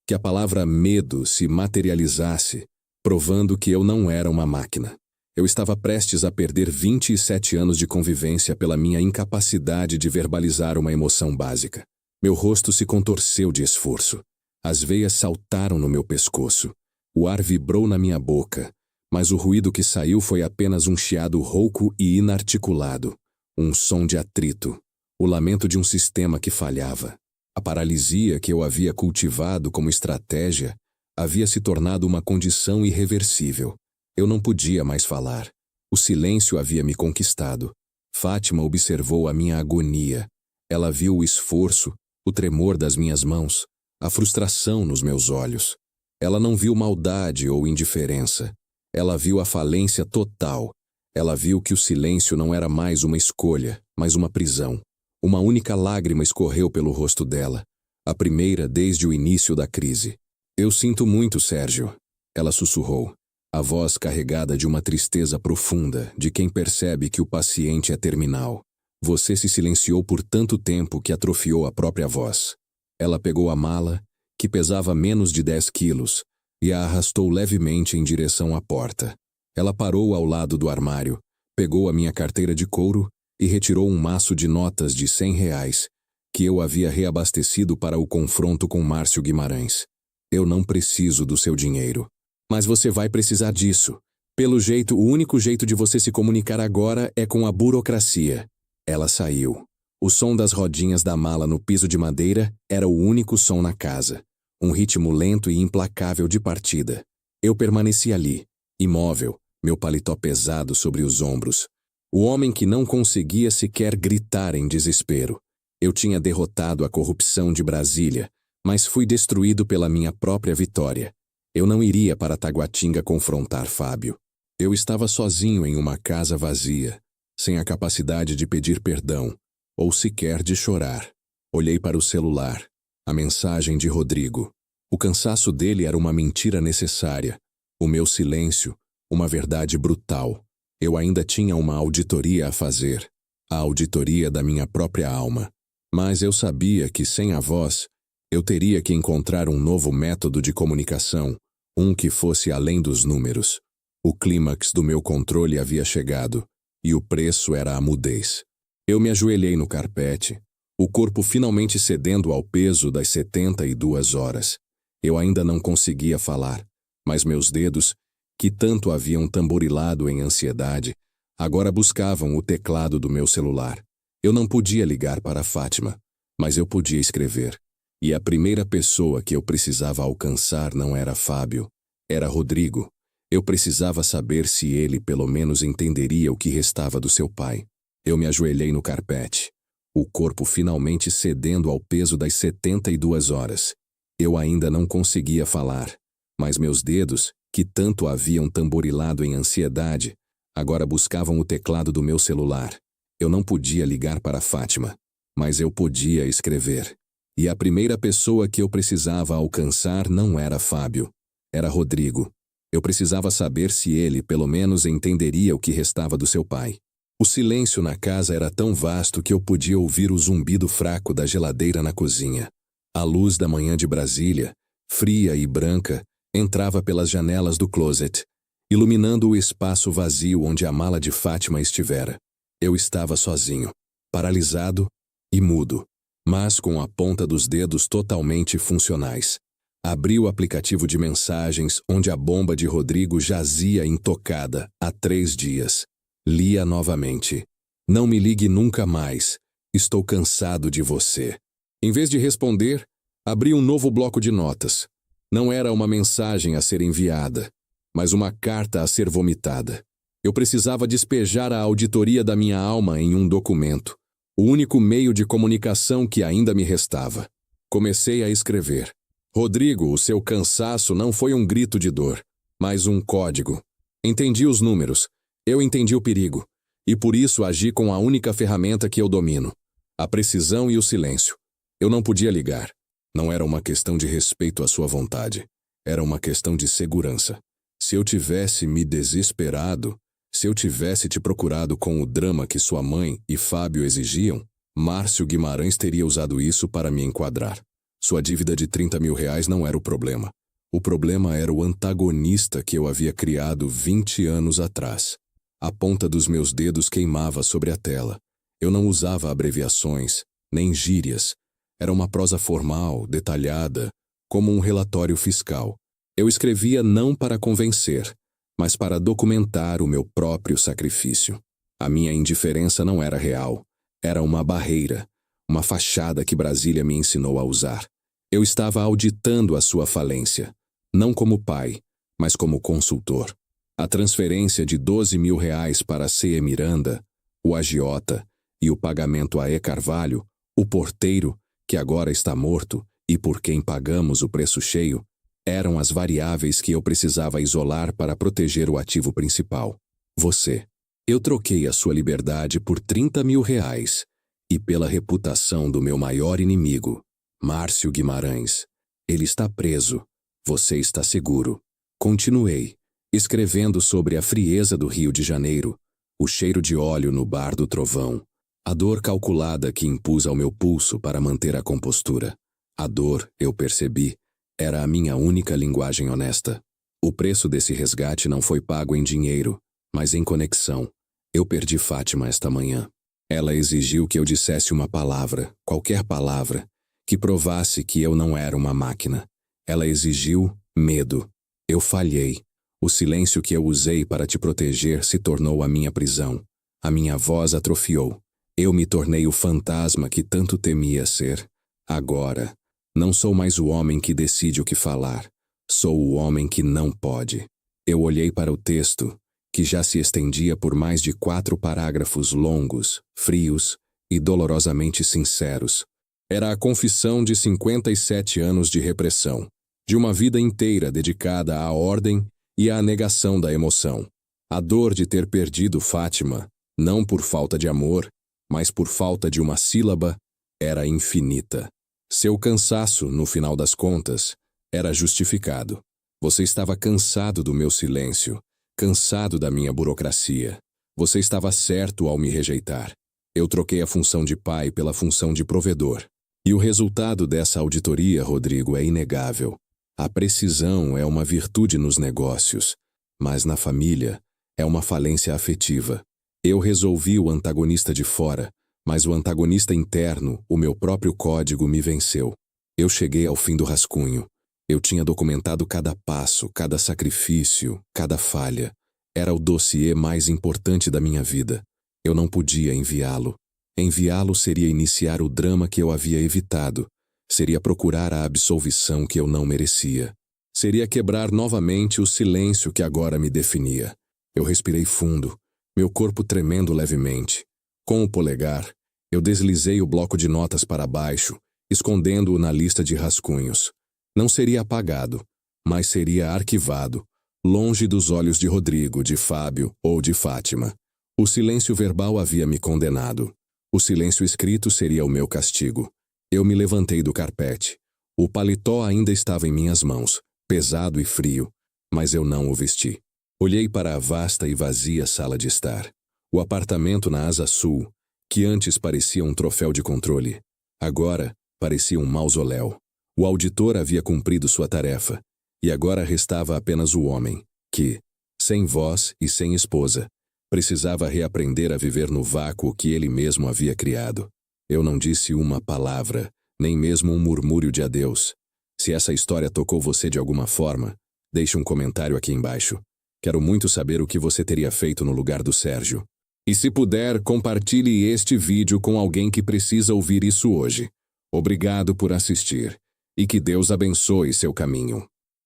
que a palavra medo se materializasse, provando que eu não era uma máquina. Eu estava prestes a perder 27 anos de convivência pela minha incapacidade de verbalizar uma emoção básica. Meu rosto se contorceu de esforço. As veias saltaram no meu pescoço. O ar vibrou na minha boca, mas o ruído que saiu foi apenas um chiado rouco e inarticulado. Um som de atrito. O lamento de um sistema que falhava. A paralisia que eu havia cultivado como estratégia havia se tornado uma condição irreversível. Eu não podia mais falar. O silêncio havia me conquistado. Fátima observou a minha agonia. Ela viu o esforço, o tremor das minhas mãos, a frustração nos meus olhos. Ela não viu maldade ou indiferença. Ela viu a falência total. Ela viu que o silêncio não era mais uma escolha, mas uma prisão. Uma única lágrima escorreu pelo rosto dela, a primeira desde o início da crise. "Eu sinto muito, Sérgio", ela sussurrou. A voz carregada de uma tristeza profunda, de quem percebe que o paciente é terminal. "Você se silenciou por tanto tempo que atrofiou a própria voz." Ela pegou a mala, que pesava menos de 10 quilos, e a arrastou levemente em direção à porta. Ela parou ao lado do armário, pegou a minha carteira de couro e retirou um maço de notas de R$ 100, que eu havia reabastecido para o confronto com Márcio Guimarães. "Eu não preciso do seu dinheiro. Mas você vai precisar disso. Pelo jeito, o único jeito de você se comunicar agora é com a burocracia." Ela saiu. O som das rodinhas da mala no piso de madeira era o único som na casa. Um ritmo lento e implacável de partida. Eu permaneci ali, imóvel, meu paletó pesado sobre os ombros. O homem que não conseguia sequer gritar em desespero. Eu tinha derrotado a corrupção de Brasília, mas fui destruído pela minha própria vitória. Eu não iria para Taguatinga confrontar Fábio. Eu estava sozinho em uma casa vazia, sem a capacidade de pedir perdão, ou sequer de chorar. Olhei para o celular. A mensagem de Rodrigo. O cansaço dele era uma mentira necessária. O meu silêncio, uma verdade brutal. Eu ainda tinha uma auditoria a fazer. A auditoria da minha própria alma. Mas eu sabia que, sem a voz, eu teria que encontrar um novo método de comunicação, um que fosse além dos números. O clímax do meu controle havia chegado, e o preço era a mudez. Eu me ajoelhei no carpete, o corpo finalmente cedendo ao peso das 72 horas. Eu ainda não conseguia falar, mas meus dedos, que tanto haviam tamborilado em ansiedade, agora buscavam o teclado do meu celular. Eu não podia ligar para Fátima, mas eu podia escrever. E a primeira pessoa que eu precisava alcançar não era Fábio, era Rodrigo. Eu precisava saber se ele pelo menos entenderia o que restava do seu pai. Eu me ajoelhei no carpete, o corpo finalmente cedendo ao peso das 72 horas. Eu ainda não conseguia falar, mas meus dedos, que tanto haviam tamborilado em ansiedade, agora buscavam o teclado do meu celular. Eu não podia ligar para Fátima, mas eu podia escrever. E a primeira pessoa que eu precisava alcançar não era Fábio, era Rodrigo. Eu precisava saber se ele, pelo menos, entenderia o que restava do seu pai. O silêncio na casa era tão vasto que eu podia ouvir o zumbido fraco da geladeira na cozinha. A luz da manhã de Brasília, fria e branca, entrava pelas janelas do closet, iluminando o espaço vazio onde a mala de Fátima estivera. Eu estava sozinho, paralisado e mudo, mas com a ponta dos dedos totalmente funcionais. Abri o aplicativo de mensagens onde a bomba de Rodrigo jazia intocada há 3 dias. Lia novamente. "Não me ligue nunca mais. Estou cansado de você." Em vez de responder, abri um novo bloco de notas. Não era uma mensagem a ser enviada, mas uma carta a ser vomitada. Eu precisava despejar a auditoria da minha alma em um documento, o único meio de comunicação que ainda me restava. Comecei a escrever. "Rodrigo, o seu cansaço não foi um grito de dor, mas um código. Entendi os números. Eu entendi o perigo. E por isso agi com a única ferramenta que eu domino: a precisão e o silêncio. Eu não podia ligar. Não era uma questão de respeito à sua vontade. Era uma questão de segurança. Se eu tivesse me desesperado, se eu tivesse te procurado com o drama que sua mãe e Fábio exigiam, Márcio Guimarães teria usado isso para me enquadrar. Sua dívida de R$ 30.000 não era o problema. O problema era o antagonista que eu havia criado 20 anos atrás. A ponta dos meus dedos queimava sobre a tela. Eu não usava abreviações, nem gírias. Era uma prosa formal, detalhada, como um relatório fiscal. Eu escrevia não para convencer, mas para documentar o meu próprio sacrifício. A minha indiferença não era real. Era uma barreira, uma fachada que Brasília me ensinou a usar. Eu estava auditando a sua falência, não como pai, mas como consultor. A transferência de R$ 12.000 para C.E. Miranda, o agiota, e o pagamento a E. Carvalho, o porteiro, que agora está morto e por quem pagamos o preço cheio, eram as variáveis que eu precisava isolar para proteger o ativo principal: você. Eu troquei a sua liberdade por R$ 30.000 e pela reputação do meu maior inimigo, Márcio Guimarães. Ele está preso. Você está seguro. Continuei, escrevendo sobre a frieza do Rio de Janeiro, o cheiro de óleo no bar do Trovão, a dor calculada que impus ao meu pulso para manter a compostura. A dor, eu percebi, era a minha única linguagem honesta. O preço desse resgate não foi pago em dinheiro, mas em conexão. Eu perdi Fátima esta manhã. Ela exigiu que eu dissesse uma palavra, qualquer palavra, que provasse que eu não era uma máquina. Ela exigiu medo. Eu falhei. O silêncio que eu usei para te proteger se tornou a minha prisão. A minha voz atrofiou. Eu me tornei o fantasma que tanto temia ser. Agora, não sou mais o homem que decide o que falar. Sou o homem que não pode. Eu olhei para o texto, que já se estendia por mais de 4 parágrafos longos, frios e dolorosamente sinceros. Era a confissão de 57 anos de repressão, de uma vida inteira dedicada à ordem e à negação da emoção. A dor de ter perdido Fátima, não por falta de amor, mas por falta de uma sílaba, era infinita. Seu cansaço, no final das contas, era justificado. Você estava cansado do meu silêncio, cansado da minha burocracia. Você estava certo ao me rejeitar. Eu troquei a função de pai pela função de provedor. E o resultado dessa auditoria, Rodrigo, é inegável. A precisão é uma virtude nos negócios, mas na família é uma falência afetiva. Eu resolvi o antagonista de fora, mas o antagonista interno, o meu próprio código, me venceu. Eu cheguei ao fim do rascunho. Eu tinha documentado cada passo, cada sacrifício, cada falha. Era o dossiê mais importante da minha vida. Eu não podia enviá-lo. Enviá-lo seria iniciar o drama que eu havia evitado. Seria procurar a absolvição que eu não merecia. Seria quebrar novamente o silêncio que agora me definia. Eu respirei fundo, meu corpo tremendo levemente. Com o polegar, eu deslizei o bloco de notas para baixo, escondendo-o na lista de rascunhos. Não seria apagado, mas seria arquivado, longe dos olhos de Rodrigo, de Fábio ou de Fátima. O silêncio verbal havia me condenado. O silêncio escrito seria o meu castigo. Eu me levantei do carpete. O paletó ainda estava em minhas mãos, pesado e frio, mas eu não o vesti. Olhei para a vasta e vazia sala de estar. O apartamento na asa sul, que antes parecia um troféu de controle, agora parecia um mausoléu. O auditor havia cumprido sua tarefa, e agora restava apenas o homem, que, sem voz e sem esposa, precisava reaprender a viver no vácuo que ele mesmo havia criado. Eu não disse uma palavra, nem mesmo um murmúrio de adeus. Se essa história tocou você de alguma forma, deixe um comentário aqui embaixo. Quero muito saber o que você teria feito no lugar do Sérgio. E se puder, compartilhe este vídeo com alguém que precisa ouvir isso hoje. Obrigado por assistir. E que Deus abençoe seu caminho.